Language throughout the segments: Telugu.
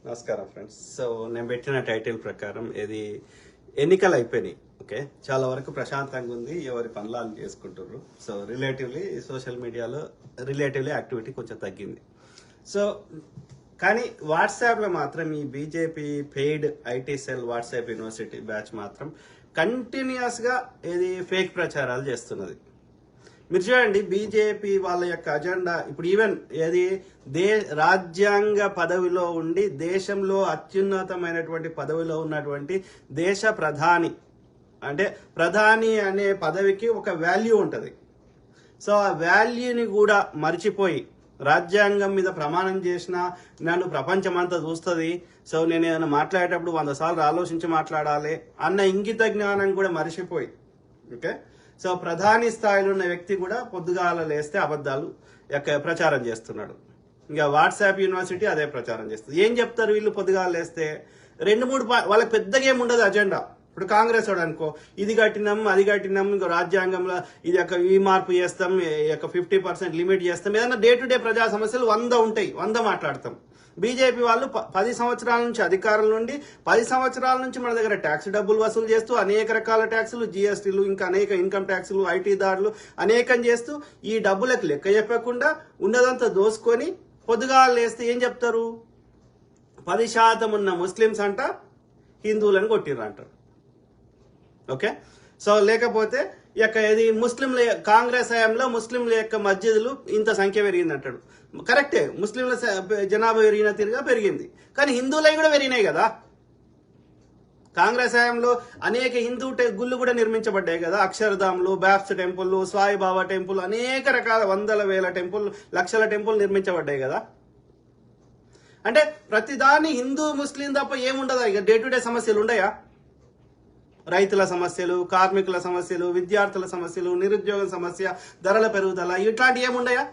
నమస్కారం ఫ్రెండ్స్. సో నేను పెట్టిన టైటిల్ ప్రకారం ఇది ఎన్నికలు అయిపోయినాయి. ఓకే, చాలా వరకు ప్రశాంతంగా ఉంది, ఎవరి పనులు చేసుకుంటారు. సో రిలేటివ్లీ సోషల్ మీడియాలో యాక్టివిటీ కొంచెం తగ్గింది. సో కానీ వాట్సాప్లో మాత్రం ఈ BJP paid IT cell WhatsApp university batch మాత్రం కంటిన్యూస్గా ఇది ఫేక్ ప్రచారాలు చేస్తున్నది. మీరు చూడండి, బీజేపీ వాళ్ళ యొక్క అజెండా ఇప్పుడు ఈవెన్ ఏది రాజ్యాంగ పదవిలో ఉండి దేశంలో అత్యున్నతమైనటువంటి పదవిలో ఉన్నటువంటి దేశ ప్రధాని, అంటే ప్రధాని అనే పదవికి ఒక వాల్యూ ఉంటుంది. సో ఆ వాల్యూని కూడా మర్చిపోయి రాజ్యాంగం మీద ప్రమాణం చేసిన నన్ను ప్రపంచమంతా చూస్తుంది, సో నేను ఏదైనా మాట్లాడేటప్పుడు 100 సార్లు ఆలోచించి మాట్లాడాలి అన్న ఇంగిత జ్ఞానం కూడా మర్చిపోయి, ఓకే, సో ప్రధాని స్థాయిలో ఉన్న వ్యక్తి కూడా పొద్దుగాల లేస్తే అబద్ధాలు ప్రచారం చేస్తున్నాడు. ఇంకా వాట్సాప్ యూనివర్సిటీ అదే ప్రచారం చేస్తుంది. ఏం చెప్తారు వీళ్ళు పొద్దుగాల లేస్తే? 2-3 వాళ్ళకి పెద్దగా ఏముండదు అజెండా. ఇప్పుడు కాంగ్రెస్ వాడు అనుకో, ఇది కట్టినాం అది కట్టినాం, ఇంకో రాజ్యాంగంలో ఇది ఈ మార్పు చేస్తాం, 50% లిమిట్ చేస్తాం, ఏదైనా డే టు డే ప్రజా సమస్యలు 100 ఉంటాయి, 100 మాట్లాడతాం. బీజేపీ వాళ్ళు 10 సంవత్సరాల నుంచి అధికారం నుండి 10 సంవత్సరాల నుంచి మన దగ్గర ట్యాక్స్ డబ్బులు వసూలు చేస్తూ అనేక రకాల ట్యాక్సులు, జిఎస్టీలు, ఇంకా అనేక ఇన్కమ్ ట్యాక్సులు, ఐటీ దాడులు అనేకం చేస్తూ ఈ డబ్బులకు లెక్క చెప్పకుండా ఉన్నదంతా దోసుకొని పొద్దుగాలు లేస్తే ఏం చెప్తారు? 10% ఉన్న ముస్లిమ్స్ అంట హిందువులను కొట్టిర్రు అంటారు. ఓకే, సో లేకపోతే ఇది ముస్లింల కాంగ్రెస్ హయాంలో ముస్లింల యొక్క మస్జిదులు ఇంత సంఖ్య పెరిగింది అంటాడు. కరెక్టే, ముస్లింల జనాభా పెరిగిన తీరుగా పెరిగింది, కానీ హిందువులవి కూడా పెరిగినాయి కదా. కాంగ్రెస్ హయాంలో అనేక హిందూ గుళ్ళు కూడా నిర్మించబడ్డాయి కదా. అక్షరధాములు, బ్యాప్స్ టెంపుల్, సాయిబాబా టెంపుల్, అనేక రకాల 100,000 టెంపుల్, లక్షల టెంపుల్ నిర్మించబడ్డాయి కదా. అంటే ప్రతిదాని హిందూ ముస్లిం తప్ప ఏముండదా? ఇక డే టు డే సమస్యలు ఉండయా? రైతుల సమస్యలు, కార్మికుల సమస్యలు, విద్యార్థుల సమస్యలు, నిరుద్యోగ సమస్య, ధరల పెరుగుదల, ఇట్లాంటివి ఏముండయా?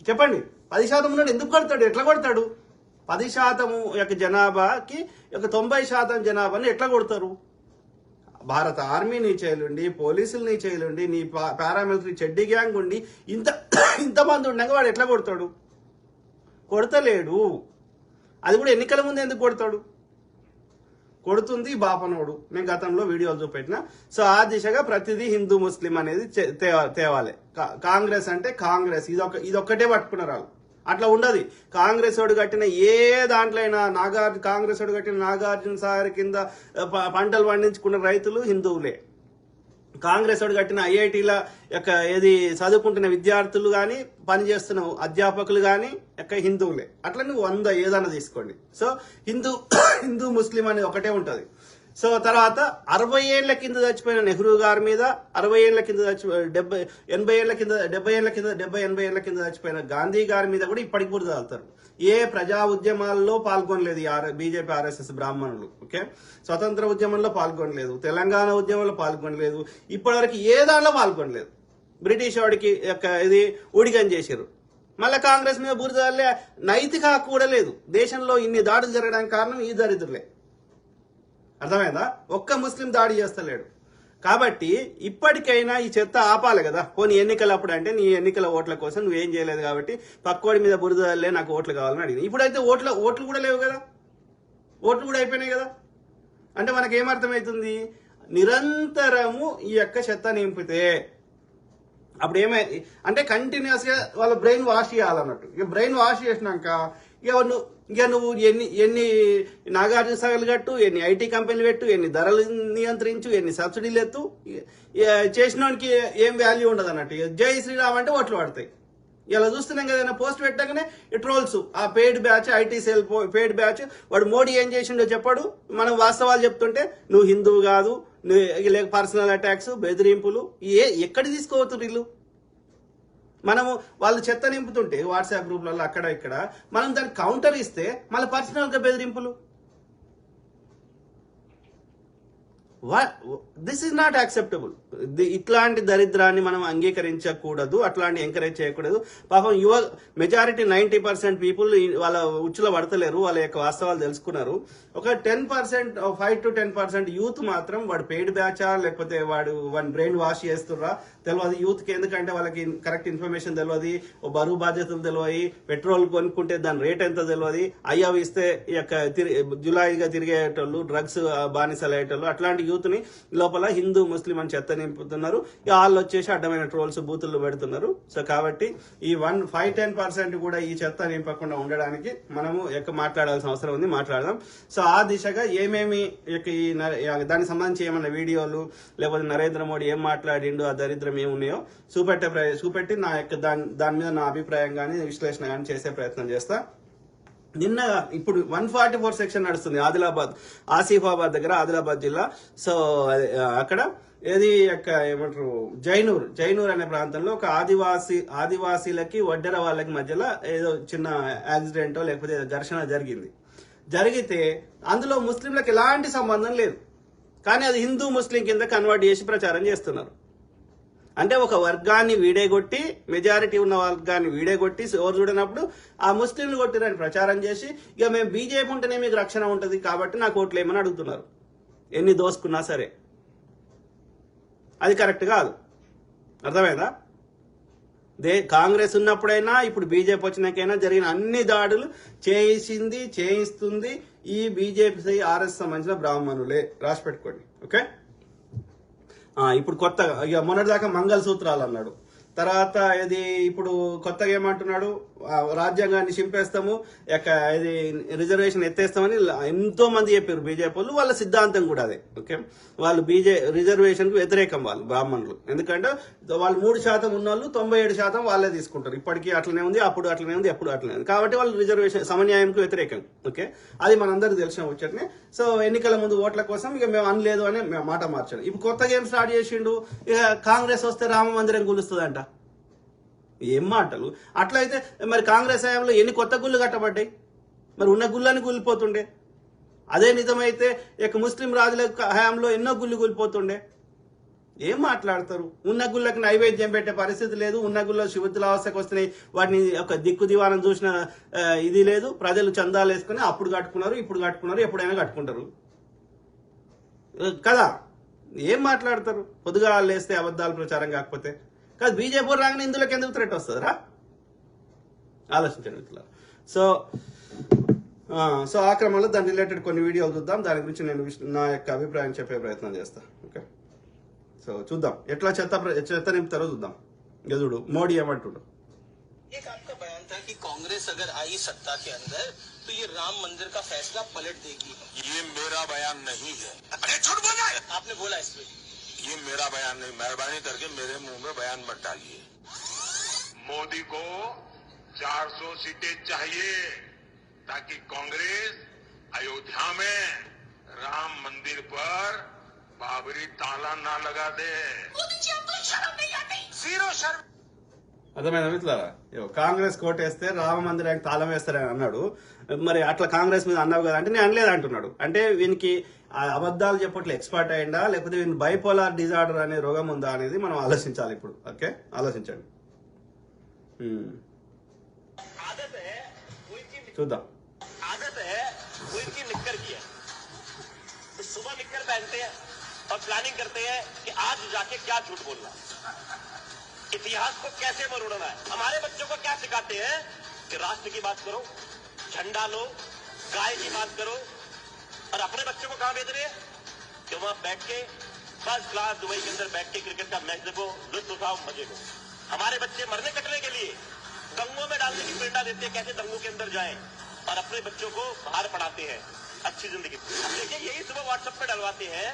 చెప్పండి. 10% ఉన్నాడు ఎందుకు కొడతాడు? ఎట్లా కొడతాడు? 10% యొక్క జనాభాకి 90% జనాభాని ఎట్లా కొడతారు? భారత ఆర్మీని చేయలుండి, పోలీసుల్ని చేయలుండి, నీ పారామిలిటరీ చెడ్డీ గ్యాంగ్ ఉండి ఇంతమంది ఉండగా వాడు ఎట్లా కొడతాడు? కొడతలేడు. అది కూడా ఎన్నికల ముందు ఎందుకు కొడతాడు? కొడుతుంది బాపనోడు. నేను గతంలో వీడియోలు చూపెట్టిన. సో ఆ దిశగా ప్రతిదీ హిందూ ముస్లిం అనేది తేవాలి. కాంగ్రెస్ అంటే కాంగ్రెస్, ఇదొక్కటే పట్టుకున్నారు వాళ్ళు. అట్లా ఉండదు. కాంగ్రెస్ వాడు కట్టిన ఏ దాంట్లో అయినా కాంగ్రెస్ వాడు కట్టిన నాగార్జున సాగర్ కింద పంటలు పండించుకున్న రైతులు హిందువులే. కాంగ్రెస్ వాడు కట్టిన ఐఐటీల యొక్క చదువుకుంటున్న విద్యార్థులు కానీ, పనిచేస్తున్న అధ్యాపకులు కానీ హిందువులే. అట్లా నువ్వు 100 ఏదైనా తీసుకోండి. సో హిందూ ముస్లిం అనేది ఒకటే ఉంటుంది. సో తర్వాత 60 ఏళ్ల కింద చచ్చిపోయిన నెహ్రూ గారి మీద, 60 ఏళ్ల కింద 80 ఏళ్ల కింద చచ్చిపోయిన గాంధీ గారి మీద కూడా ఇప్పటికి బురద చల్లుతారు. ఏ ప్రజా ఉద్యమాల్లో పాల్గొనలేదు బీజేపీ ఆర్ఎస్ఎస్ బ్రాహ్మణులు. ఓకే, స్వతంత్ర ఉద్యమంలో పాల్గొనలేదు, తెలంగాణ ఉద్యమంలో పాల్గొనలేదు, ఇప్పటివరకు ఏ దానిలో పాల్గొనలేదు. బ్రిటిష్ వాడికి ఊడిగం చేశారు. మళ్ళీ కాంగ్రెస్ మీద బురద చల్లే నైతిక హక్కు కూడా లేదు. దేశంలో ఇన్ని దాడులు జరగడానికి కారణం ఈ దరిద్రులే. అర్థమైందా? ఒక్క ముస్లిం దాడి చేస్తలేడు. కాబట్టి ఇప్పటికైనా ఈ చెత్త ఆపాలి కదా. పోనీ ఎన్నికలు అప్పుడు అంటే నీ ఎన్నికల ఓట్ల కోసం నువ్వేం చేయలేదు కాబట్టి పక్కోడి మీద బురదలే నాకు ఓట్లు కావాలని అడిగింది. ఇప్పుడైతే ఓట్లు కూడా లేవు కదా, ఓట్లు కూడా అయిపోయినాయి కదా. అంటే మనకేమర్థమవుతుంది? నిరంతరము ఈ యొక్క చెత్త నింపితే అప్పుడు ఏమైంది అంటే కంటిన్యూస్ గా వాళ్ళ బ్రెయిన్ వాష్ చేయాలన్నట్టు. ఇక బ్రెయిన్ వాష్ చేసినాక ఇక నువ్వు ఎన్ని నాగార్జున సాగర్లు కట్టు, ఎన్ని ఐటీ కంపెనీలు పెట్టు, ఎన్ని ధరలు నియంత్రించు, ఎన్ని సబ్సిడీలు ఎత్తు, చేసినోనికి ఏం వాల్యూ ఉండదు అన్నట్టు. జై శ్రీరామ్ అంటే ఓట్లు పడతాయి. ఇలా చూస్తున్నాం కదా, పోస్ట్ పెట్టగానే ట్రోల్స్, ఆ paid batch, IT cell paid batch, వాడు మోడీ ఏం చేసిండో చెప్పాడు. మనం వాస్తవాలు చెప్తుంటే నువ్వు హిందువు కాదు, లేక పర్సనల్ అటాక్స్, బెదిరింపులు ఎక్కడ తీసుకోవద్దు వీళ్ళు. మనము వాళ్ళు చెత్త నింపుతుంటే వాట్సాప్ గ్రూప్లలో అక్కడ ఇక్కడ మనం దానికి కౌంటర్ ఇస్తే మళ్ళీ పర్సనల్గా బెదిరింపులు. This is not acceptable. ఇట్లాంటి దరిద్రాన్ని మనం అంగీకరించకూడదు, అట్లాంటి ఎంకరేజ్ చేయకూడదు. పాపం మెజారిటీ 90% పీపుల్ వాళ్ళ ఉచ్చులో పడతలేరు, వాళ్ళ యొక్క వాస్తవాలు తెలుసుకున్నారు. ఒక 10%, 5 to 10% యూత్ మాత్రం వాడు పెయిడ్ బ్యాచా లేకపోతే వాడు బ్రెయిన్ వాష్ చేస్తుర్రా తెలియదు యూత్కి. ఎందుకంటే వాళ్ళకి కరెక్ట్ ఇన్ఫర్మేషన్ తెలియదు, బరువు బాధ్యతలు తెలియదు, పెట్రోల్ కొనుక్కుంటే దాని రేట్ ఎంత తెలియదు, అయ్యవి ఇస్తే ఈ యొక్క జులాయిగా తిరిగేటోళ్ళు, డ్రగ్స్ బానిసలు అయ్యేటోళ్ళు, అట్లాంటి యూత్ ని లోపల హిందూ ముస్లిం అని చెత్త నింపుతున్నారు. వాళ్ళు వచ్చేసి అడ్డమైన ట్రోల్స్ బూతులు పెడుతున్నారు. సో కాబట్టి ఈ 5-10% కూడా ఈ చెత్త నింపకుండా ఉండడానికి మనము మాట్లాడాల్సిన అవసరం ఉంది, మాట్లాడదాం. సో ఆ దిశగా ఏమేమి దానికి సంబంధించి ఏమన్నా వీడియోలు లేకపోతే నరేంద్ర మోడీ ఏం మాట్లాడిండు, ఆ దరిద్రం ఏమున్నాయో చూపెట్టి నా యొక్క దాని మీద నా అభిప్రాయం కానీ విశ్లేషణ కానీ చేసే ప్రయత్నం చేస్తా. నిన్న ఇప్పుడు 144 సెక్షన్ నడుస్తుంది ఆసిఫాబాద్ దగ్గర, ఆదిలాబాద్ జిల్లా. సో అక్కడ ఏమంటారు జైనూర్ అనే ప్రాంతంలో ఒక ఆదివాసీలకి వడ్డెర వాళ్ళకి మధ్యలో ఏదో చిన్న యాక్సిడెంటో లేకపోతే ఘర్షణ జరిగితే అందులో ముస్లింలకు ఎలాంటి సంబంధం లేదు, కానీ అది హిందూ ముస్లిం కింద కన్వర్ట్ చేసి ప్రచారం చేస్తున్నారు. అంటే ఒక వర్గాన్ని వీడేగొట్టి, మెజారిటీ ఉన్న వర్గాన్ని వీడేగొట్టి ఎవరు చూడనప్పుడు ఆ ముస్లింలు కొట్టిరని ప్రచారం చేసి ఇక మేము బీజేపీ ఉంటేనే మీకు రక్షణ ఉంటుంది కాబట్టి నాకు ఓట్లు ఏమని అడుగుతున్నారు. ఎన్ని దోసుకున్నా సరే అది కరెక్ట్ కాదు. అర్థమైందా? కాంగ్రెస్ ఉన్నప్పుడైనా ఇప్పుడు బీజేపీ వచ్చినాకైనా జరిగిన అన్ని దాడులు చేయిస్తుంది ఈ బీజేపీ ఆర్ఎస్ సంబంధించిన బ్రాహ్మణులే. రాసి పెట్టుకోండి, ఓకే? ఇప్పుడు కొత్తగా మొన్నటిదాకా మంగళసూత్రాలు అన్నాడు, తర్వాత ఇది ఇప్పుడు కొత్తగా ఏమంటున్నాడు, రాజ్యాంగాన్ని చింపేస్తాము, ఇది రిజర్వేషన్ ఎత్తేస్తామని ఎంతో మంది చెప్పారు బీజేపీ వాళ్ళు. వాళ్ళ సిద్ధాంతం కూడా అదే, ఓకే? వాళ్ళు రిజర్వేషన్ కు వ్యతిరేకం వాళ్ళు బ్రాహ్మణులు. ఎందుకంటే వాళ్ళు 3% ఉన్న వాళ్ళు 97% వాళ్ళే తీసుకుంటారు. ఇప్పటికీ అట్లనే ఉంది, అప్పుడు అట్లనే ఉంది, ఎప్పుడు అట్లనే ఉంది. కాబట్టి వాళ్ళు రిజర్వేషన్ సమన్యాయంకు వ్యతిరేకం, ఓకే? అది మనందరికి తెలిసిన వచ్చటనే. సో ఎన్నికల ముందు ఓట్ల కోసం ఇక మేము అనలేదు అని మాట మార్చాడు. ఇప్పుడు కొత్తగా ఏం స్టార్ట్ చేసిండు, ఇక కాంగ్రెస్ వస్తే రామ మందిరం కూలుస్తుందంట. ఏం మాటలు! అట్లయితే మరి కాంగ్రెస్ హయాంలో ఎన్ని కొత్త గుళ్ళు కట్టబడ్డాయి? మరి ఉన్న గుళ్ళని కూలిపోతుండే. అదే నిజమైతే ముస్లిం రాజుల హయాంలో ఎన్నో గుళ్ళు కూలిపోతుండే. ఏం మాట్లాడతారు? ఉన్న గుళ్ళకి నైవేద్యం పెట్టే పరిస్థితి లేదు, ఉన్న గుళ్ళ శివతులావస్థకు వస్తున్నాయి, వాటిని ఒక దిక్కు దివానం చూసిన ఇది లేదు. ప్రజలు చందాలు వేసుకుని అప్పుడు కట్టుకున్నారు, ఇప్పుడు కట్టుకున్నారు, ఎప్పుడైనా కట్టుకుంటారు కదా. ఏం మాట్లాడతారు? పొద్దుగా లేస్తే అబద్ధాలు ప్రచారం కాకపోతే కాదు. బీజేపీ రాగానే ఇందులోకి ఎందుకు థ్రెట్ వస్తుందిరా? ఆలోచించండి మిత్రులారా. సో ఆ క్రమంలో దాని రిలేటెడ్ కొన్ని వీడియోలు చూద్దాం. దాని గురించి నేను నా యొక్క అభిప్రాయం చెప్పే ప్రయత్నం చేస్తా, ఓకే? సో చూద్దాం ఎట్లా చెత్త నింపుతారో చూద్దాం. చూడు మోడీ ఏమంటుడు. एक आपका बयान था कि कांग्रेस अगर आई सत्ता के अंदर तो ये राम मंदिर का फैसला पलट देगी। ये मेरा बयान नहीं है। अरे झूठ बोल रहा है। आपने बोला इस पे। ये मेरा बयान नहीं, मेहरबानी करके मेरे मुंह में बयान मत डालिए। मोदी को 400 सीटें चाहिए ताकि कांग्रेस अयोध्या में राम मंदिर पर बाबरी ताला ना लगा दे। मोदी जी आपको शर्म नहीं आती? जीरो शर्म। అర్థమైందా మిత్రులారా? కాంగ్రెస్ కోటేస్తే రామ మందిరానికి తాళం వేస్తారని అన్నాడు. మరి అట్లా కాంగ్రెస్ మీద అన్నావు కదా అంటే నేను అనలేదు అంటున్నాడు. అంటే వీనికి అబద్ధాలు చెప్పట్లు ఎక్స్పర్ట్ అయిందా లేకపోతే వీని బైపోలార్ డిజార్డర్ అనే రోగం ఉందా అనేది మనం ఆలోచించాలి ఇప్పుడు, ఓకే? ఆలోచించండి, చూద్దాం. सुबह निककर पहनते हैं और प्लानिंग करते हैं कि आज जाके क्या झूठ बोलना, इतिहास को कैसे मरोड़ना है। हमारे बच्चों को क्या सिखाते हैं कि राष्ट्र की बात करो, झंडा लो, गाय की बात करो, और अपने बच्चों को कहां भेज रहे हैं कि वहां बैठ के फर्स्ट क्लास दुबई के अंदर बैठ के क्रिकेट का मैच देखो, लुत्फ उठाओ, मजे लो। हमारे बच्चे मरने कटने के लिए दंगों में डालने की प्रेरणा देते हैं, कैसे दंगों के अंदर जाएं, और अपने बच्चों को बाहर पढ़ाते हैं अच्छी जिंदगी। देखिए यही सुबह व्हाट्सएप पे डलवाते हैं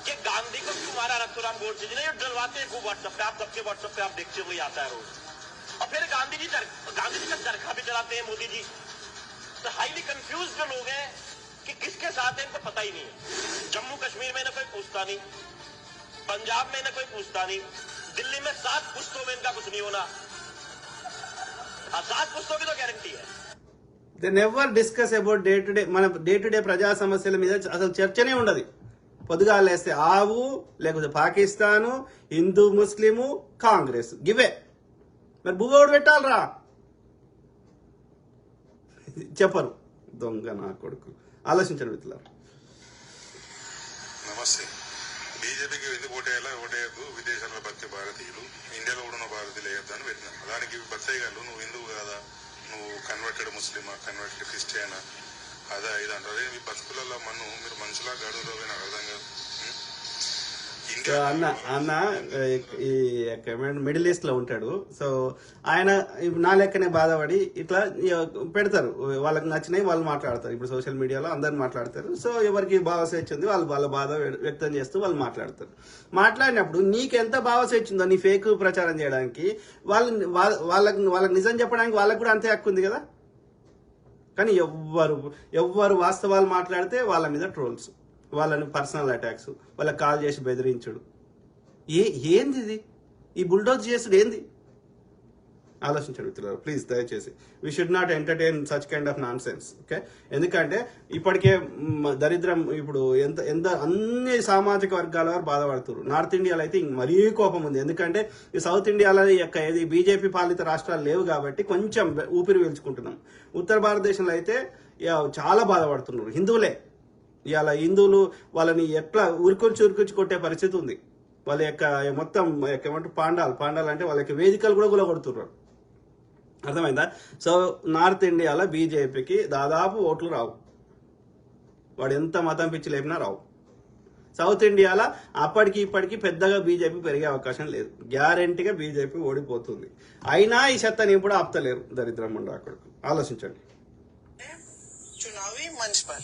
कि गांधी को क्यों मारा रघुराम गोडसे जी ने, डलवाते हैं खूब व्हाट्सएप पे, आप सबके व्हाट्सएप पे आप देखते हो, वही आता है रोज। और फिर गांधी जी का चरखा भी चलाते हैं मोदी जी। तो हाईली कंफ्यूज जो लोग हैं कि किसके साथ है इनको पता ही नहीं है। जम्मू कश्मीर में ना कोई पूछता नहीं, पंजाब में ना कोई पूछता नहीं, दिल्ली में 7 पुश्तों में इनका कुछ नहीं होना। 7 पुश्तों की तो गारंटी है। They never discuss about day to day ప్రజా సమస్యల మీద అసలు చర్చనే ఉండదు. పొద్దుగాలు లేస్తే ఆవు, లేకపోతే పాకిస్తాను, హిందూ ముస్లిము, కాంగ్రెస్ గివే. మరి బువ్వోడు పెట్టాలరా, చెప్పరు. దొంగ నా కొడుకు. ఆలోచించండి మిత్రులారా. నమస్తే. బీజేపీకి ఎందుకు ఓటేయాలా, ఓటేయద్దు, విదేశాల్లో బతికే భారతీయులు ఇండియాలో కూడా ఉన్న భారతీయులు వేయొద్దని పెట్టినా. దానికి బత్తాయి గారు నువ్వు హిందువు కాదా, నువ్వు కన్వర్టెడ్ ముస్లిమా, కన్వర్టెడ్ క్రిస్టియనా, అదా ఇది అంటారు. మీ బతుకులలో మీరు మనుషులా గడువులో నాకు అర్థం కాదు. అన్న ఈ మిడిల్ ఈస్ట్ లో ఉంటాడు. సో ఆయన నా లెక్కనే బాధపడి ఇట్లా పెడతారు, వాళ్ళకి నచ్చినవి వాళ్ళు మాట్లాడతారు. ఇప్పుడు సోషల్ మీడియాలో అందరు మాట్లాడతారు. సో ఎవరికి భావ స్వేచ్ఛ ఉంది వాళ్ళు వాళ్ళ బాధ వ్యక్తం చేస్తూ వాళ్ళు మాట్లాడతారు. మాట్లాడినప్పుడు నీకెంత భావ స్వేచ్ఛ ఉందో నీ ఫేక్ ప్రచారం చేయడానికి, వాళ్ళకి నిజం చెప్పడానికి వాళ్ళకి కూడా అంతే హక్కు ఉంది కదా. కానీ ఎవ్వరు వాస్తవాలు మాట్లాడితే వాళ్ళ మీద ట్రోల్స్, వాళ్ళని పర్సనల్ అటాక్స్, వాళ్ళకి కాల్ చేసి బెదిరించుడు. ఏంది ఇది? ఈ బుల్డోజ్ చేసుడు ఏంది? ఆలోచించండి మిత్రులారా ప్లీజ్, దయచేసి. We should not entertain such kind of non sense. Okay, ఎందుకంటే ఇప్పటికే దరిద్రం ఇప్పుడు ఎంత అన్ని సామాజిక వర్గాల వారు బాధపడుతున్నారు. నార్త్ ఇండియాలో అయితే మరీ కోపం ఉంది. ఎందుకంటే ఈ సౌత్ ఇండియాలో ఏది బీజేపీ పాలిత రాష్ట్రాలు లేవు కాబట్టి కొంచెం ఊపిరి పీల్చుకుంటున్నాం. ఉత్తర భారతదేశంలో అయితే చాలా బాధపడుతున్నారు హిందువులే. ఇవాళ హిందువులు వాళ్ళని ఎట్లా ఉరికొంచి కొట్టే పరిస్థితి ఉంది. వాళ్ళ యొక్క మొత్తం ఏమంటారు పాండాలు అంటే వాళ్ళ యొక్క వేదికలు కూడా గులగొడుతున్నారు. అర్థమైందా? సో నార్త్ ఇండియాలో బీజేపీకి దాదాపు ఓట్లు రావు, వాడు ఎంత మతం పిచ్చి లేపినా రావు. సౌత్ ఇండియాలో అప్పటికి ఇప్పటికి పెద్దగా బీజేపీ పెరిగే అవకాశం లేదు. గ్యారెంటీగా బీజేపీ ఓడిపోతుంది. అయినా ఈ సత్తాని ఎప్పుడు ఆపుతలేరు దరిద్రం అక్కడికి. ఆలోచించండి. चुनावी मंच पर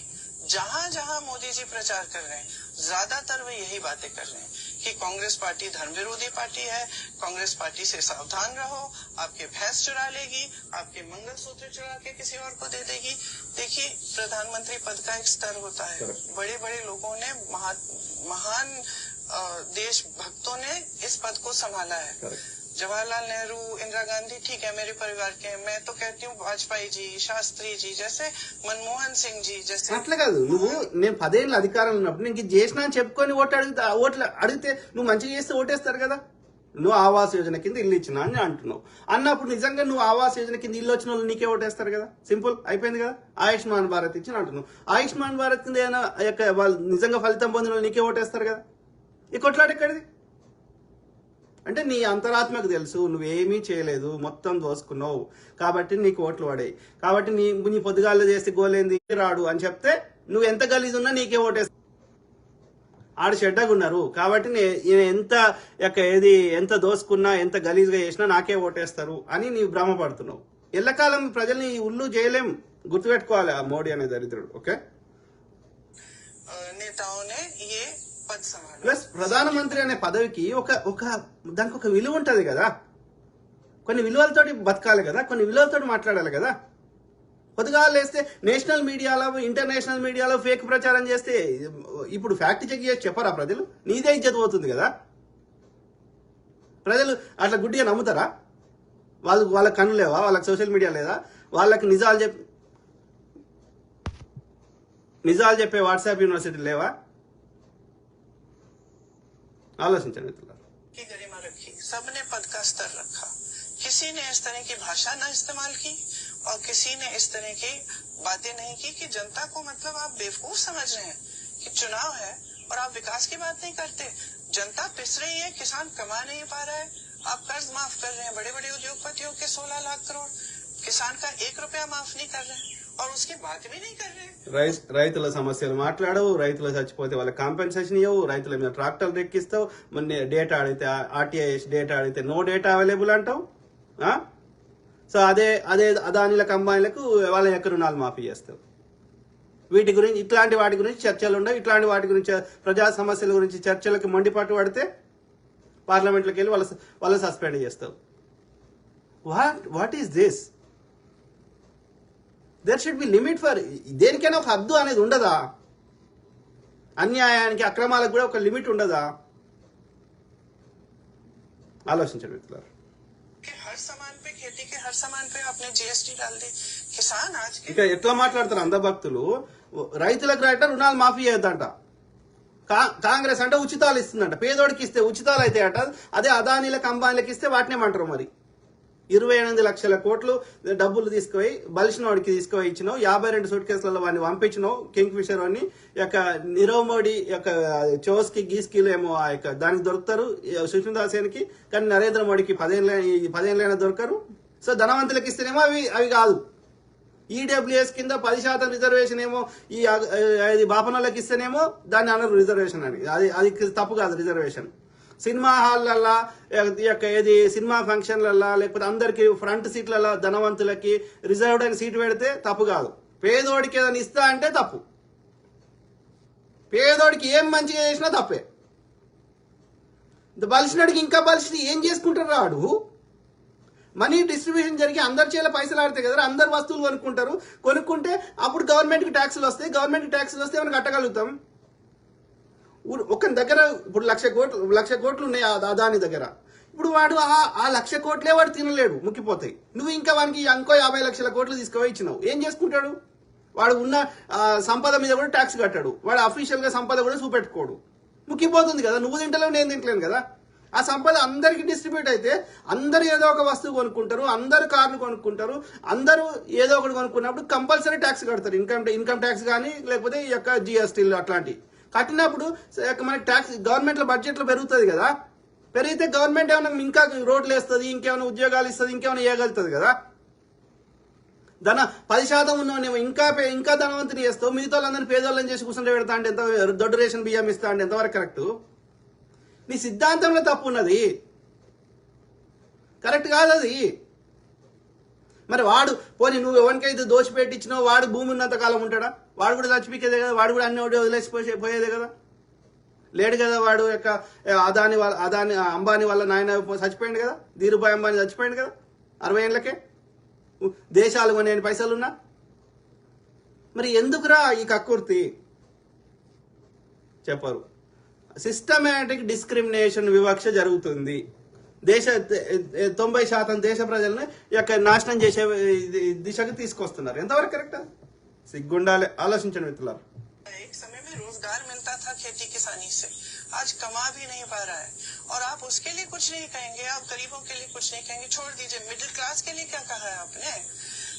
जहां जहां मोदी जी प्रचार कर रहे हैं, ज्यादातर वे यही बातें कर रहे हैं कि कांग्रेस पार्टी धर्म विरोधी पार्टी है, कांग्रेस पार्टी से सावधान रहो, आपके भैंस चुरा लेगी, आपके मंगलसूत्र चुरा के किसी और को दे देगी। देखिए, प्रधानमंत्री पद का एक स्तर होता है। बड़े बड़े लोगों ने महान देश भक्तों ने इस पद को संभाला है। जवाहरलाल नेहरू, इंदिरा गांधी ठीक है मेरे परिवार के, मैं तो कहती हूँ वाजपेयी जी, शास्त्री जी जैसे, मनमोहन सिंह जी जैसे. అట్లా కాదు, నువ్వు నేను 10 ఏళ్ళ అధికారంలో ఉన్నప్పుడు నేను చేసినా అని చెప్పుకొని ఓట్లు అడిగితే నువ్వు మంచిగా చేస్తే ఓటేస్తారు కదా. నువ్వు ఆవాస్ యోజన కింద ఇల్లు ఇచ్చినా అని అంటున్నావు. అన్నప్పుడు నిజంగా నువ్వు ఆవాస్ యోజన కింద ఇల్లు వచ్చిన వాళ్ళు నీకే ఓటేస్తారు కదా. సింపుల్ అయిపోయింది కదా. ఆయుష్మాన్ భారత్ ఇచ్చిన అంటున్నావు. ఆయుష్మాన్ భారత్ కింద ఏమైనా వాళ్ళు నిజంగా ఫలితం పొందిన వాళ్ళు నీకే ఓటేస్తారు కదా. ఈ కొట్లాట ఎక్కడిది? అంటే నీ అంతరాత్మకు తెలుసు నువ్వేమీ చేయలేదు, మొత్తం దోసుకున్నావు కాబట్టి నీకు ఓట్లు పడాయి. కాబట్టి నీ పొద్దుగాళ్ళు చేస్తే గోలేంది రాడు అని చెప్తే నువ్వు ఎంత గలీజ్ ఉన్నా నీకే ఓటేస్తా. ఆడు చెడ్డగా ఉన్నారు కాబట్టి ఎంత దోసుకున్నా ఎంత గలీజ్గా చేసినా నాకే ఓటేస్తారు అని నీవు భ్రమపడుతున్నావు. ఎల్లకాలం ప్రజల్ని ఉల్లు చేయలేం, గుర్తుపెట్టుకోవాలి ఆ మోడీ అనే దరిద్రుడు. ఓకే, ప్లస్ ప్రధానమంత్రి అనే పదవికి దానికి ఒక విలువ ఉంటది కదా. కొన్ని విలువలతోటి బతకాలి కదా, కొన్ని విలువలతోటి మాట్లాడాలి కదా. పొద్దుగా లేస్తే నేషనల్ మీడియాలో ఇంటర్నేషనల్ మీడియాలో ఫేక్ ప్రచారం చేస్తే ఇప్పుడు ఫ్యాక్ట్ చెక్ చేసి చెప్పరా ప్రజలు? నీదే ఇజ్జత్ పోతుంది కదా. ప్రజలు అట్లా గుడ్డిగా నమ్ముతారా? వాళ్ళ కన్ను లేవా? వాళ్ళకి సోషల్ మీడియా లేదా? వాళ్ళకి నిజాలు చెప్పే వాట్సాప్ యూనివర్సిటీ లేవా? ఆలోచించండి మిత్రులారా. की गरिमा रखी, सबने पद का स्तर रखा, किसी ने इस तरह की भाषा न इस्तेमाल की और किसी ने इस तरह की बातें नहीं की कि जनता को मतलब आप बेवकूफ समझ रहे हैं कि चुनाव है और आप विकास की बात नहीं करते। जनता पिस रही है, किसान कमा नहीं पा रहा है, आप कर्ज माफ कर रहे हैं बड़े बड़े उद्योगपतियों के 16 लाख करोड़, किसान का 1 रुपया माफ नहीं कर रहे हैं और उसकी बात भी नहीं कर रहे हैं. రైతుల సమస్యలు మాట్లాడవు, రైతులు చచ్చిపోతే వాళ్ళకి కాంపెన్సేషన్ ఇవ్వవు, రైతుల మీద ట్రాక్టర్లు ఎక్కిస్తావు, మొన్న డేటా అడిగితే ఆర్టీఐఎస్ డేటా అడిగితే నో డేటా అవైలబుల్ అంటావు. సో అదే అదానిల కంపెనీలకు వాళ్ళ యొక్క రుణాలు మాఫీ చేస్తావు. వీటి గురించి ఇట్లాంటి వాటి గురించి చర్చలు ఉండవు. ఇట్లాంటి వాటి గురించి ప్రజా సమస్యల గురించి చర్చలకు మండిపాటు పడితే పార్లమెంట్లోకి వెళ్ళి వాళ్ళ సస్పెండ్ చేస్తావు. What is this? There should be limit for, దేనికైనా ఒక హద్దు అనేది ఉండదా? అన్యాయానికి అక్రమాలకు కూడా ఒక లిమిట్ ఉండదా? ఆలోచించండి మిత్రులారా. हर सामान पे, खेती के हर सामान पे आपने जीएसटी डाल दी, किसान आज के ఇక ఎట్లా మాట్లాడతారు అంధభక్తులు? రైతులకు రైట రుణాలు మాఫీ చేయొద్దంట. కాంగ్రెస్ అంటే ఉచితాలు ఇస్తుందంట, పేదోడికి ఇస్తే ఉచితాలు అయితే అట, అదే అదానీలకు అంబానీలకు ఇస్తే వాటినేమంటారు మరి. 28 లక్షల కోట్లు డబ్బులు తీసుకుపోయి బలిసినోడికి తీసుకుపోయి ఇచ్చినావు, 52 సూట్ కేసులలో వాడిని పంపించినావు, కింగ్ ఫిషర్ అని యొక్క నీరవ్ మోడీ యొక్క చోస్కి గీస్కిలు ఏమో ఆ యొక్క దానికి దొరుకుతారు సుష్మితా సేన్కి, కానీ నరేంద్ర మోడీకి 10 ఏళ్ళైనా దొరకరు. సో ధనవంతులకు ఇస్తేనేమో అవి కాదు. ఈడబ్ల్యూఎస్ కింద 10% రిజర్వేషన్ ఏమో ఈ బాపనోళ్ళకి ఇస్తేనేమో దాన్ని అనరు రిజర్వేషన్ అని. అది తప్పు కాదు రిజర్వేషన్. సినిమా హాల్లల్లా ఏది సినిమా ఫంక్షన్లల్లా లేకపోతే అందరికి ఫ్రంట్ సీట్లల్లో ధనవంతులకి రిజర్వ్డ్ అని సీటు పెడితే తప్పు కాదు. పేదోడికి ఏదైనా ఇస్తా అంటే తప్పు. పేదోడికి ఏం మంచిగా చేసినా తప్పే. బలిసినడికి ఇంకా బలిసి ఏం చేసుకుంటారు రాడు. మనీ డిస్ట్రిబ్యూషన్ జరిగి అందరి చేల పైసలు ఆడితే కదా అందరు వస్తువులు కొనుక్కుంటే అప్పుడు గవర్నమెంట్కి ట్యాక్సులు వస్తాయి. గవర్నమెంట్కి ట్యాక్సులు వస్తే మనం కట్టగలుగుతాం. ఒక దగ్గర ఇప్పుడు 1,00,000 కోట్లు ఉన్నాయి అదాని దగ్గర. ఇప్పుడు వాడు ఆ 1,00,000 కోట్లే వాడు తినలేడు, ముక్కిపోతాయి. నువ్వు ఇంకా వానికి ఇంకో 50 లక్షల కోట్లు తీసుకుపోయి ఇచ్చినావు, ఏం చేసుకుంటాడు? వాడు ఉన్న సంపద మీద కూడా ట్యాక్స్ కట్టాడు, వాడు అఫీషియల్ గా సంపద కూడా చూపెట్టుకోడు, ముక్కిపోతుంది కదా. నువ్వు తింటలేవు, నేను తింటలేను కదా. ఆ సంపద అందరికి డిస్ట్రిబ్యూట్ అయితే అందరు ఏదో ఒక వస్తువు కొనుక్కుంటారు, అందరు కార్లు కొనుక్కుంటారు, అందరూ ఏదో ఒకటి కొనుక్కున్నప్పుడు కంపల్సరీ ట్యాక్స్ కడతారు. ఇన్కమ్ ట్యాక్స్ కానీ లేకపోతే ఈ యొక్క జిఎస్టీలు అట్లాంటివి కట్టినప్పుడు మనకి ట్యాక్స్ గవర్నమెంట్ లో బడ్జెట్ లో పెరుగుతుంది కదా. పెరిగితే గవర్నమెంట్ ఏమైనా ఇంకా రోడ్లు వేస్తుంది, ఇంకేమైనా ఉద్యోగాలు ఇస్తుంది, ఇంకేమైనా ఇవ్వగలుగుతుంది కదా. 10% ఉన్నవానేమో ఇంకా ధనవంతుని చేస్తావు, మిగతా వాళ్ళందరినీ పేదోళ్ళని చేసి కూర్చుంటే పెడతా అంటే ఎంత దొడ్డు రేషన్ బియ్యం ఇస్తా అంటే ఎంతవరకు కరెక్ట్? నీ సిద్ధాంతంలో తప్పు ఉన్నది, కరెక్ట్ కాదు అది. మరి వాడు పోనీ నువ్వు ఎవరికైతే దోచిపెట్టించినావు వాడు భూమి ఉన్నంత కాలం ఉంటాడా? వాడు కూడా చచ్చిపోయేదే కదా, వాడు కూడా అన్ని వదిలేసిపోయేదే కదా. లేడు కదా వాడు యొక్క అంబానీ వాళ్ళ నాయన చచ్చిపోయింది కదా, ధీరుభాయ్ అంబానీ చచ్చిపోయింది కదా 60 ఏళ్ళకే. దేశాలు కొనే పైసలున్నా మరి ఎందుకురా ఈ కక్కుర్తి? చెప్పరు. సిస్టమేటిక్ డిస్క్రిమినేషన్, వివక్ష జరుగుతుంది. 90% దేశ ప్రజలను యొక్క నాశనం చేసే దిశకు తీసుకొస్తున్నారు. ఎంతవరకు కరెక్ట్? సిగ్గుండాలి, ఆలోచించండి మిత్రులారా. एक समय में रोजगार मिलता था खेती किसानी से, आज कमा भी नहीं पा रहा है। और आप उसके लिए कुछ नहीं कहेंगे, आप गरीबों के लिए कुछ नहीं कहेंगे, छोड़ दीजिए मिडिल क्लास के लिए क्या कहा है आपने।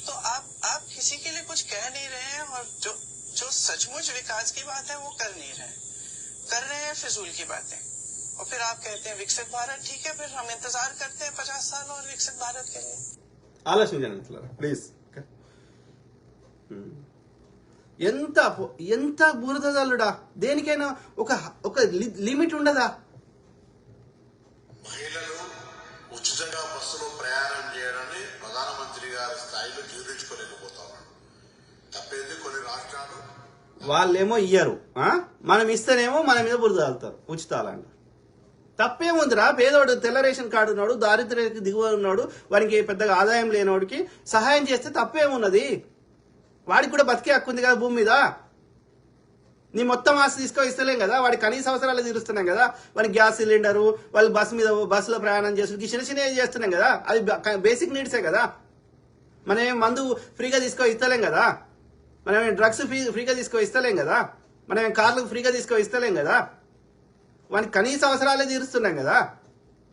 तो आप किसी के लिए कुछ कह नहीं रहे हैं, और जो सचमुच विकास की बात है वो कर नहीं रहे, कर रहे हैं फिजूल की बातें। और फिर आप कहते हैं विकसित भारत, ठीक है, फिर हम इंतजार करते हैं 50 साल और विकसित भारत के लिए। ఆలోచించండి మిత్రులారా ప్లీజ్. ఎంత బురదలుడా, దేనికైనా ఒక లిమిట్ ఉండదా? మహిళలు ఉచితంగా బస్సులో ప్రయాణం చేయడాన్ని ప్రధానమంత్రి గారి స్థాయిలో జీర్ణించుకోలేకపోతారు. తప్పేంది కొన్ని రాష్ట్రాలు వాళ్ళేమో ఇయ్యరు, మనం ఇస్తేనేమో మన మీద బురదలుతారు ఉచితాలంట. తప్పేముందిరా? పేదోడు తెల్ల రేషన్ కార్డు ఉన్నాడు, దారిద్ర్యానికి దిగువ ఉన్నాడు, వానికి పెద్దగా ఆదాయం లేనివాడికి సహాయం చేస్తే తప్పేమున్నది? వాడికి కూడా బతికే హక్కు ఉంది కదా భూమి మీద. నీ మొత్తం ఆస్తి తీసుకో ఇస్తలేం కదా, వాడి కనీస అవసరాలు తీరుస్తున్నాం కదా. వాడికి గ్యాస్ సిలిండరు, వాళ్ళు బస్సులో ప్రయాణం చేసి చిన్న చేస్తున్నాం కదా, అది బేసిక్ నీడ్సే కదా. మనమేం మందు ఫ్రీగా తీసుకో ఇస్తలేం కదా, మనమేం డ్రగ్స్ ఫ్రీగా తీసుకో ఇస్తలేం కదా, మనమేం కార్లు ఫ్రీగా తీసుకో ఇస్తలేం కదా. వానికి కనీస అవసరాలే తీరుస్తున్నాం కదా,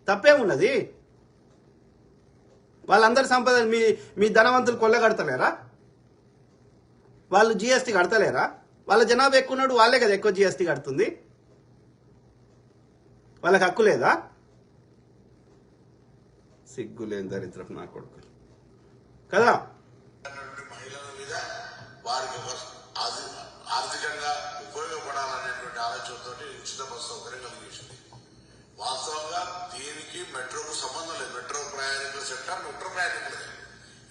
తప్పేమున్నది? వాళ్ళందరి సంపద మీ ధనవంతులు కొల్లగడతలేరా? వాళ్ళు జిఎస్టీ కడతలేరా? వాళ్ళ జనాభా ఎక్కువ ఉన్నాడు, వాళ్ళే కదా ఎక్కువ జిఎస్టీ కడుతుంది. వాళ్ళకి హక్కు లేదా? సిగ్గులేని దరిద్రపు నా కొడుకులు కదా. మహిళల మీద వారికి ఆర్థికంగా ఉపయోగపడాలనేటువంటి ఆలోచనతో ఉచిత బస్సు సౌకర్యం కలిగించింది. వాస్తవంగా దీనికి మెట్రోకు సంబంధం లేదు. మెట్రో ప్రయాణికుల సెక్టర్ మెట్రో ప్రయాణికులదే.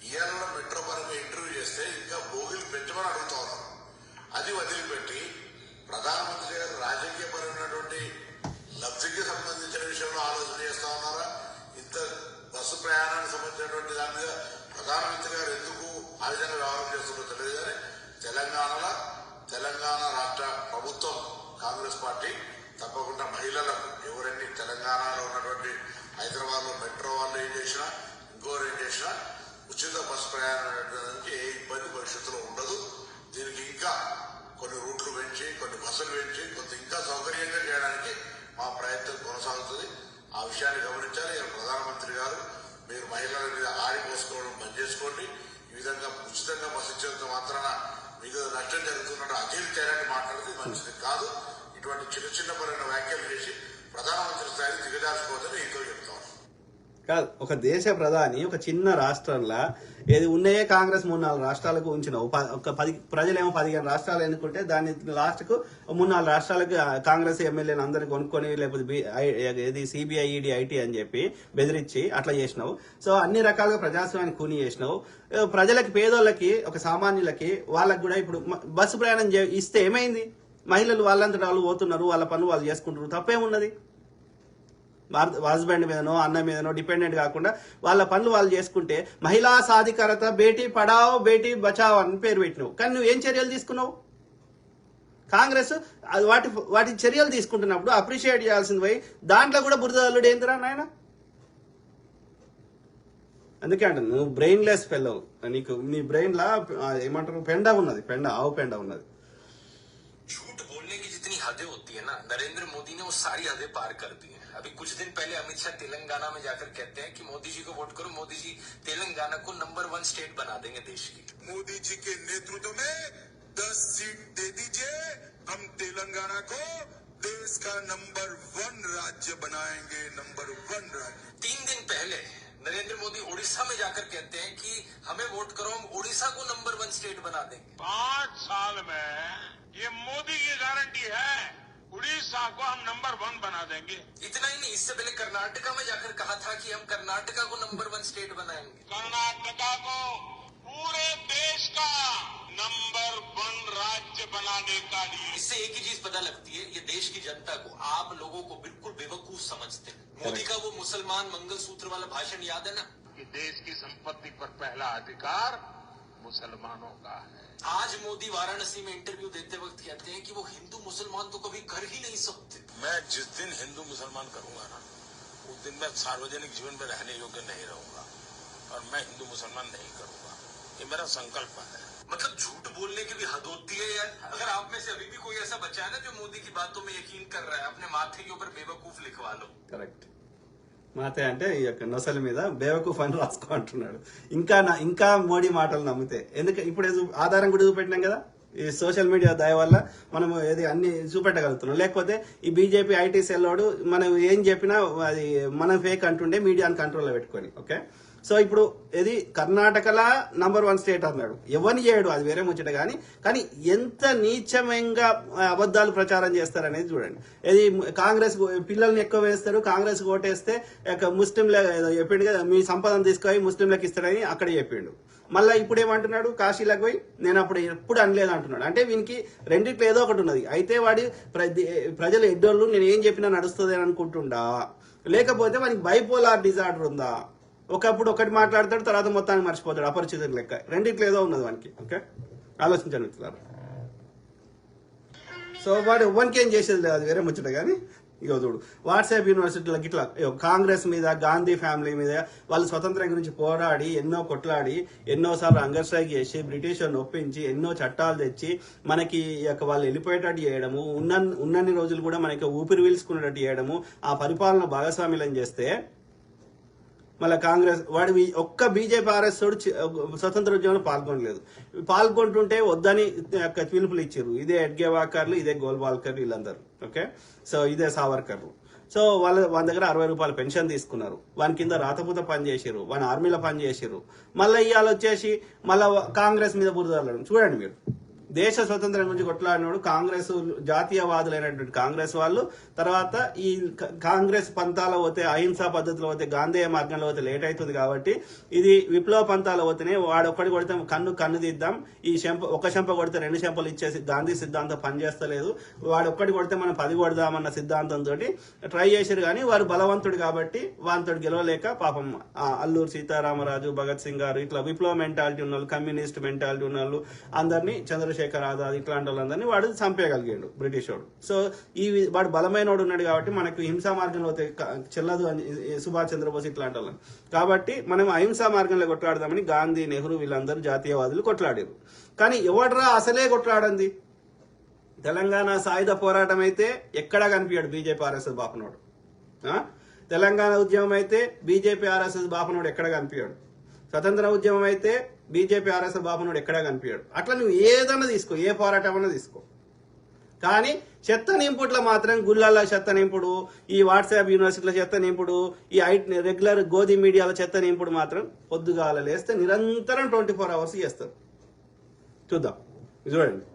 ఇవాళ మెట్రో పరంగా ఇంటర్వ్యూ చేస్తే ఇంకా బోగిలు పెంచమని అడుగుతా ఉన్నారు. అది వదిలిపెట్టి ప్రధానమంత్రి గారు రాజకీయపరమైనటువంటి లబ్ధికి సంబంధించిన విషయంలో ఆలోచన చేస్తా ఉన్నారా? ఇంత బస్సు ప్రయాణానికి సంబంధించినటువంటి దాని మీద ప్రధానమంత్రి గారు ఎందుకు ఆ విధంగా వ్యవహారం చేస్తుందో తెలియదు. కానీ తెలంగాణ రాష్ట్ర ప్రభుత్వం కాంగ్రెస్ పార్టీ తప్పకుండా మహిళలకు ఎవరైనా తెలంగాణలో ఉన్నటువంటి హైదరాబాద్ లో మెట్రో వాళ్ళు ఏం చేసినా ఇంకోరు ఏం చేసినా ఉచిత బస్సు ప్రయాణం అనేటువంటి ఏ ఇబ్బంది భవిష్యత్తులో ఉండదు. దీనికి ఇంకా కొన్ని రూట్లు పెంచి, కొన్ని బస్సులు పెంచి, కొంత ఇంకా సౌకర్యంగా చేయడానికి మా ప్రయత్నం కొనసాగుతుంది. ఆ విషయాన్ని గమనించాలి. ప్రధానమంత్రి గారు మీరు మహిళల మీద ఆడిపోసుకోవడం బంద్ చేసుకోండి. ఈ విధంగా ఉచితంగా బస్సు ఇచ్చేంత మాత్రాన మీకు నష్టం జరుగుతున్నట్టు అజీర్ణాన్ని మాట్లాడితే మంచిది కాదు. ఇటువంటి చిన్న చిన్న పరమైన వ్యాఖ్యలు చేసి ప్రధానమంత్రి స్థాయిని దిగజార్చుకోవద్దని ఇంట్లో చెప్తాం. కాదు, ఒక దేశ ప్రధాని ఒక చిన్న రాష్ట్రంలో ఏది ఉన్నాయే కాంగ్రెస్ 3-4 రాష్ట్రాలకు ఉంచిన ఒక 10 ప్రజలేమో 15 రాష్ట్రాలు ఎన్నుకుంటే దాన్ని లాస్ట్కు 3-4 రాష్ట్రాలకు కాంగ్రెస్ ఎమ్మెల్యేలు అందరినీ కొనుక్కొని లేకపోతే ఏది సిబిఐ ఈడీ ఐటీ అని చెప్పి బెదిరించి అట్లా చేసినావు. సో అన్ని రకాలుగా ప్రజాస్వామ్యాన్ని కూని చేసినావు. ప్రజలకి, పేదోళ్ళకి, ఒక సామాన్యులకి వాళ్ళకి కూడా ఇప్పుడు బస్సు ప్రయాణం ఇస్తే ఏమైంది? మహిళలు వాళ్ళంతటా వాళ్ళు పోతున్నారు, వాళ్ళ పనులు వాళ్ళు చేసుకుంటున్నారు, తప్పేమున్నది? హస్బెండ్ మీదనో అన్న మీదనో డిపెండెంట్ కాకుండా వాళ్ళ పనులు వాళ్ళు చేసుకుంటే మహిళా సాధికారత, బేటీ పడావో బేటీ బచావో అని పేరు పెట్టినావు. కానీ నువ్వు ఏం చర్యలు తీసుకున్నావు? కాంగ్రెస్ వాటి చర్యలు తీసుకుంటున్నప్పుడు అప్రిషియేట్ చేయాల్సింది పోయి దాంట్లో కూడా బురదల్లుడు ఏందిరా నాయన? అందుకే అంట నువ్వు బ్రెయిన్లెస్ ఫెల్లవు. నీకు నీ బ్రెయిన్ లా ఏమంటారు, పెండ ఉన్నది, ఆవు పెండ ఉన్నది. झूठ बोलने की जितनी हदें होती है ना, नरेंद्र मोदी ने वो सारी हदें पार कर दी है। अभी कुछ दिन पहले अमित शाह तेलंगाना में जाकर कहते हैं कि मोदी जी को वोट करो, मोदी जी तेलंगाना को नंबर 1 स्टेट बना देंगे देश की। मोदी जी के नेतृत्व में 10 सीट दे दीजिए, हम तेलंगाना को देश का नंबर 1 राज्य बनाएंगे, नंबर 1 राज्य। 3 दिन पहले नरेंद्र मोदी उड़ीसा में जाकर कहते हैं कि हमें वोट करो, हम उड़ीसा को नंबर 1 स्टेट बना देंगे। 5 साल में ये मोदी की गारंटी है, उड़ीसा को हम नंबर 1 बना देंगे। इतना ही नहीं, इससे पहले कर्नाटका में जाकर कहा था कि हम कर्नाटका को नंबर 1 स्टेट बनाएंगे। कर्नाटका को पूरे देश का नंबर 1 राज्य बनाने का लिए। इससे एक ही चीज पता लगती है, ये देश की जनता को, आप लोगों को बिल्कुल बेवकूफ समझते हैं। मोदी का वो मुसलमान मंगलसूत्र वाला भाषण याद है ना, कि देश की संपत्ति पर पहला अधिकार मुसलमानों का है। आज मोदी वाराणसी में इंटरव्यू देते वक्त कहते हैं कि वो हिंदू मुसलमान तो कभी कर ही नहीं सकते। मैं जिस दिन हिंदू मुसलमान करूंगा ना, उस दिन मैं सार्वजनिक जीवन में रहने योग्य नहीं रहूंगा और मैं हिंदू मुसलमान नहीं करूंगा। ये मेरा संकल्प है। मतलब झूठ बोलने की भी हद होती है यार। अगर आप में से अभी भी कोई ऐसा बचा है ना जो मोदी की बातों में यकीन कर रहा है, अपने माथे के ऊपर बेवकूफ लिखवा लो। కరెక్ట్. మాతే అంటే ఈ యొక్క నొసల మీద బేవకూఫ్ అని రాసుకో అంటున్నాడు. ఇంకా మోడీ మాటలు నమ్మితే ఎందుకు ఇప్పుడు ఆధారం కూడా చూపెట్టినాం కదా, ఈ సోషల్ మీడియా దయ వల్ల మనం ఏది అన్ని చూపెట్టగలుగుతున్నాం. లేకపోతే ఈ బీజేపీ ఐటీ సెల్లోడు మనం ఏం చెప్పినా అది మనం ఫేక్ అంటుండే మీడియాని కంట్రోల్లో పెట్టుకొని. ఓకే, సో ఇప్పుడు ఇది కర్ణాటకలా నంబర్ 1 స్టేట్ అన్నాడు. ఎవరిని చేయడు, అది వేరే ముచ్చట. కానీ ఎంత నీచంగా అబద్ధాలు ప్రచారం చేస్తారనేది చూడండి. ఇది కాంగ్రెస్ పిల్లల్ని ఎక్కువ వేస్తాడు, కాంగ్రెస్ ఓటేస్తే ముస్లింలే చెప్పిండు కదా, మీ సంపదను తీసుకుపోయి ముస్లింలకు ఇస్తాడని అక్కడ చెప్పిండు. మళ్ళీ ఇప్పుడు ఏమంటున్నాడు, కాశీలకు పోయి నేను అప్పుడు ఎప్పుడు అనలేదు అంటున్నాడు. అంటే వీనికి రెండిట్లో ఏదో ఒకటి ఉన్నది. అయితే వాడి ప్రజలు ఎడ్డోళ్ళు నేను ఏం చెప్పినా నడుస్తుంది అని అనుకుంటుండా, లేకపోతే వానికి బైపోలార్ డిజార్డర్ ఉందా, ఒకప్పుడు ఒకటి మాట్లాడతాడు తర్వాత మొత్తానికి మర్చిపోతాడు, అపరిచితుడు లెక్క. రెండిట్లో ఏదో ఉన్నది వానికి. ఓకే, ఆలోచించండి మిత్రులారా. సో వాడు ఎవ్వరికి ఏం చేసేది లేదు, అది వేరే ముచ్చట. కానీ ఇక చూడు, వాట్సాప్ యూనివర్సిటీలకు ఇట్లా కాంగ్రెస్ మీద, గాంధీ ఫ్యామిలీ మీద వాళ్ళు స్వతంత్రం గురించి పోరాడి ఎన్నో కొట్లాడి ఎన్నోసార్లు హంగర్ స్ట్రైక్ చేసి బ్రిటిష్ వారిని ఒప్పించి ఎన్నో చట్టాలు తెచ్చి మనకి వాళ్ళు వెళ్ళిపోయేటట్టు చేయడము, ఉన్నన్ని రోజులు కూడా మనకి ఊపిరి పీల్చుకునేటట్టు చేయడము, ఆ పరిపాలన భాగస్వామ్యం చేస్తే మళ్ళీ కాంగ్రెస్ వాడు ఒక్క బీజేపీ ఆర్ఎస్ స్వతంత్ర ఉద్యమంలో పాల్గొనలేదు. పాల్గొంటుంటే వద్దని పిలుపులు ఇచ్చారు. ఇదే ఎడ్గేవాకర్లు, ఇదే గోల్వాల్కర్, వీళ్ళందరూ. ఓకే, సో ఇదే సావర్కర్లు. సో వాళ్ళ దగ్గర 60 రూపాయల పెన్షన్ తీసుకున్నారు. వాని కింద రాతపూత పని చేసారు, వాని ఆర్మీలో పని చేసారు. మళ్ళీ ఇవాళ వచ్చేసి మళ్ళీ కాంగ్రెస్ మీద బురదలడం. చూడండి మీరు, దేశ స్వతంత్రం గురించి కొట్లాడినోడు కాంగ్రెస్ జాతీయవాదులైనటువంటి కాంగ్రెస్ వాళ్ళు, తర్వాత ఈ కాంగ్రెస్ పంతాలో పోతే, అహింసా పద్ధతిలో పోతే, గాంధేయ మార్గంలో పోతే లేట్ అవుతుంది కాబట్టి ఇది విప్లవ పంతాలో పోతేనే వాడు ఒక్కడి కొడితే కన్ను దిద్దాం, ఈ ఒక చెంప కొడితే 2 చెంపలు ఇచ్చేసి గాంధీ సిద్ధాంతం పనిచేస్తలేదు, వాడు ఒక్కడి కొడితే మనం 10 కొడదామన్న సిద్ధాంతంతో ట్రై చేశారు. కానీ వారు బలవంతుడు కాబట్టి వానితో గెలవలేక పాపం అల్లూరు సీతారామరాజు, భగత్ సింగ్ గారు ఇట్లా విప్లవ మెంటాలిటీ ఉన్న వాళ్ళు, కమ్యూనిస్ట్ మెంటాలిటీ ఉన్న వాళ్ళు అందరినీ, చంద్రశేఖర్ ఆజాద్ ఇట్లాంటి వాళ్ళందరినీ వాడు చంపేయగలిగాడు బ్రిటిష్ వాడు. సో వాడు బలమైన వాడు ఉన్నాడు కాబట్టి మనకు హింసా మార్గంలో చెల్లదు అని సుభాష్ చంద్రబోస్ ఇట్లాంటి వాళ్ళని. కాబట్టి మనం అహింసా మార్గంలో కొట్లాడదామని గాంధీ, నెహ్రూ వీళ్ళందరూ జాతీయవాదులు కొట్లాడారు. కానీ ఎవడరా అసలే కొట్లాడంది? తెలంగాణ సాయుధ పోరాటం అయితే ఎక్కడా కనిపించాడు బీజేపీ ఆర్ఎస్ఎస్ బాపనోడు. తెలంగాణ ఉద్యమం అయితే బీజేపీ ఆర్ఎస్ఎస్ బాపనోడు ఎక్కడ కనిపించాడు. స్వతంత్ర ఉద్యమం అయితే బీజేపీ ఆర్ఎస్ఎస్ బాపనోడు ఎక్కడా కనిపించాడు. అట్లా నువ్వు ఏదన్నా తీసుకో, ఏ పోరాటం అన్నా తీసుకో. కానీ చెత్త నింపుట్లో మాత్రం గుళ్ళల్లో చెత్త నింపుడు, ఈ వాట్సాప్ యూనివర్సిటీల చెత్త నింపుడు, ఈ రెగ్యులర్ గోధి మీడియాల చెత్త నింపుడు మాత్రం పొద్దుగాల లేస్తే నిరంతరం 24 hours చేస్తారు. చూద్దాం, చూడండి.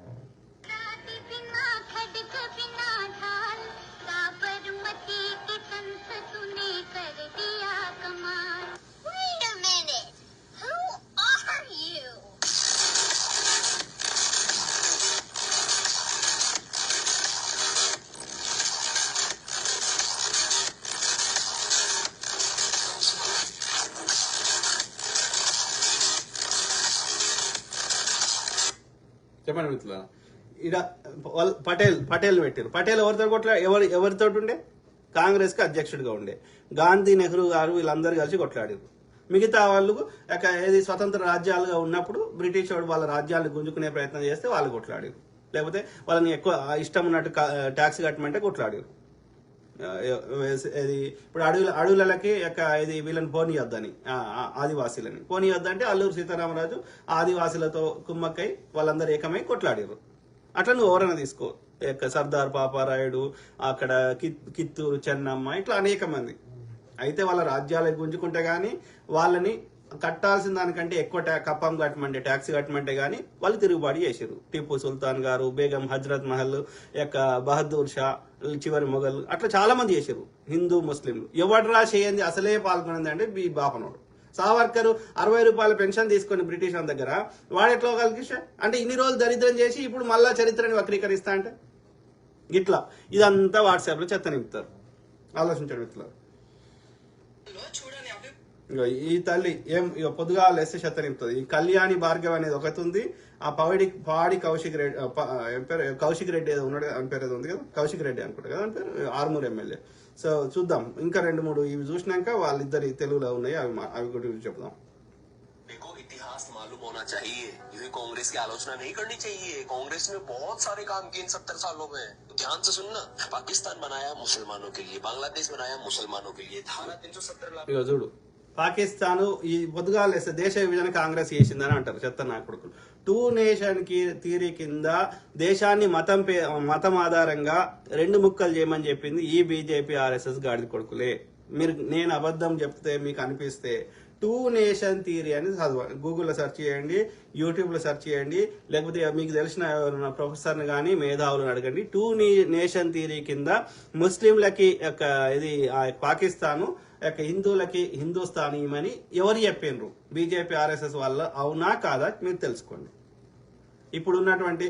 చెప్పండి మిత్రుల, ఇక పటేల్ పెట్టారు. పటేల్ ఎవరితో ఉండే? కాంగ్రెస్కి అధ్యక్షుడిగా ఉండే. గాంధీ, నెహ్రూ గారు వీళ్ళందరూ కలిసి కొట్లాడారు. మిగతా వాళ్ళు ఏది స్వతంత్ర రాజ్యాలుగా ఉన్నప్పుడు బ్రిటిష్ వాడు వాళ్ళ రాజ్యాలను గుంజుకునే ప్రయత్నం చేస్తే వాళ్ళు కొట్లాడారు. లేకపోతే వాళ్ళని ఎక్కువ ఇష్టం ఉన్నట్టు ట్యాక్స్ కట్టమంటే కొట్లాడారు. ఇది ఇప్పుడు అడవులకి ఇది వీళ్ళని పోనీయొద్దని, ఆదివాసీలని పోనీయొద్దంటే అల్లూరు సీతారామరాజు ఆదివాసీలతో కుమ్మక్కై వాళ్ళందరూ ఏకమై కొట్లాడారు. అట్లా నువ్వు ఎవరైనా తీసుకో, సర్దార్ పాపారాయుడు, అక్కడ కిత్తూరు చెన్నమ్మ, ఇట్లా అనేక మంది. అయితే వాళ్ళ రాజ్యాలకు గుంజుకుంటే గానీ వాళ్ళని కట్టాల్సిన దానికంటే ఎక్కువ కప్పం కట్టమంటే, ట్యాక్స్ కట్టమంటే గానీ వాళ్ళు తిరుగుబాటు చేశారు. టిప్పు సుల్తాన్ గారు, బేగం హజరత్ మహల్, బహదూర్ షా, చివరి మొఘల్, అట్లా చాలా మంది చేశారు. హిందూ ముస్లింలు ఎవడరా చేయండి అసలే పాల్గొనింది అంటే ఈ బాపనోడు. సావర్కర్ 60 రూపాయల పెన్షన్ తీసుకొని బ్రిటిష్ దగ్గర వాడు ఎట్లా కలిగిస్తా అంటే ఇన్ని రోజులు దరిద్రం చేసి ఇప్పుడు మళ్ళా చరిత్రని వక్రీకరిస్తా అంటే ఇట్లా ఇదంతా వాట్సాప్ లో చెత్త నింపుతారు. ఆలోచించండి మిత్రులు. ఈ తల్లి పొద్దుగా లేస్తే చెత్త నింపుతుంది. ఈ కళ్యాణి భార్గవ్ అనేది ఒకటి ఉంది. ఆ పాడి కౌశిక్ రెడ్డి, కౌశిక్ రెడ్డి ఏదో ఉన్నాడు అని పేరు ఏదో ఉంది కదా, కౌశిక్ రెడ్డి అనుకుంటా కదా అని పేరు, ఆర్మూర్ ఎమ్మెల్యే. సో చూద్దాం, ఇంకా 2-3 ఇవి చూసినాక వాళ్ళిద్దరి తెలుగులో ఉన్నాయి, అవి కూడా చెప్దాం. देखो इतिहास मालूम होना चाहिए, इसे कांग्रेस की आलोचना नहीं करनी चाहिए. कांग्रेस ने बहुत सारे काम किए इन 70 सालों में. ध्यान से सुनना, पाकिस्तान बनाया मुसलमानों के लिए, बांग्लादेश बनाया मुसलमानों के लिए, धारा 370 ఇక చూడు, పాకిస్తాను ఈ పొద్దుగా లేస్తే దేశ విభజన కాంగ్రెస్ చేసిందని అంటారు చెత్త నా కొడుకులు. 2 నేషన్ థియరీ కింద దేశాన్ని మతం ఆధారంగా 2 ముక్కలు చేయమని చెప్పింది ఈ బీజేపీ ఆర్ఎస్ఎస్ గాడిద కొడుకులే. నేను అబద్ధం చెప్తే మీకు అనిపిస్తే 2 నేషన్ థియరీ అని చదవండి, గూగుల్లో సెర్చ్ చేయండి, యూట్యూబ్లో సెర్చ్ చేయండి, లేకపోతే మీకు తెలిసిన ఎవరైనా ప్రొఫెసర్ని కానీ మేధావులను అడగండి. 2 నేషన్ థియరీ కింద ముస్లింలకి ఇది పాకిస్తాను, హిందువులకి హిందుస్థానీ అని ఎవరు చెప్పినరు? బీజేపీ ఆర్ఎస్ఎస్ వల్ల. అవునా కాదా మీరు తెలుసుకోండి. ఇప్పుడు ఉన్నటువంటి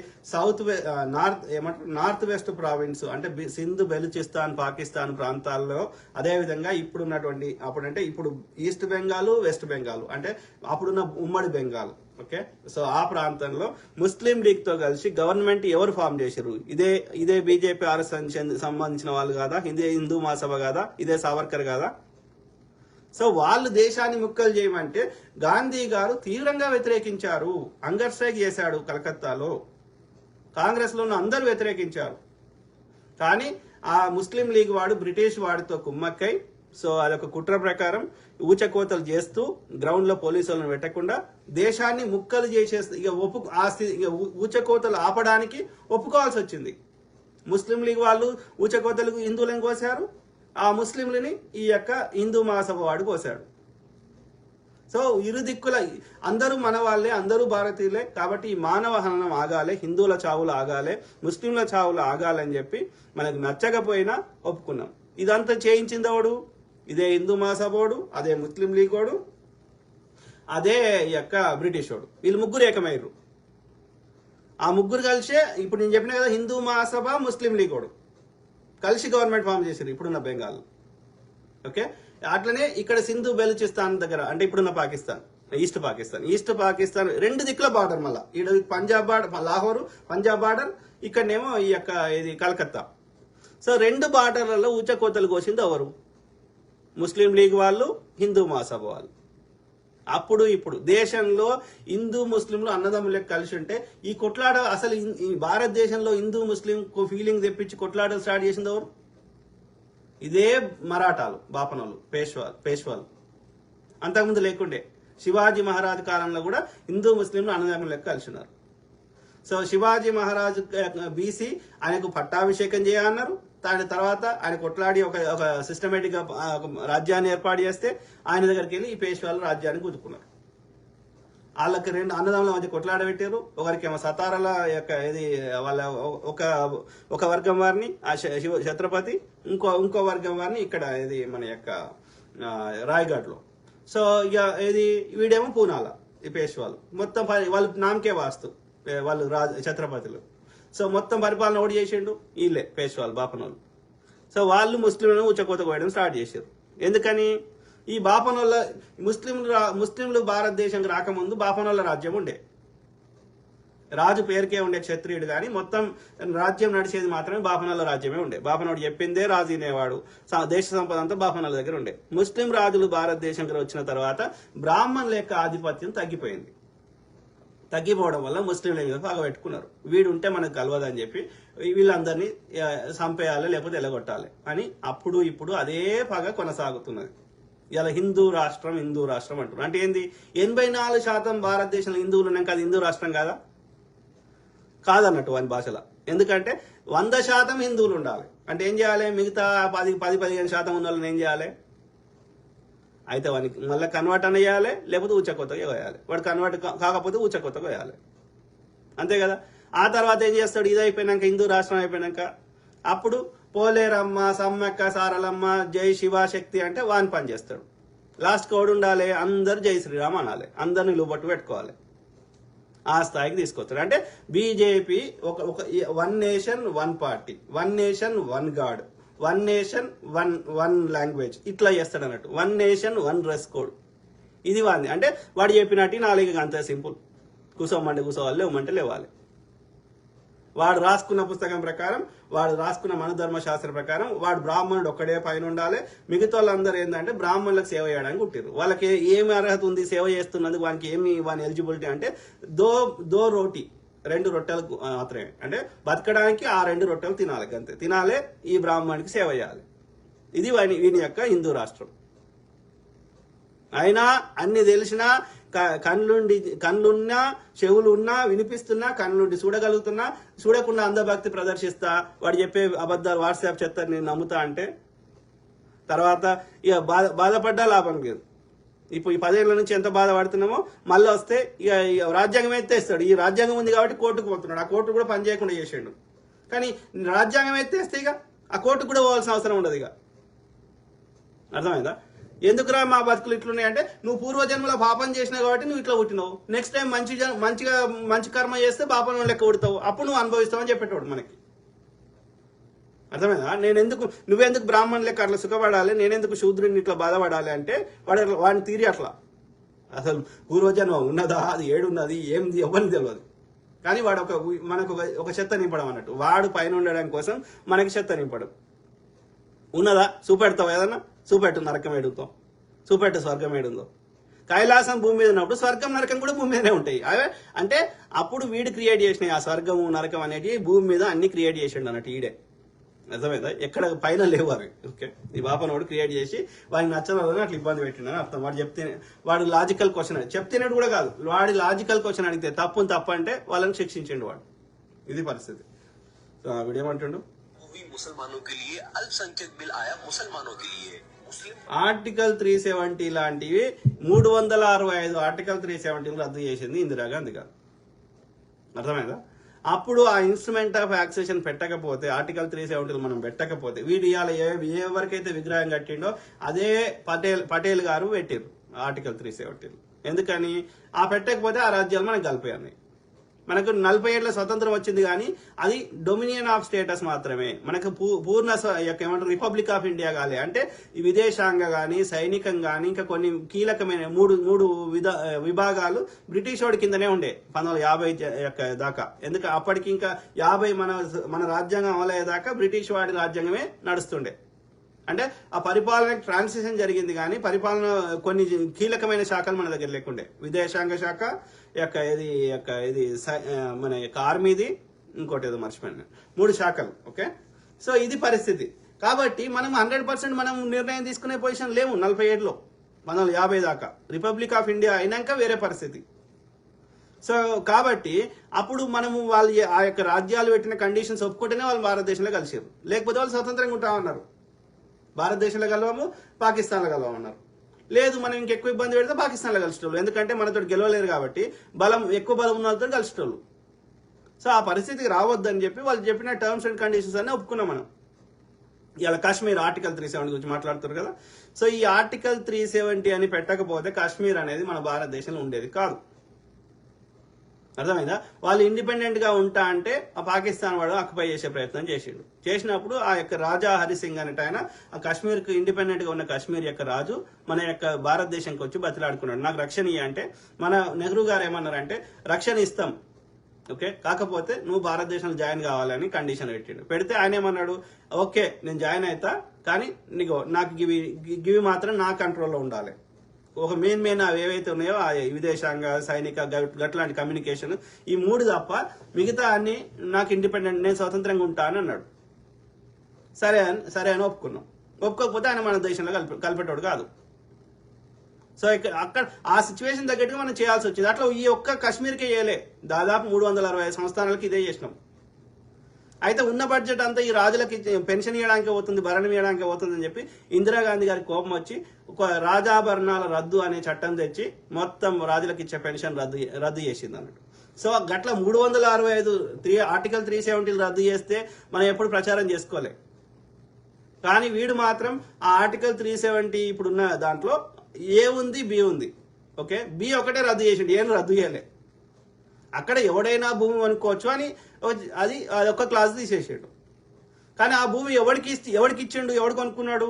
నార్త్ వెస్ట్ ప్రావిన్స్ అంటే సింధ్, బెలూచిస్తాన్, పాకిస్తాన్ ప్రాంతాల్లో, అదేవిధంగా ఇప్పుడున్నటువంటి ఇప్పుడు ఈస్ట్ బెంగాల్, వెస్ట్ బెంగాల్ అంటే అప్పుడున్న ఉమ్మడి బెంగాల్. ఓకే, సో ఆ ప్రాంతంలో ముస్లిం లీగ్ తో కలిసి గవర్నమెంట్ ఎవరు ఫామ్ చేశారు? ఇదే బీజేపీ ఆర్ఎస్ఎస్ సంబంధించిన వాళ్ళు కాదా? ఇదే హిందూ మహాసభ కాదా? ఇదే సావర్కర్ కాదా? సో వాళ్ళు దేశాన్ని ముక్కలు చేయమంటే గాంధీ గారు తీవ్రంగా వ్యతిరేకించారు. హంగర్ స్ట్రైక్ చేశాడు కలకత్తాలో. కాంగ్రెస్ లో అందరూ వ్యతిరేకించారు. కానీ ఆ ముస్లిం లీగ్ వాడు బ్రిటిష్ వాడితో కుమ్మక్కై, సో అదొక కుట్ర ప్రకారం ఊచకోతలు చేస్తూ గ్రౌండ్ లో పోలీసులను పెట్టకుండా దేశాన్ని ముక్కలు చేసేస్తూ ఊచకోతలు ఆపడానికి ఒప్పుకోవాల్సి వచ్చింది. ముస్లిం లీగ్ వాళ్ళు ఊచకోతలకు హిందువులను కోసారు, ఆ ముస్లింలని ఈ హిందూ మహాసభ వాడు కోసాడు. సో ఇరు దిక్కుల అందరూ మన వాళ్ళే, అందరూ భారతీయులే. కాబట్టి ఈ మానవ హననం ఆగాలి, హిందువుల చావులు ఆగాలి, ముస్లింల చావులు ఆగాలని చెప్పి మనకు నచ్చకపోయినా ఒప్పుకున్నాం. ఇదంతా చేయించింది ఎవడు? ఇదే హిందూ మహాసభోడు, అదే ముస్లిం లీగ్ వాడు, అదే బ్రిటిష్ వాడు. వీళ్ళు ముగ్గురు ఏకమయ్యారు. ఆ ముగ్గురు కలిసే ఇప్పుడు నేను చెప్పిన కదా, హిందూ మహాసభ, ముస్లిం లీగ్ వాడు కలిసి గవర్నమెంట్ ఫామ్ చేశారు ఇప్పుడున్న బెంగాల్. ఓకే, అట్లనే ఇక్కడ సింధు, బెలూచిస్తాన్ దగ్గర అంటే ఇప్పుడున్న పాకిస్తాన్, ఈస్ట్ పాకిస్తాన్ 2 దిక్కుల బార్డర్. మళ్ళీ ఇక్కడ పంజాబ్ బార్డర్, లాహోరు పంజాబ్ బార్డర్, ఇక్కడనేమో ఇది కలకత్తా. సో 2 బార్డర్లలో ఊచకోతలు కోసింది ఎవరు? ముస్లిం లీగ్ వాళ్ళు, హిందూ మహాసభ వాళ్ళు. అప్పుడు ఇప్పుడు దేశంలో హిందూ ముస్లింలు అన్నదమ్ములు కలిసి ఉంటే ఈ కొట్లాట అసలు ఈ భారతదేశంలో హిందూ ముస్లిం ఫీలింగ్ తెప్పించి కొట్లాటలు స్టార్ట్ చేసింది ఎవరు? ఇదే మరాఠాలు, బాపనోళ్ళు, పేష్వాలు. అంతకుముందు లేకుండే శివాజీ మహారాజు కాలంలో కూడా హిందూ ముస్లింలు అన్నదమ్ములు కలిసి ఉన్నారు. సో శివాజీ మహారాజు బీసీ, ఆయనకు పట్టాభిషేకం చేయాలన్నారు. దాని తర్వాత ఆయన కొట్లాడి ఒక సిస్టమేటిక్ గా రాజ్యాన్ని ఏర్పాటు చేస్తే ఆయన దగ్గరికి వెళ్ళి ఈ పేష్వాలు రాజ్యాన్ని గుంజుకున్నారు. వాళ్ళకి రెండు అన్నదమ్ముల మధ్య కొట్లాడ పెట్టారు. ఒకరికేమో సతారాల యొక్క ఇది వాళ్ళ ఒక వర్గం వారిని ఆ ఛత్రపతి, ఇంకో వర్గం వారిని ఇక్కడ ఇది మన యొక్క రాయ్గఢ్ లో. సో ఇక ఇది వీడేమో పూనాల ఈ పేష్వాలు. మొత్తం వాళ్ళు నామకే వాస్తు వాళ్ళు ఛత్రపతులు. సో మొత్తం పరిపాలన ఓడి చేసిండు వీళ్ళే పేష్వాలు, బాపనోళ్ళు. సో వాళ్ళు ముస్లింలను ఉచ్చకోత కోయడం స్టార్ట్ చేశారు. ఎందుకని? ఈ బాపనోళ్ళ ముస్లింలు భారతదేశంకి రాకముందు బాపనోళ్ళ రాజ్యం ఉండే. రాజు పేరుకే ఉండే క్షత్రియుడు, కానీ మొత్తం రాజ్యం నడిచేది మాత్రమే బాపనోళ్ళ రాజ్యమే ఉండే. బాపనోడు చెప్పిందే రాజు తినేవాడు. దేశ సంపద అంతా బాపనోళ్ళ దగ్గర ఉండే. ముస్లిం రాజులు భారతదేశంకి వచ్చిన తర్వాత బ్రాహ్మణుల యొక్క ఆధిపత్యం తగ్గిపోయింది. తగ్గిపోవడం వల్ల ముస్లింల మీద పగబెట్టుకున్నారు. వీడు ఉంటే మనకు కలవదని చెప్పి వీళ్ళందరినీ చంపేయాలి లేకపోతే ఎలగొట్టాలి అని అప్పుడు ఇప్పుడు అదే పగ కొనసాగుతున్నది. ఇలా హిందూ రాష్ట్రం అంటున్నారు. అంటే ఏంది? 84% భారతదేశంలో హిందువులు ఉన్నాక అది హిందూ రాష్ట్రం కాదన్నట్టు వాని భాషలో. ఎందుకంటే 100% హిందువులు ఉండాలి. అంటే ఏం చేయాలి? మిగతా 10-15% ఉన్న వాళ్ళని ఏం చేయాలి? అయితే వానికి మళ్ళీ కన్వర్ట్ అని చేయాలి, లేకపోతే ఉచ్చకొత్తగా వేయాలి. వాడు కన్వర్ట్ కాకపోతే ఉచ్చకొత్తగా వేయాలి. అంతే కదా? ఆ తర్వాత ఏం చేస్తాడు? ఇది అయిపోయినాక, హిందూ రాష్ట్రం అయిపోయినాక అప్పుడు పోలేరమ్మ, సమ్మక్క సారలమ్మ, జై శివశక్తి అంటే వాని పని చేస్తాడు. లాస్ట్ కోడ్ ఉండాలి, అందరు జై శ్రీరామ్ అనాలి, అందరిని లోబట్టు పెట్టుకోవాలి. ఆ స్థాయికి తీసుకొస్తాడు. అంటే బీజేపీ ఒక 1 nation 1 party, 1 nation 1 God, 1 nation 1 language ఇట్లా చేస్తాడు అన్నట్టు. 1 నేషన్ 1 డ్రెస్ కోడ్. ఇది వాడిని. అంటే వాడు చెప్పినట్టు 4 అంతే సింపుల్. కూసోమంటే కూసోవాలి, లేవమంటే లేవాలి. వాడు రాసుకున్న పుస్తకం ప్రకారం, వాడు రాసుకున్న మనధర్మ శాస్త్రం ప్రకారం వాడు బ్రాహ్మణుడు ఒక్కడే పైన ఉండాలి. మిగతా వాళ్ళందరూ ఏంటంటే బ్రాహ్మణులకు సేవ చేయడానికి పుట్టిరు. వాళ్ళకి ఏమి అర్హత ఉంది సేవ చేస్తున్నందుకు? వాని ఎలిజిబిలిటీ అంటే దో రోటీ, 2 రొట్టెలు మాత్రమే. అంటే బతకడానికి ఆ 2 రొట్టెలు తినాలి, అంతే తినాలే. ఈ బ్రాహ్మణుడికి సేవ చేయాలి. ఇది వీని యొక్క హిందూ రాష్ట్రం. అయినా అన్ని తెలిసినా, కళ్ళున్నా, చెవులున్నా, వినిపిస్తున్నా, కళ్ళుండి చూడగలుగుతున్నా, చూడకుండా అంధభక్తి ప్రదర్శిస్తా, వాడు చెప్పే అబద్ధాలు వాట్సాప్ చెత్త నేను నమ్ముతా అంటే తర్వాత ఇక బాధపడ్డా లాభం లేదు. ఇప్పుడు ఈ 10 ఏళ్ల నుంచి ఎంత బాధపడుతున్నామో మళ్ళీ వస్తే ఇక రాజ్యాంగం ఎత్తేస్తాడు. ఈ రాజ్యాంగం ఉంది కాబట్టి కోర్టుకు పోతున్నాడు. ఆ కోర్టు కూడా పని చేయకుండా చేసాడు. కానీ రాజ్యాంగం ఎత్తేస్తే ఇక ఆ కోర్టుకు కూడా పోవాల్సిన అవసరం ఉండదు. ఇక అర్థమైందా? ఎందుకురా మా బతుకులు ఇట్లున్నాయంటే, నువ్వు పూర్వజన్మలో పాపం చేసినావు కాబట్టి నువ్వు ఇట్లా పుట్టినావు. నెక్స్ట్ టైం మంచి కర్మ చేస్తే పాపం లెక్క పుడతావు, అప్పుడు నువ్వు అనుభవిస్తావు అని చెప్పేటోడు మనకి. అర్థమైందా? నువ్వెందుకు బ్రాహ్మణ్ లెక్క అట్లా సుఖపడాలి, నేనెందుకు శూద్రుని ఇట్లా బాధపడాలి అంటే వాడిని తీరి అట్లా. అసలు పూర్వజన్మ ఉన్నదా, అది ఏడున్నది, ఏంది ఎవరిని తెలియదు. కానీ వాడు మనకు ఒక చెత్త నింపడం అన్నట్టు. వాడు పైన ఉండడం కోసం మనకి చెత్త నింపడం. ఉన్నదా? చూపెడతావు ఏదన్నా? చూపెట్టు నరకం ఏడుతాం, చూపెట్టు స్వర్గం ఏడుందో. కైలాసం భూమి మీద ఉన్నప్పుడు స్వర్గం నరకం కూడా భూమి మీదనే ఉంటాయి. అవే అంటే అప్పుడు వీడు క్రియేట్ చేసినాయి ఆ స్వర్గము నరకం అనేటివి. భూమి మీద అన్ని క్రియేట్ చేసిండు అన్నట్టు ఈడే. అర్థమైందా? ఎక్కడ పైన లేవు అవి. ఓకే, ఈ బాపనోడు క్రియేట్ చేసి వాడికి నచ్చదని అట్లా ఇబ్బంది పెట్టిండని అర్థం. వాడు లాజికల్ క్వశ్చన్ చెప్తేనట్టు కూడా కాదు, వాడి లాజికల్ క్వశ్చన్ అడిగితే తప్పు అంటే వాళ్ళని శిక్షించండు వాడు. ఇది పరిస్థితి. సో వీడు ఏమంటుండు? मुसलमानों के लिए अल्पसंख्यक बिल आया मुसलमानों के लिए. ఆర్టికల్ 370 లాంటివి 365 ఆర్టికల్ 370 రద్దు చేసింది ఇందిరాగాంధీ గారు. అర్థమైందా? అప్పుడు ఆ ఇన్స్ట్రుమెంట్ ఆఫ్ యాక్సేషన్ పెట్టకపోతే, ఆర్టికల్ 370 మనం పెట్టకపోతే, వీడు ఇవాళ ఎవరికైతే విగ్రహం కట్టిండో అదే పటేల్ గారు పెట్టారు ఆర్టికల్ 370. ఎందుకని? ఆ పెట్టకపోతే ఆ రాజ్యాలు మనకు కలిపాయి. మనకు 40 ఏళ్ల స్వతంత్రం వచ్చింది, కానీ అది డొమినియన్ ఆఫ్ స్టేటస్ మాత్రమే. మనకు పూర్ణ ఏమంటారు రిపబ్లిక్ ఆఫ్ ఇండియా కాలే. అంటే విదేశాంగ గాని, సైనికం గాని, ఇంకా కొన్ని కీలకమైన మూడు విభాగాలు బ్రిటిష్ వాడి కిందనే ఉండే 1950 దాకా. ఎందుకంటే అప్పటికి ఇంకా 50 మన రాజ్యాంగం అమలయ్యేదాకా బ్రిటిష్ వాడి రాజ్యాంగమే నడుస్తుండే. అంటే ఆ పరిపాలనకి ట్రాన్సిషన్ జరిగింది, కానీ పరిపాలన కొన్ని కీలకమైన శాఖలు మన దగ్గర లేకుండే. విదేశాంగ శాఖ మన యొక్క ఆర్మీది, ఇంకోటి ఏదో మర్చిపోయాను, 3 శాఖలు. ఓకే, సో ఇది పరిస్థితి. కాబట్టి మనం 100% మనం నిర్ణయం తీసుకునే పొజిషన్ లేము 47లో, 50 దాకా. రిపబ్లిక్ ఆఫ్ ఇండియా అయినాక వేరే పరిస్థితి. సో కాబట్టి అప్పుడు మనము వాళ్ళు ఆ యొక్క రాజ్యాలు పెట్టిన కండిషన్స్ ఒప్పుకుంటేనే వాళ్ళు భారతదేశంలో కలిసారు, లేకపోతే వాళ్ళు స్వతంత్రంగా ఉంటామన్నారు. భారతదేశంలో కలవము, పాకిస్తాన్లో కలవమన్నారు. లేదు మనం ఇంకెక్కువ ఇబ్బంది పెడితే పాకిస్తాన్లో కలిసేటోళ్ళు, ఎందుకంటే మనతో గెలవలేరు కాబట్టి ఎక్కువ బలం ఉన్న వాళ్ళతో కలిసేటోళ్ళు. సో ఆ పరిస్థితికి రావద్దని చెప్పి వాళ్ళు చెప్పిన టర్మ్స్ అండ్ కండిషన్స్ అన్నీ ఒప్పుకున్నాం మనం. ఇలా కాశ్మీర్ ఆర్టికల్ 370 గురించి మాట్లాడుతారు కదా. సో ఈ ఆర్టికల్ 370 అని పెట్టకపోతే కాశ్మీర్ అనేది మన భారతదేశంలో ఉండేది కాదు. అర్థమైందా? వాళ్ళు ఇండిపెండెంట్ గా ఉంటా అంటే ఆ పాకిస్తాన్ వాడు ఆక్యుపై చేసే ప్రయత్నం చేసినప్పుడు ఆ యొక్క రాజా హరిసింగ్ అనేట ఆయన ఆ కాశ్మీర్ కు ఇండిపెండెంట్ గా ఉన్న కాశ్మీర్ యొక్క రాజు మన యొక్క భారతదేశంకి వచ్చి బతిలాడుకున్నాడు, నాకు రక్షణ ఇయ్య అంటే. మన నెహ్రూ గారు ఏమన్నారంటే రక్షణ ఇస్తాం, ఓకే, కాకపోతే నువ్వు భారతదేశంలో జాయిన్ కావాలని కండిషన్ పెడితే ఆయన ఏమన్నాడు, ఓకే నేను జాయిన్ అవుతా, కానీ నాకు గివి మాత్రం నా కంట్రోల్లో ఉండాలి. ఒక మెయిన్ అవి ఏవైతే ఉన్నాయో ఆ విదేశాంగ, సైనిక, గట్లాంటి కమ్యూనికేషన్, ఈ 3 తప్ప మిగతా అన్ని నాకు ఇండిపెండెంట్, నేను స్వతంత్రంగా ఉంటా అని అన్నాడు. సరే అని ఒప్పుకున్నాం. ఒప్పుకోకపోతే ఆయన మన దేశంలో కలిపేటోడు కాదు. సో అక్కడ ఆ సిచ్యువేషన్ తగ్గట్టుగా మనం చేయాల్సి వచ్చింది. అట్లా ఈ ఒక్క కాశ్మీర్కే చేయలే, దాదాపు 360 సంస్థానాలకి ఇదే చేసినాం. అయితే ఉన్న బడ్జెట్ అంతా ఈ రాజులకి పెన్షన్ ఇవ్వడానికి పోతుంది, భరణం ఇవ్వడానికి పోతుంది అని చెప్పి ఇందిరాగాంధీ గారికి కోపం వచ్చి ఒక రాజాభరణాల రద్దు అనే చట్టం తెచ్చి మొత్తం రాజులకు ఇచ్చే పెన్షన్ రద్దు చేసింది అన్నట్టు. సో గట్ల 365 ఆర్టికల్ 370 రద్దు చేస్తే మనం ఎప్పుడు ప్రచారం చేసుకోలే. కానీ వీడు మాత్రం ఆ ఆర్టికల్ 370 ఇప్పుడున్న దాంట్లో ఏ ఉంది, బి ఉంది. ఓకే, బి ఒకటే రద్దు చేసిండు, ఏం రద్దు చేయలే. అక్కడ ఎవడైనా భూమి కొనుక్కోవచ్చు అని అది ఒక క్లాస్ తీసేసాడు. కానీ ఆ భూమి ఎవరికి ఇచ్చిండు, ఎవడు కొనుక్కున్నాడు?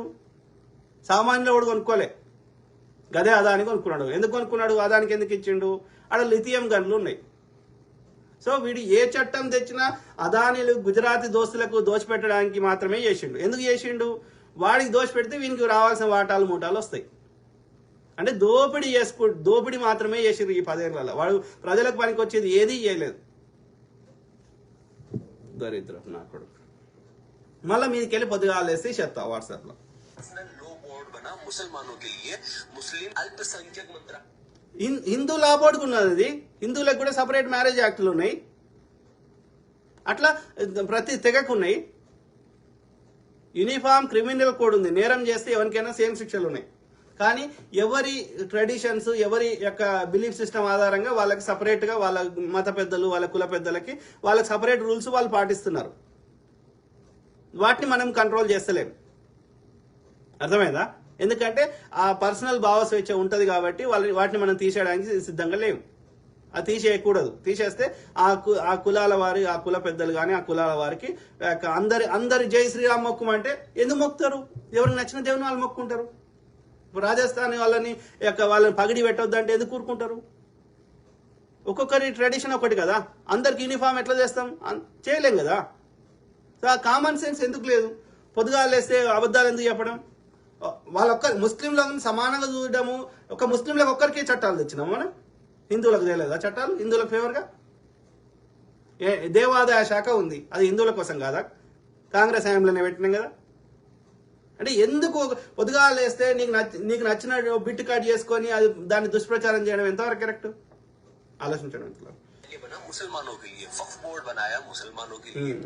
సామాన్యులు ఎవడు కొనుక్కోలే, గదే అదాని కొనుక్కున్నాడు. ఎందుకు కొనుక్కున్నాడు? అదానికి ఎందుకు ఇచ్చిండు? అక్కడ లిథియం గన్లు ఉన్నాయి. సో వీడు ఏ చట్టం తెచ్చినా అదానీలు గుజరాతీ దోస్తులకు దోచిపెట్టడానికి మాత్రమే చేసిండు. ఎందుకు చేసిండు? వాడికి దోచిపెడితే వీనికి రావాల్సిన వాటాలు మూటాలు వస్తాయి. అంటే దోపిడీ మాత్రమే చేసిరు ఈ 10 ఏళ్లలో. వాడు ప్రజలకు పనికి వచ్చేది ఏదీ చేయలేదు. దరిద్రం నా కొడుకు. మళ్ళీ మీదకి వెళ్ళి పొద్దుగా లేస్తే చెప్తా వాట్సాప్ లో. హిందూ లా బోర్డుకు ఉన్నది అది. హిందువులకు కూడా సపరేట్ మ్యారేజ్ యాక్టులు ఉన్నాయి. అట్లా ప్రతి తెగకు ఉన్నాయి. యూనిఫామ్ క్రిమినల్ కోడ్ ఉంది. నేరం చేస్తే ఎవరికైనా సేమ్ శిక్షలు ఉన్నాయి. కానీ ఎవరి ట్రెడిషన్స్, ఎవరి యొక్క బిలీఫ్ సిస్టమ్ ఆధారంగా వాళ్ళకి సపరేట్ గా, వాళ్ళ మత పెద్దలు, వాళ్ళ కుల పెద్దలకి వాళ్ళకి సపరేట్ రూల్స్ వాళ్ళు పాటిస్తున్నారు. వాటిని మనం కంట్రోల్ చేస్తలేము. అర్థమైందా? ఎందుకంటే ఆ పర్సనల్ భావ స్వేచ్ఛ ఉంటది కాబట్టి వాటిని మనం తీసేయడానికి సిద్ధంగా లేవు. అది తీసేయకూడదు. తీసేస్తే ఆ కులాల వారి, ఆ కుల పెద్దలు కానీ ఆ కులాల వారికి అందరి జై శ్రీరామ్ మొక్కుమంటే ఎందుకు మొక్కుతారు? ఎవరికి నచ్చిన దేవుని వాళ్ళు మొక్కుంటారు. రాజస్థాన్ వాళ్ళని పగిడి పెట్టొద్దంటే ఎందుకు కూరుకుంటారు? ఒక్కొక్కరి ట్రెడిషన్ ఒకటి కదా. అందరికి యూనిఫామ్ ఎట్లా చేస్తాం? చేయలేం కదా. సో ఆ కామన్ సెన్స్ ఎందుకు లేదు? పొద్దుగాలు వేస్తే అబద్ధాలు ఎందుకు చెప్పడం? ముస్లింలను సమానంగా చూడడము, ఒక ముస్లింలకు ఒక్కరికే చట్టాలు తెచ్చినాం మనం. హిందువులకు తెలియదా చట్టాలు? హిందువులకు ఫేవర్గా దేవాదాయ శాఖ ఉంది, అది హిందువుల కోసం కాదా? కాంగ్రెస్ హయాంలోనే పెట్టినాం కదా. అంటే ఎందుకు పొద్దుగాలు వేస్తే నీకు నచ్చిన బిట్ కట్ చేసుకొని అది దాన్ని దుష్ప్రచారం చేయడం ఎంతవరకు కరెక్ట్? ఆలోచించడం ఎంతవరకు.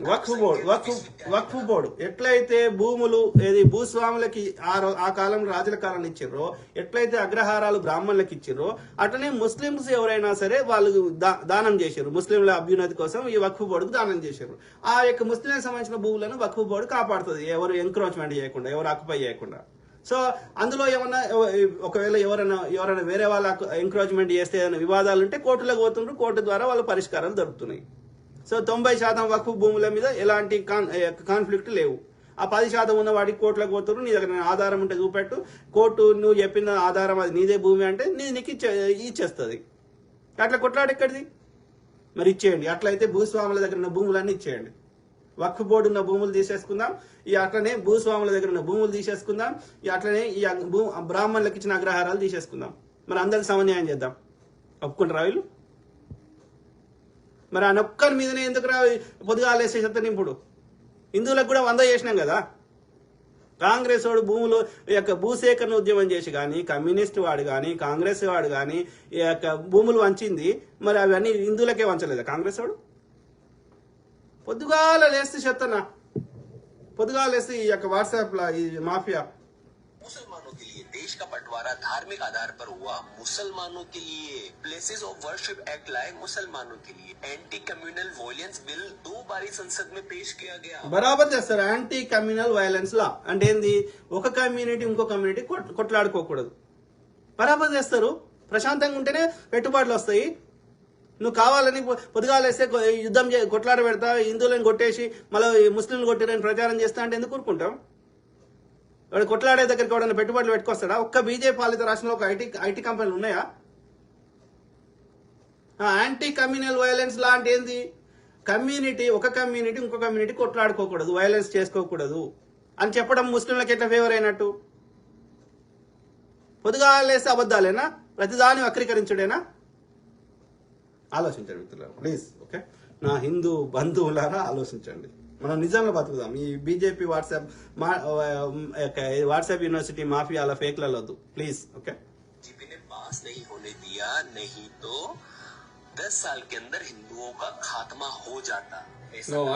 వక్ఫ్ బోర్డు ఎట్లయితే భూములు భూస్వాములకి ఆ కాలం రాజుల కాలం ఇచ్చిర్రో, ఎట్లయితే అగ్రహారాలు బ్రాహ్మణులకు ఇచ్చిర్రో, అట్లనే ముస్లింస్ ఎవరైనా సరే వాళ్ళు దానం చేశారు. ముస్లింల అభ్యున్నతి కోసం ఈ వక్ఫ్ బోర్డుకు దానం చేశారు. ఆ యొక్క ముస్లింలకు సంబంధించిన భూములను వక్ఫ్ బోర్డు కాపాడుతుంది, ఎవరు ఎంక్రోచ్మెంట్ చేయకుండా, ఎవరు ఆక్యుపై చేయకుండా. సో అందులో ఏమన్నా ఒకవేళ ఎవరైనా వేరే వాళ్ళ ఎంకరేజ్మెంట్ చేస్తే ఏదైనా వివాదాలు ఉంటే కోర్టులకు పోతుండ్రు, కోర్టు ద్వారా వాళ్ళ పరిష్కారాలు దొరుకుతున్నాయి. సో 90% వక్ఫ్ భూముల మీద ఎలాంటి కాన్ఫ్లిక్ట్ లేవు. ఆ 10% ఉన్న వాడికి కోర్టులకు పోతుండ్రు. నీ దగ్గర ఆధారం ఉంటే చూపెట్టు, కోర్టు నువ్వు చెప్పిన ఆధారం అది నీదే భూమి అంటే నీకు ఇచ్చేస్తుంది. అట్లా కొట్లాడెక్కడిది? మరి ఇచ్చేయండి. అట్లయితే భూస్వాముల దగ్గర ఉన్న భూములన్నీ ఇచ్చేయండి. వక్ఫ్ బోర్డు ఉన్న భూములు తీసేసుకుందాం, ఈ అట్లనే భూస్వాముల దగ్గర ఉన్న భూములు తీసేసుకుందాం, ఈ అట్లనే ఈ బ్రాహ్మణులకు ఇచ్చిన అగ్రహారాలు తీసేసుకుందాం, మరి అందరికి సమన్యాయం చేద్దాం. ఒప్పుకుంటారా వీళ్ళు? మరి ఆ నొక్కని మీదనే ఎందుకు పొద్దుగాలేసే చెత్త నింపుడు? హిందువులకు కూడా 100 చేసినాం కదా. కాంగ్రెస్ వాడు భూములు యొక్క భూసేకరణ ఉద్యమం చేసి కానీ, కమ్యూనిస్ట్ వాడు కానీ, కాంగ్రెస్ వాడు కానీ ఈ యొక్క భూములు వంచింది, మరి అవన్నీ హిందువులకే వంచలేదా కాంగ్రెస్ వాడు? పొద్దుగాల లేస్తే చెత్తనా, పొద్దుగాల లేస్తే ఈ యొక్క వాట్సాప్లో ఈ మాఫియా मुसलमानों के लिए देश का बंटवारा धार्मिक आधार पर हुआ, मुसलमानों के लिए प्लेसेस ऑफ वर्शिप एक्ट लाए, मुसलमानों के लिए एंटी कम्युनल वॉयलेंस बिल 2 बार संसद में पेश किया गया. బరాబర్ చేస్తారు. యాంటీ కమ్యూనల్ వైలెన్స్ లా అంటే ఏంది? ఒక కమ్యూనిటీ ఇంకో కమ్యూనిటీ కొట్లాడుకోకూడదు. బరాబర్ చేస్తారు. ప్రశాంతంగా ఉంటేనే పెట్టుబడులు వస్తాయి. నువ్వు కావాలని పొద్దుగాలేస్తే యుద్ధం కొట్లాడ పెడతా, హిందువులను కొట్టేసి మళ్ళీ ముస్లింలు కొట్టారని ప్రచారం చేస్తా అంటే ఎందుకు ఊరుకుంటాం? వాడు కొట్లాడే దగ్గరికి ఎవడన్నా పెట్టుబడులు పెట్టుకొస్తాడా? ఒక్క బీజేపీ పాలిత రాష్ట్రంలో ఒక ఐటీ కంపెనీలు ఉన్నాయా? యాంటీ కమ్యూనల్ వైలెన్స్ లా అంటే ఏంది? ఒక కమ్యూనిటీ ఇంకో కమ్యూనిటీ కొట్లాడుకోకూడదు, వైలెన్స్ చేసుకోకూడదు అని చెప్పడం ముస్లింలకు ఎట్లా ఫేవర్ అయినట్టు? పొద్దుగాలేస్తే అబద్ధాలేనా? ప్రతిదాన్ని వక్రీకరించుడేనా? ఆలోచించండి మిత్రులారా, ప్లీజ్. ఓకే, నా హిందూ బంధువులారా ఆలోచించండి. మనం నిజంగా బతుకుదాం. ఈ బీజేపీ వాట్సాప్ యూనివర్సిటీ మాఫియాల ఫేక్లలో వద్దు ప్లీజ్. ఓకే, बीजेपी ने पास नहीं होने दिया, नहीं तो 10 साल के अंदर हिंदुओं का खात्मा हो जाता.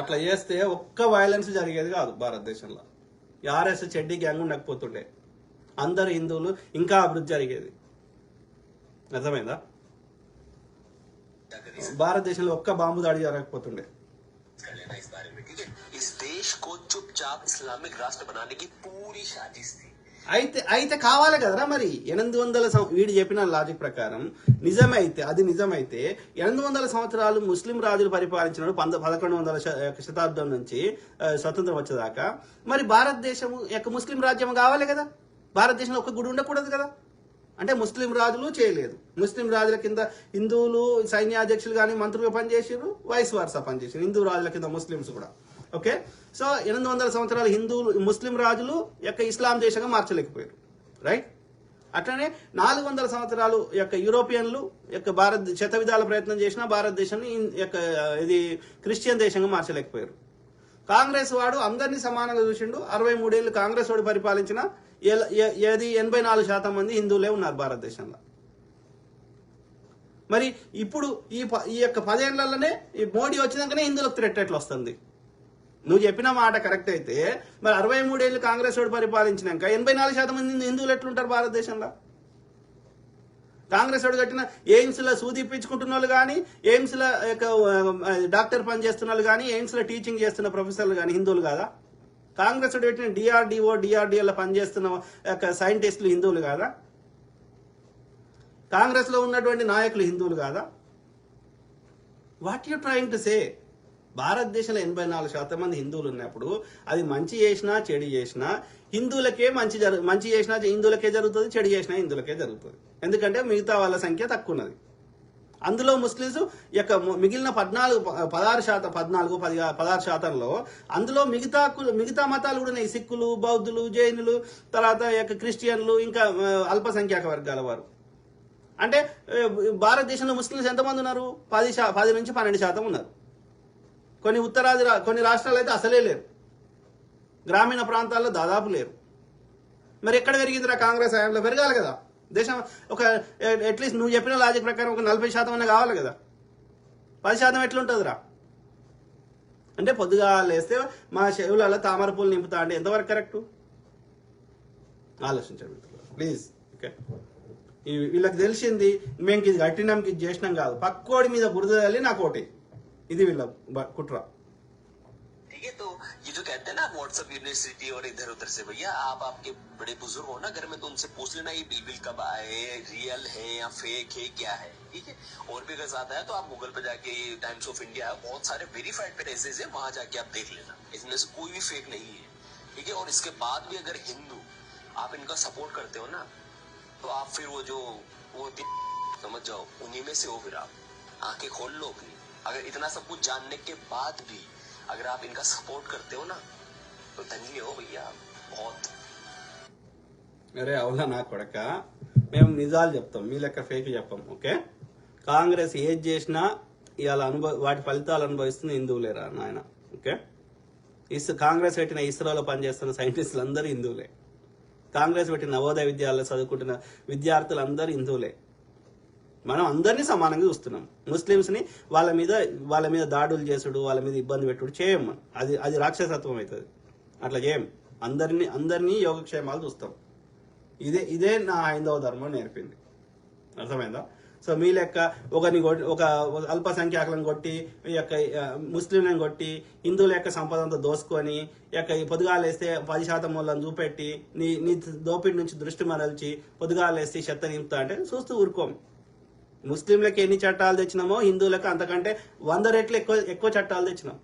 అట్లా చేస్తే ఒక్క వైలెన్స్ జరిగేది కాదు భారతదేశంలో. ఆర్ఎస్ చెడ్డీ గ్యాంగ్ ఉండకపోతుండే, అందరు హిందువులు ఇంకా అభివృద్ధి జరిగేది. అర్థమైందా? భారతదేశంలో ఒక్క బాంబు దాడి జరగకపోతుండే. कर लेना इस बारे में, ठीक है? इस देश को चुपचाप इस्लामिक राष्ट्र बनाने की पूरी साजिश थी. అయితే కావాలి కదరా మరి. 800 వీడు చెప్పిన లాజిక్ ప్రకారం నిజమైతే 800 సంవత్సరాలు ముస్లిం రాజులు పరిపాలించినాడు 1100 శతాబ్దం నుంచి స్వతంత్రం వచ్చేదాకా. మరి భారతదేశం యొక్క ముస్లిం రాజ్యం కావాలి కదా. భారతదేశంలో ఒక్క గుడి ఉండకూడదు కదా. అంటే ముస్లిం రాజులు చేయలేదు. ముస్లిం రాజుల కింద హిందువులు సైన్యాధ్యక్షులు కానీ మంత్రులుగా పనిచేసారు, వైస్ వర్సా పనిచేసారు హిందూ రాజుల కింద ముస్లింస్ కూడా. ఓకే, సో 800 సంవత్సరాలు ముస్లిం రాజులు యొక్క ఇస్లాం దేశంగా మార్చలేకపోయారు, రైట్? అట్లనే 400 సంవత్సరాలు యొక్క యూరోపియన్లు యొక్క శత విధాల ప్రయత్నం చేసినా భారతదేశాన్ని ఇది క్రిస్టియన్ దేశంగా మార్చలేకపోయారు. కాంగ్రెస్ వాడు అందరినీ సమానంగా చూసిండు. 63 ఏళ్ళు కాంగ్రెస్ వాడు పరిపాలించిన 84% మంది హిందువులే ఉన్నారు భారతదేశంలో. మరి ఇప్పుడు ఈ యొక్క 10 ఏళ్లలోనే ఈ మోడీ వచ్చినాకనే హిందువులకు థ్రెట్ ఎట్లా వస్తుంది? నువ్వు చెప్పిన మాట కరెక్ట్ అయితే మరి 63 ఏళ్ళు కాంగ్రెస్ వాడు పరిపాలించినాక 84% మంది హిందువులు ఎట్లుంటారు భారతదేశంలో? కాంగ్రెస్ వాడు కట్టిన ఎయిమ్స్లో సూదిప్పించుకుంటున్న వాళ్ళు కానీ, ఎయిమ్స్లో డాక్టర్ పని చేస్తున్న వాళ్ళు కానీ, ఎయిమ్స్లో టీచింగ్ చేస్తున్న ప్రొఫెసర్లు కానీ హిందువులు కాదా? కాంగ్రెస్ వాడు పెట్టిన డిఆర్డిఓలో పనిచేస్తున్న సైంటిస్టులు హిందువులు కాదా? కాంగ్రెస్ లో ఉన్నటువంటి నాయకులు హిందువులు కాదా? What you trying to say? భారతదేశంలో 84% మంది హిందువులు ఉన్నప్పుడు అది మంచి చేసినా చెడు చేసినా హిందువులకే మంచి చేసినా హిందువులకే జరుగుతుంది, చెడు చేసినా హిందువులకే జరుగుతుంది. ఎందుకంటే మిగతా వాళ్ళ సంఖ్య తక్కువ ఉన్నది. అందులో ముస్లింస్ యొక్క మిగిలిన 16% అందులో మిగతా మతాలు కూడా ఉన్నాయి. సిక్కులు, బౌద్ధులు, జైనులు, తర్వాత యొక్క క్రిస్టియన్లు, ఇంకా అల్పసంఖ్యాక వర్గాల వారు. అంటే భారతదేశంలో ముస్లింస్ ఎంతమంది ఉన్నారు? 10 నుంచి 12% ఉన్నారు. కొన్ని రాష్ట్రాలు అయితే అసలే లేరు, గ్రామీణ ప్రాంతాల్లో దాదాపు లేరు. మరి ఎక్కడ పెరిగిందిరా? కాంగ్రెస్ హయాంలో పెరగాలి కదా. దేశం ఒక అట్లీస్ట్ నువ్వు చెప్పిన లాజిక్ ప్రకారం ఒక 40% అన్న కావాలి కదా. 10% ఎట్లుంటుందిరా? అంటే పొద్దుగా లేస్తే మా చెవులలో తామర పూలు నింపుతా అంటే ఎంతవరకు కరెక్టు? ఆలోచించండి ప్లీజ్. ఓకే, వీళ్ళకి తెలిసింది మేము ఇది కట్టినాం, ఇది చేసినాం కాదు. పక్కోడి మీద బురద తల్లి నాకు ఒకటి. ఇది వీళ్ళ కుట్ర. ठीक है, तो ये जो कहते हैं ना व्हाट्सएप यूनिवर्सिटी और इधर उधर से, भैया आप आपके बड़े बुजुर्ग हो ना घर में, तो उनसे पूछ लेना ये बिल कब आए, रियल है या फेक है, क्या है, ठीक है? और भी अगर ज्यादा है तो आप गूगल पे जाके टाइम्स ऑफ इंडिया बहुत सारे वेरीफाइड पेजेस है, वहां जाके आप देख लेना, इसमें से कोई भी फेक नहीं है, ठीक है? और इसके बाद भी अगर हिंदू आप इनका सपोर्ट करते हो ना, तो आप फिर वो समझ जाओ उन्हीं में से हो। फिर आप आंखें खोल लो अपनी। अगर इतना सब कुछ जानने के बाद भी अगर आप इनका सपोर्ट करते हो ना तो धन्य हो भैया बहुत। అరే అవునా నా కొడక, మేము నిజాలు చెప్తాం, మీ లెక్క ఫేక్ చెప్పాం. ఓకే, కాంగ్రెస్ ఏది చేసినా ఇవాళ వాటి ఫలితాలు అనుభవిస్తుంది హిందువులేరా నాయన. ఓకే, కాంగ్రెస్ పెట్టిన ఇస్రోలో పనిచేస్తున్న సైంటిస్టులు అందరూ హిందువులే. కాంగ్రెస్ పెట్టిన నవోదయ విద్యాలయాల్లో చదువుకుంటున్న విద్యార్థులందరూ హిందువులే. మనం అందరినీ సమానంగా చూస్తున్నాం. ముస్లింస్ని వాళ్ళ మీద దాడులు చేసుడు, వాళ్ళ మీద ఇబ్బంది పెట్టుడు చేయం మనం. అది రాక్షసత్వం అవుతుంది. అట్లా చేయం. అందరినీ యోగక్షేమాలు చూస్తాం. ఇదే నా హైందవ ధర్మం నేర్పింది. అర్థమైందా? సో మీ లెక్క ఒక అల్పసంఖ్యాకులను కొట్టి, ఈ యొక్క ముస్లింలను కొట్టి, హిందువుల యొక్క సంపద అంతా దోసుకొని, పొద్దుగాలేస్తే 10% వాళ్ళని చూపెట్టి నీ దోపిడి నుంచి దృష్టి మరల్చి పొద్దుగాలేస్తే చెత్త నింపుతా అంటే చూస్తూ ఊరుకోం. ముస్లింలకు ఎన్ని చట్టాలు తెచ్చినామో హిందువులకు అంతకంటే 100 రెట్లు ఎక్కువ చట్టాలు తెచ్చినాం.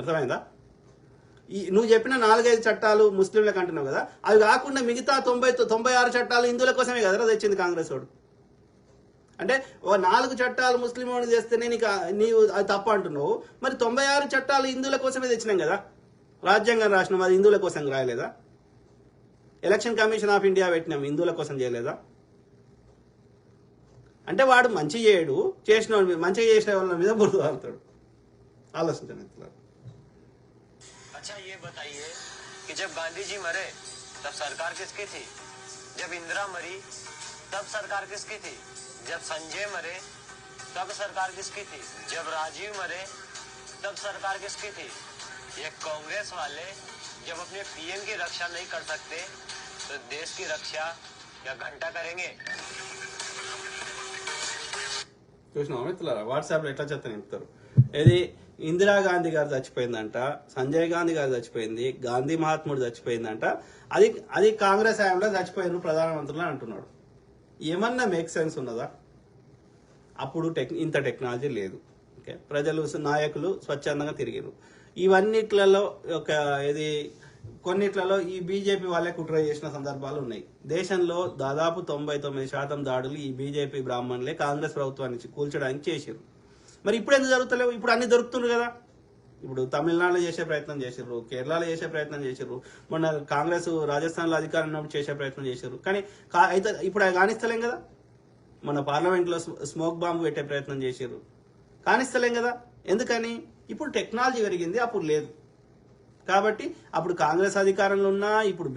అర్థమైందా? నువ్వు చెప్పిన 4-5 చట్టాలు ముస్లింలకు అంటున్నావు కదా, అవి కాకుండా మిగతా 96 చట్టాలు హిందువుల కోసమే కదరా తెచ్చింది కాంగ్రెస్ వాడు. అంటే 4 చట్టాలు ముస్లిం వాడిని చేస్తేనే నీవు అది తప్ప అంటున్నావు. మరి 96 చట్టాలు హిందువుల కోసమే తెచ్చినాం కదా. రాజ్యాంగం రాసినాం, అది హిందువుల కోసం రాయలేదా? ఎలక్షన్ కమిషన్ ఆఫ్ ఇండియా పెట్టినాం, హిందువుల కోసం చేయలేదా? అంటే వాడు మంచి చేయడు, మంచిగా చేసిన వాళ్ళ మీద బురద వాళ్తాడు. ఆలోచించండి. अच्छा ये बताइए कि जब गांधी जी मरे तब सरकार किसकी थी? जब इंदिरा मरी तब सरकार किसकी थी? जब संजय मरे तब सरकार किसकी थी? जब राजीव मरे तब सरकार किसकी थी? ये कांग्रेस वाले जब अपने पीएम की रक्षा नहीं कर सकते तो देश की रक्षा या घंटा करेंगे? చూసినా మిత్రులారా, వాట్సాప్లో ఎట్లా చెత్త నింపుతారు. ఇది ఇందిరాగాంధీ గారు చచ్చిపోయిందంట, సంజయ్ గాంధీ గారు చచ్చిపోయింది, గాంధీ మహాత్ముడు చచ్చిపోయిందంట, అది కాంగ్రెస్ హయాంలో చచ్చిపోయిన ప్రధానమంత్రులు అంటున్నాడు. ఏమన్నా మేక్ సెన్స్ ఉన్నదా? అప్పుడు ఇంత టెక్నాలజీ లేదు. ఓకే, ప్రజలు నాయకులు స్వచ్ఛందంగా తిరిగారు. ఇవన్నిట్లలో కొన్నిట్లలో ఈ బీజేపీ వాళ్ళే కుట్ర చేసిన సందర్భాలు ఉన్నాయి. దేశంలో దాదాపు 99% దాడులు ఈ బీజేపీ బ్రాహ్మణులే కాంగ్రెస్ ప్రభుత్వాన్ని కూల్చడానికి చేశారు. మరి ఇప్పుడు ఎందుకు జరుగుతలేవు? ఇప్పుడు అన్ని దొరుకుతున్నారు కదా. ఇప్పుడు తమిళనాడులో చేసే ప్రయత్నం చేశారు, కేరళలో చేసే ప్రయత్నం చేశారు, మొన్న కాంగ్రెస్ రాజస్థాన్లో అధికారం ఉన్నప్పుడు చేసే ప్రయత్నం చేశారు. కానీ అయితే ఇప్పుడు అది కానిస్తలేం కదా. మన పార్లమెంట్లో స్మోక్ బాంబు పెట్టే ప్రయత్నం చేశారు, కానిస్తలేం కదా. ఎందుకని? ఇప్పుడు టెక్నాలజీ పెరిగింది, అప్పుడు లేదు. కాబట్టి అప్పుడు కాంగ్రెస్ అధికారంలో ఉన్నా ఇప్పుడు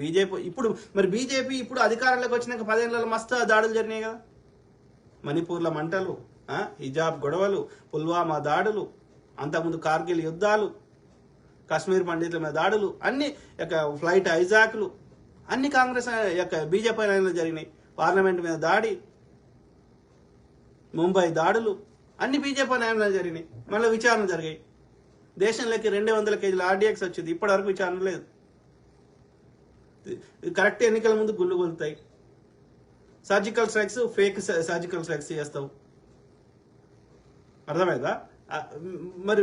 బీజేపీ ఇప్పుడు అధికారంలోకి వచ్చినాక 10 ఏళ్లలో మస్తు దాడులు జరిగినాయి కదా. మణిపూర్లో మంటలు, హిజాబ్ గొడవలు, పుల్వామా దాడులు, అంతకుముందు కార్గిల్ యుద్ధాలు, కాశ్మీర్ పండితుల మీద దాడులు, అన్ని ఫ్లైట్ హైజాక్లు అన్ని కాంగ్రెస్ బీజేపీ జరిగినాయి. పార్లమెంట్ మీద దాడి, ముంబై దాడులు అన్ని బీజేపీ న్యాయంలో జరిగినాయి. మళ్ళీ విచారణ జరిగాయి. దేశంలోకి 200 కేజీల ఆర్డీఎక్స్ వచ్చింది, ఇప్పటి వరకు విచారణ లేదు. కరెక్ట్ ఎన్నికల ముందు గుళ్ళు కొలుతాయి. Surgical strikes, fake surgical strikes చేస్తావు. అర్థమైందా? మరి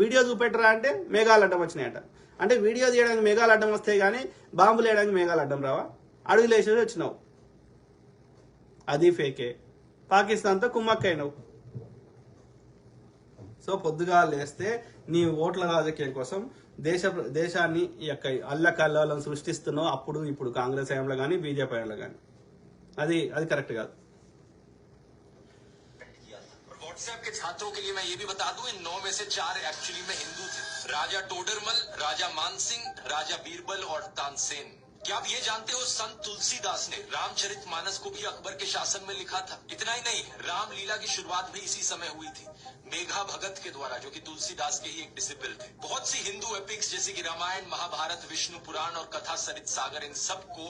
వీడియో చూపెట్టరా అంటే మేఘాలు అడ్డం వచ్చినాయట. అంటే వీడియో తీయడానికి మేఘాలు అడ్డం వస్తాయి కానీ బాంబులు వేయడానికి మేఘాలు అడ్డం రావా? అడుగులు వేసేది వచ్చినావు, అది ఫేకే. పాకిస్తాన్తో కుమ్మక్కైనవు. సో పొద్దుగా లేస్తే నీ ఓట్ల రాజకీయం కోసం దేశాన్ని అల్లకల్లోలం సృష్టిస్తున్నావు. అప్పుడు ఇప్పుడు కాంగ్రెస్ హయాంలో కానీ బీజేపీ హయాంలో కానీ అది కరెక్ట్ కాదు. व्हाट्सएप के छात्रों के लिए मैं ये भी बता दूं, इन 9 में से 4 एक्चुअली में हिंदू थे। राजा टोडरमल, राजा मानसिंह, राजा बीरबल और तानसेन। क्या आप ये जानते हो संत तुलसीदास ने रामचरितमानस को भी अकबर के शासन में लिखा था। इतना ही नहीं, रामलीला की शुरुआत भी इसी समय हुई थी, मेघा भगत के द्वारा, जो कि तुलसीदास के ही एक डिसिपल थे। बहुत सी हिंदू एपिक्स जैसे कि रामायण, महाभारत, विष्णु पुराण और कथा सरित सागर, इन सब को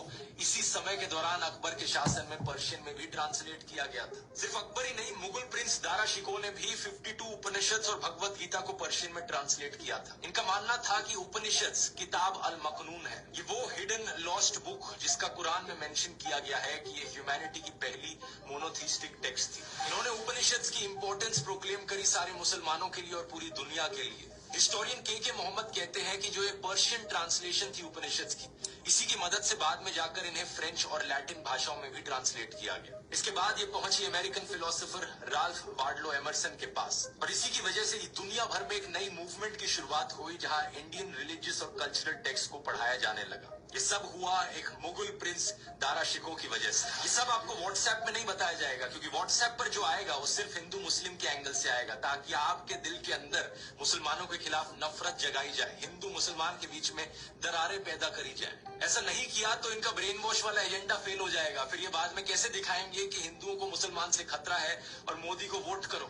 इसी समय के दौरान अकबर के शासन में पर्शियन में भी ट्रांसलेट किया गया था। सिर्फ अकबर ही नहीं, मुगल प्रिंस दारा शिकोह ने भी 52 उपनिषद और भगवत गीता को पर्शियन में ट्रांसलेट किया था। इनका मानना था कि उपनिषद किताब अल मखनून है, ये वो हिडन लॉस्ट बुक जिसका कुरान में मेंशन किया गया है कि ये ह्यूमैनिटी की पहली मोनोथीस्टिक टेक्स्ट थी। इन्होंने उपनिषद की इंपॉर्टेंस प्रोक्लेम करी सारे मुसलमानों के लिए और पूरी दुनिया के लिए। हिस्टोरियन के मोहम्मद कहते हैं कि जो ये पर्शियन ट्रांसलेशन थी उपनिषद की, इसी की मदद से बाद में जाकर इन्हें फ्रेंच और लैटिन भाषाओं में भी ट्रांसलेट किया गया। इसके बाद ये पहुंची American philosopher Ralph Waldo Emerson के पास, और इसी की वजह से दुनिया भर में एक नई मूवमेंट की शुरुआत हुई जहां इंडियन रिलीजियस और कल्चरल टेक्स्ट को पढ़ाया जाने लगा। ये सब हुआ एक मुगल प्रिंस दारा शिकोह की वजह से। ये सब आपको व्हाट्सएप में नहीं बताया जाएगा, क्योंकि व्हाट्सएप पर जो आएगा वो सिर्फ हिंदू मुस्लिम के एंगल से आएगा, ताकि आपके दिल के अंदर मुसलमानों के खिलाफ नफरत जगाई जाए, हिंदू मुसलमान के बीच में दरारें पैदा करी जाए। ऐसा नहीं किया तो इनका ब्रेन वॉश वाला एजेंडा फेल हो जाएगा। फिर ये बाद में कैसे दिखाएंगे कि हिंदुओं को मुसलमान से खतरा है और मोदी को वोट करो।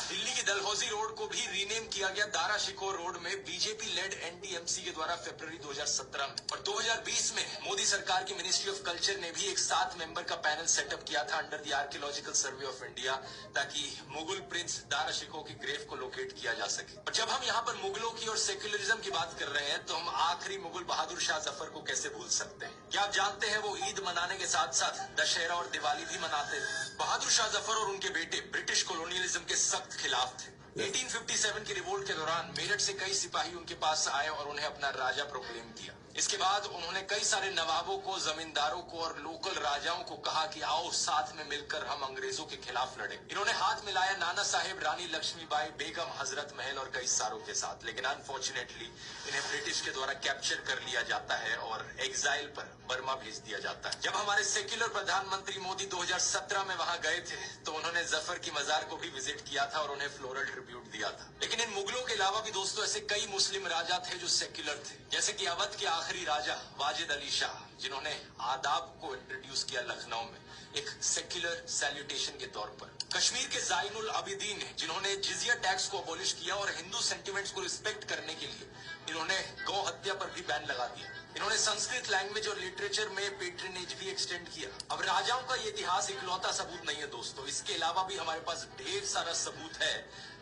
दिल्ली की डलहौजी रोड को भी रीनेम किया गया दारा शिकोह रोड में बीजेपी लेड एनटीएमसी के द्वारा फरवरी 2017 में। और 2020 में मोदी सरकार की मिनिस्ट्री ऑफ कल्चर ने भी एक 7 मेंबर का पैनल सेटअप किया था under the archaeological survey of India, ताकि मुगल प्रिंस दारा शिकोह की ग्रेव को लोकेट किया जा सके। और जब हम यहाँ पर मुगलों की और सेक्युलरिज्म की बात कर रहे हैं तो हम आखिरी मुगल बहादुर शाह जफर को कैसे भूल सकते हैं। क्या आप जानते हैं वो ईद मनाने के साथ साथ दशहरा और दिवाली भी मनाते थे। बहादुर शाह जफर और उनके बेटे ब्रिटिश कॉलोनियलिज्म के सख्त खिलाफ थे। 1857 की रिवोल्ट के दौरान मेरठ से कई सिपाही उनके पास आए और उन्हें अपना राजा प्रोक्लेम किया। इसके बाद उन्होंने कई सारे नवाबों को, जमींदारों को और लोकल राजाओं को कहा कि आओ साथ में मिलकर हम अंग्रेजों के खिलाफ लड़े। इन्होंने हाथ मिलाया नाना साहेब, रानी लक्ष्मीबाई, बेगम, हजरत महल और कई सारों के साथ। लेकिन अनफॉर्चुनेटली इन्हें ब्रिटिश के द्वारा कैप्चर कर लिया जाता है और एग्जाइल पर बर्मा भेज दिया जाता है। जब हमारे सेक्युलर प्रधानमंत्री मोदी 2017 में वहां गए थे तो उन्होंने जफर की मजार को भी विजिट किया था और उन्हें फ्लोरल ट्रिब्यूट दिया था। लेकिन इन मुगलों के अलावा भी दोस्तों ऐसे कई मुस्लिम राजा थे जो सेक्युलर थे, जैसे कि अवध के आखिरी राजा वाजिद अली शाह, जिन्होंने आदाब को इंट्रोड्यूस किया लखनऊ में एक सेक्युलर सैल्यूटेशन के तौर पर। कश्मीर के जाइनुल अबिदीन, जिन्होंने जिजिया टैक्स को अबॉलिश किया और हिंदू सेंटिमेंट्स को रिस्पेक्ट करने के लिए इन्होंने गौ हत्या पर भी बैन लगा दिया। इन्होंने संस्कृत लैंग्वेज और लिटरेचर में पेट्रनेज भी एक्सटेंड किया। अब राजाओं का ये इतिहास इकलौता सबूत नहीं है दोस्तों, इसके अलावा भी हमारे पास ढेर सारा सबूत है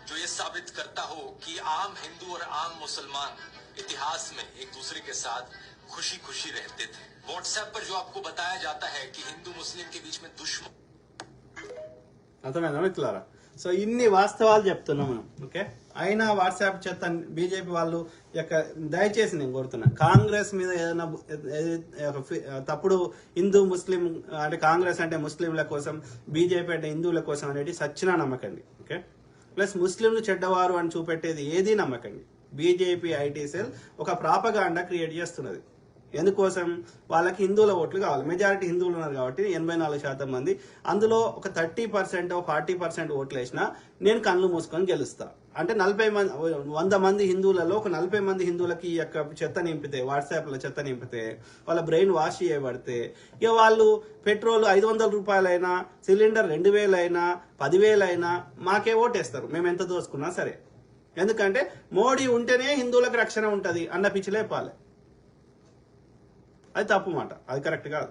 जो ये साबित करता हो कि आम हिंदू और आम मुसलमान इतिहास में एक दूसरे के साथ खुशी खुशी रहते थे। व्हाट्सएप पर जो आपको बताया जाता है कि हिंदू मुस्लिम के बीच में दुश्मन, అర్థమైందా మిత్రులారా? సో ఇన్ని వాస్తవాలు చెప్తున్నాం మనం, ఓకే. అయినా వాట్సాప్ చెత్త బీజేపీ వాళ్ళు యొక్క దయచేసి నేను కోరుతున్నా, కాంగ్రెస్ మీద ఏదైనా తప్పుడు హిందూ ముస్లిం అంటే కాంగ్రెస్ అంటే ముస్లింల కోసం, బీజేపీ అంటే హిందువుల కోసం అనేది సచ్చినా నమ్మకండి, ఓకే. ప్లస్ ముస్లింలు చెడ్డవారు అని చూపెట్టేది ఏది నమ్మకండి. బీజేపీ ఐటీ సెల్ ఒక ప్రాపగాండా క్రియేట్ చేస్తున్నది. ఎందుకోసం? వాళ్ళకి హిందువుల ఓట్లు కావాలి. మెజారిటీ హిందువులు ఉన్నారు కాబట్టి 84% మంది, అందులో ఒక 30% 40% ఓట్లు వేసినా నేను కళ్ళు మూసుకొని గెలుస్తా అంటే 100 మంది హిందువులలో ఒక 40 మంది హిందువులకి ఈ యొక్క చెత్త నింపితే, వాట్సాప్లో చెత్త నింపితే, వాళ్ళ బ్రెయిన్ వాష్ చేయబడితే, ఇక వాళ్ళు పెట్రోల్ 500 రూపాయలైనా, సిలిండర్ 2000 అయినా, 10,000 అయినా మాకే ఓటేస్తారు, మేము ఎంత దోసుకున్నా సరే. ఎందుకంటే మోడీ ఉంటేనే హిందువులకు రక్షణ ఉంటుంది అన్న పిచ్చిలేపాలి. అది తప్పు మాట, అది కరెక్ట్ కాదు.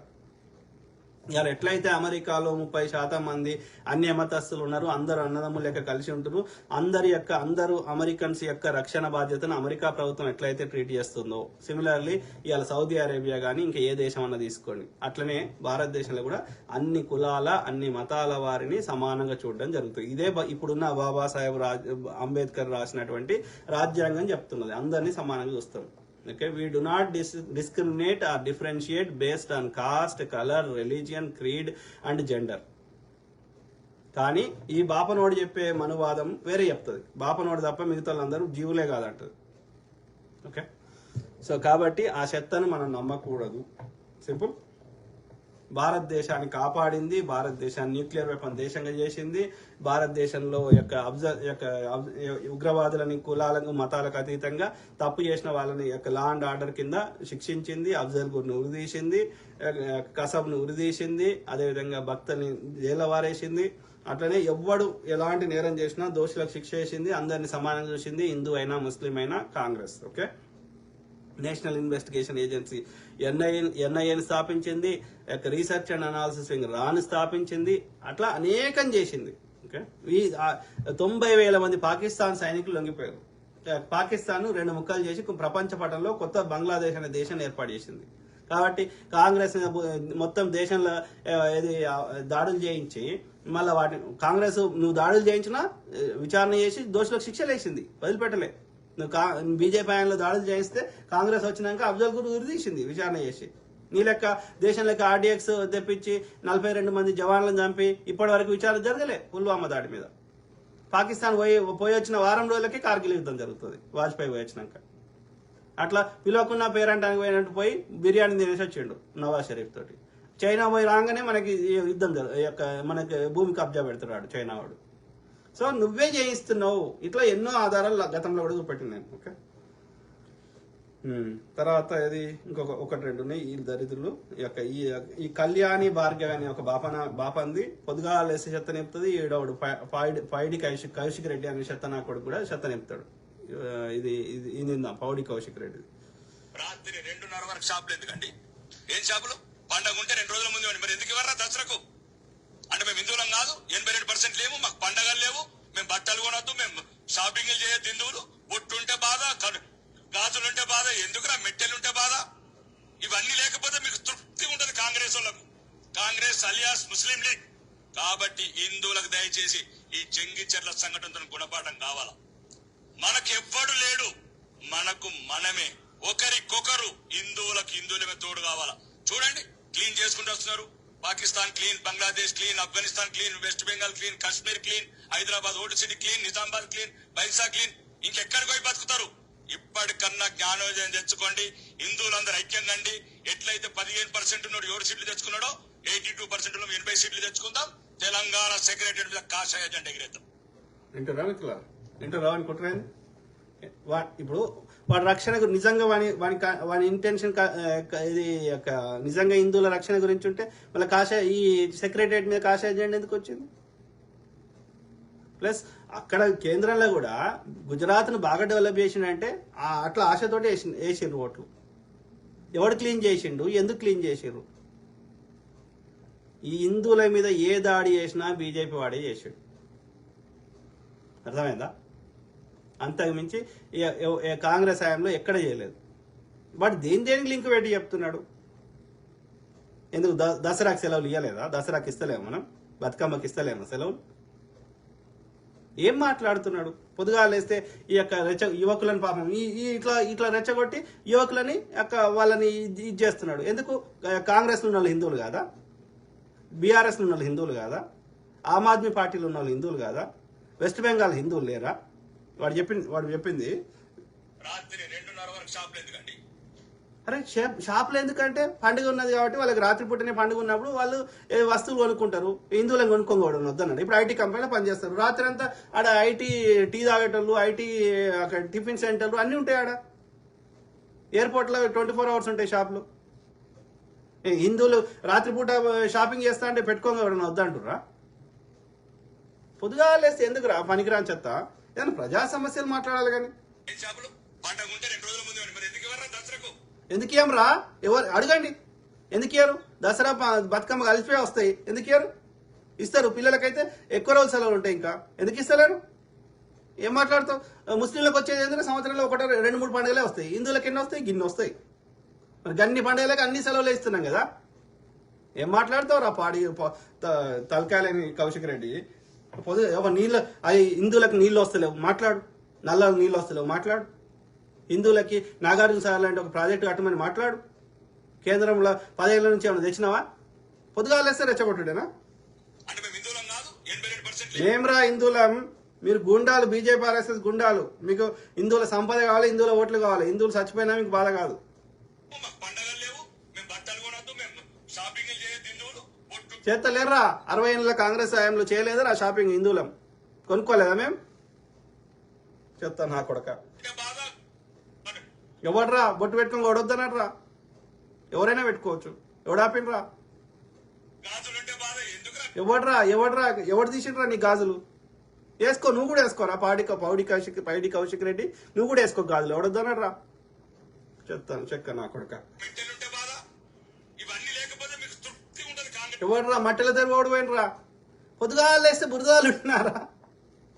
ఇవాళ ఎట్లయితే అమెరికాలో 30% మంది అన్య మతస్థులు ఉన్నారు, అందరూ అన్నదమ్ములు లెక్క కలిసి ఉంటున్నారు, అందరూ అమెరికన్స్ యొక్క రక్షణ బాధ్యతను అమెరికా ప్రభుత్వం ఎట్లయితే ట్రీట్ చేస్తుందో, సిమిలర్లీ ఇవాళ సౌదీ అరేబియా కానీ ఇంకా ఏ దేశం అన్న తీసుకోండి, అట్లనే భారతదేశంలో కూడా అన్ని కులాల, అన్ని మతాల వారిని సమానంగా చూడడం జరుగుతుంది. ఇదే ఇప్పుడున్న బాబాసాహెబ్ అంబేద్కర్ రాసినటువంటి రాజ్యాంగం చెప్తున్నది, అందరినీ సమానంగా చూస్తాం. Okay, we do not discriminate or differentiate based on caste, color, religion, creed and gender. కానీ ఈ బాపనోడు చెప్పే మనువాదం వేరే చెప్తుంది. బాపనోడు తప్ప మిగతా వాళ్ళందరూ జీవులే కాదంటది. ఓకే, సో కాబట్టి ఆ చెత్తను మనం నమ్మకూడదు. సింపుల్. భారతదేశాన్ని కాపాడింది, భారతదేశాన్ని న్యూక్లియర్ వెపన్ దేశంగా చేసింది, భారతదేశంలో ఉగ్రవాదులని కులాలకు మతాలకు అతీతంగా తప్పు చేసిన వాళ్ళని లా అండ్ ఆర్డర్ కింద శిక్షించింది, అఫ్జల్ గుర్ని ఉరిదీసింది, కసబ్ను ఉరిదీసింది, అదేవిధంగా భక్తుల్ని జైల్లో వారేసింది. అట్లనే ఎవ్వడు ఎలాంటి నేరం చేసినా దోషులకు శిక్ష చేసింది, అందరిని సమానంగా చూసింది, హిందూ అయినా ముస్లిం అయినా Congress. Okay, national investigation agency ఎన్ఐఏని స్థాపించింది, రీసెర్చ్ అండ్ అనాలిసిస్ వింగ్ రాను స్థాపించింది, అట్లా అనేకం చేసింది. ఓకే, ఈ 90,000 మంది పాకిస్తాన్ సైనికులు లొంగిపోయారు. పాకిస్తాన్ 2 ముక్కలు చేసి ప్రపంచ పటంలో కొత్త బంగ్లాదేశ్ అనే దేశాన్ని ఏర్పాటు చేసింది. కాబట్టి కాంగ్రెస్ మొత్తం దేశంలో దాడులు చేయించి మళ్ళీ కాంగ్రెస్ నువ్వు దాడులు చేయించినా విచారణ చేసి దోషులకు శిక్షలు వేసింది, వదిలిపెట్టలే. నువ్వు బీజేపీ ఆయనలో దాడులు చేయిస్తే కాంగ్రెస్ వచ్చినాక అఫ్జల్ గురు ఉరిదీసింది విచారణ చేసి. నీ లెక్క దేశం లెక్క RDX తెప్పించి 42 మంది జవాన్లను చంపి ఇప్పటి వరకు విచారణ జరగలే పుల్వామా దాడి మీద. పాకిస్తాన్ పోయి వచ్చిన వారం రోజులకే కార్గిల్ యుద్ధం జరుగుతుంది వాజ్పేయి పోయి వచ్చినాక. అట్లా పిలవకున్న పేరంటానికి పోయినట్టు పోయి బిర్యానీ తినేసి వచ్చిండు నవాజ్ షరీఫ్ తోటి. చైనా పోయి రాగానే మనకి యుద్ధం మనకి భూమి కబ్జా పెడుతున్నాడు చైనా వాడు. సో నువ్వే చేయిస్తున్నావు. ఇట్లా ఎన్నో ఆధారాలు గతంలో కూడా చూపెట్టిన నేను. ఓకే, తర్వాత ఇది ఒకటి రెండు ఉన్నాయి. ఈ దరిద్రులు ఈ కళ్యాణి భార్గవి అని ఒక బాపంది పొద్దుగా లేసి చెత్త నింపుతుంది. ఈడోడు పైడి కౌశిక్ రెడ్డి అనే చెత్త నా కొడుకు కూడా చెత్త నింపుతాడు. ఇది పౌడి కౌశిక్ రెడ్డి. రాత్రి 2:30 వరకు షాపులు ఎందుకండి? ఏం షాపులు? పండగ ఉంటే 2 రోజుల ముందు మరి ఎందుకు ఇవ్వరా దసరాకు? అంటే మేము హిందువులం కాదు, 82% లేవు, మాకు పండగలు లేవు, మేము బట్టలు కొనొద్దు, మేము షాపింగ్లు చేయొద్దు. హిందువులు బొట్టుంటే బాధ, గాజులుంటే బాధ, ఎందుకురా మెట్టెలుంటే బాధ. ఇవన్నీ లేకపోతే మీకు తృప్తి ఉండదు కాంగ్రెస్ వాళ్ళకు. కాంగ్రెస్ అలియాస్ ముస్లిం లీగ్. కాబట్టి హిందువులకు దయచేసి ఈ చెంగిచెర్ల సంఘటనతో గుణపాఠం కావాలా. మనకెవ్వడు లేడు, మనకు మనమే, ఒకరికొకరు హిందువులకు హిందువులమే తోడు కావాలా. చూడండి, క్లీన్ చేసుకుంటూ వస్తున్నారు. Pakistan clean, Bangladesh clean, Afghanistan clean, west Bengal clean, Kashmir clean, Hyderabad old city clean, Nizamabad clean, Bhainsa clean. ఇంకెక్కడికి పోయి బతుకుతారు? ఇప్పటికన్నా జ్ఞానోదయం తెచ్చుకోండి. హిందువులందరూ ఐక్యంగా అండి. ఎట్లయితే 15% ఉన్నాడు 7 సీట్లు తెచ్చుకున్నాడో 82% 80 సీట్లు తెచ్చుకుందాం. తెలంగాణ సెక్రటరీ మీద కాషాయ జెండా ఎగిరేద్దాం. ఇంటర్ అనుకుంటున్నాను. ఇప్పుడు వాడి రక్షణ నిజంగా వాని ఇంటెన్షన్ ఇది నిజంగా హిందువుల రక్షణ గురించి ఉంటే మళ్ళీ ఈ సెక్రటరియట్ మీద కాషాయ జెండా ఎందుకు వచ్చింది? ప్లస్ అక్కడ కేంద్రంలో కూడా గుజరాత్ను బాగా డెవలప్ చేసిండంటే అట్లా ఆశతోటి వేసిండ్రు ఓట్లు. ఎవడు క్లీన్ చేసిండు? ఎందుకు క్లీన్ చేసిండ్రు? ఈ హిందువుల మీద ఏ దాడి చేసినా బీజేపీ వాడే చేసాడు. అర్థమైందా? అంతకు మించి కాంగ్రెస్ హయాంలో ఎక్కడ చేయలేదు. బట్ దేనికి లింక్ పెట్టి చెప్తున్నాడు? ఎందుకు దసరాకి సెలవులు ఇవ్వలేదా? దసరాకి ఇస్తలేము మనం, బతుకమ్మకి ఇస్తలేము సెలవులు? ఏం మాట్లాడుతున్నాడు? పొద్దుగాలేస్తే ఈ యొక్క యువకులను పాపం ఇట్లా రెచ్చగొట్టి యువకులని వాళ్ళని ఇది చేస్తున్నాడు. ఎందుకు? కాంగ్రెస్లో ఉన్న వాళ్ళు హిందువులు కాదా? బీఆర్ఎస్లో ఉన్న వాళ్ళు హిందువులు కాదా? ఆమ్ ఆద్మీ పార్టీలో ఉన్న వాళ్ళు హిందువులు కాదా? వెస్ట్ బెంగాల్ హిందువులు లేరా? వాడు చెప్పింది రాత్రి 2:30 వరకు షాపులు ఎందుకండి? అరే షాపులు ఎందుకంటే పండుగ ఉన్నది కాబట్టి వాళ్ళకి రాత్రి పుట్టిన పండుగ ఉన్నప్పుడు వాళ్ళు వస్తువులు కొనుక్కుంటారు. హిందువులను కొనుక్కోవడం వద్దన్నాడు. ఇప్పుడు IT కంపెనీలో పనిచేస్తారు. రాత్రి అంతా ఆడ IT టీ తాగేటోళ్ళు, IT అక్కడ టిఫిన్ సెంటర్లు అన్నీ ఉంటాయి. ఆడ ఎయిర్పోర్ట్లో 24 hours ఉంటాయి షాపులు. హిందువులు రాత్రిపూట షాపింగ్ చేస్తా అంటే పెట్టుకోవడం వద్దంటుర్రా? పొద్దుగా లేస్తే ఎందుకురా పనికిరాని చెత్త? ఏదైనా ప్రజా సమస్యలు మాట్లాడాలి కానీ. షాపులు పండగ ఉంటే 2 రోజుల ముందు మరి ఎందుకు ఇవ్వరా దసరాకు? ఎందుకు ఇయ్యరా? ఎవరు అడగండి. ఎందుకు ఇయ్యరు? దసరా బతుకమ్మ కలిసిపోయి వస్తాయి. ఎందుకు ఇయ్యరు? ఇస్తారు. పిల్లలకైతే ఎక్కువ రోజులు సెలవులు ఉంటాయి. ఇంకా ఎందుకు ఇస్తలేరు? ఏం మాట్లాడతావు? ముస్లింలకు వచ్చేది ఏంటంటే సంవత్సరంలో 1-2-3 పండుగలే వస్తాయి. హిందువులకు ఎన్ని వస్తాయి? గిన్ని వస్తాయి. మరి గన్ని పండుగలకు అన్ని సెలవులు ఇస్తున్నాం కదా. ఏం మాట్లాడతావు రా పాడి తలకాయలేని కౌశిక్ రెడ్డి? నీళ్ళు హిందువులకు నీళ్ళు వస్తలేవు మాట్లాడు. నల్ల నీళ్ళు వస్తలేవు మాట్లాడు. హిందువులకి నాగార్జున సాగర్ లాంటి ఒక ప్రాజెక్టు కట్టమని మాట్లాడు. కేంద్రంలో 10 ఏళ్ల నుంచి ఏమైనా తెచ్చినావా? పొద్దుగాలేస్తే రెచ్చగొట్టుడేనా? మేమ్రా హిందువులం, మీరు గుండాలు, బీజేపీ RSS గుండాలు. మీకు హిందువుల సంపద కావాలి, హిందువుల ఓట్లు కావాలి. హిందువులు చచ్చిపోయినా మీకు బాధ కాదు. చేస్తలేరా? 60 ఏళ్ళ కాంగ్రెస్ హయాంలో చేయలేదా ఆ షాపింగ్? హిందువులం కొనుక్కోలేదా మేము? చెప్తాను నా కొడక. ఎవడ్రా బొట్టు పెట్టుకొని కొడొద్దనరా? ఎవరైనా పెట్టుకోవచ్చు. ఎవడాపినరా? ఎవడు తీసిండ్రా నీ గాజులు? వేసుకో, నువ్వు కూడా వేసుకోరా. పైడి కౌశిక్ రెడ్డి నువ్వు కూడా వేసుకో గాజులు. ఎవడొద్దనరా? చెప్తాను చెక్క నా కొడక. ఎవడరా మట్టెల దగ్గర ఓడిపోయినరా? పొద్దుగా లేస్తే బురదాలు ఉంటున్నారా?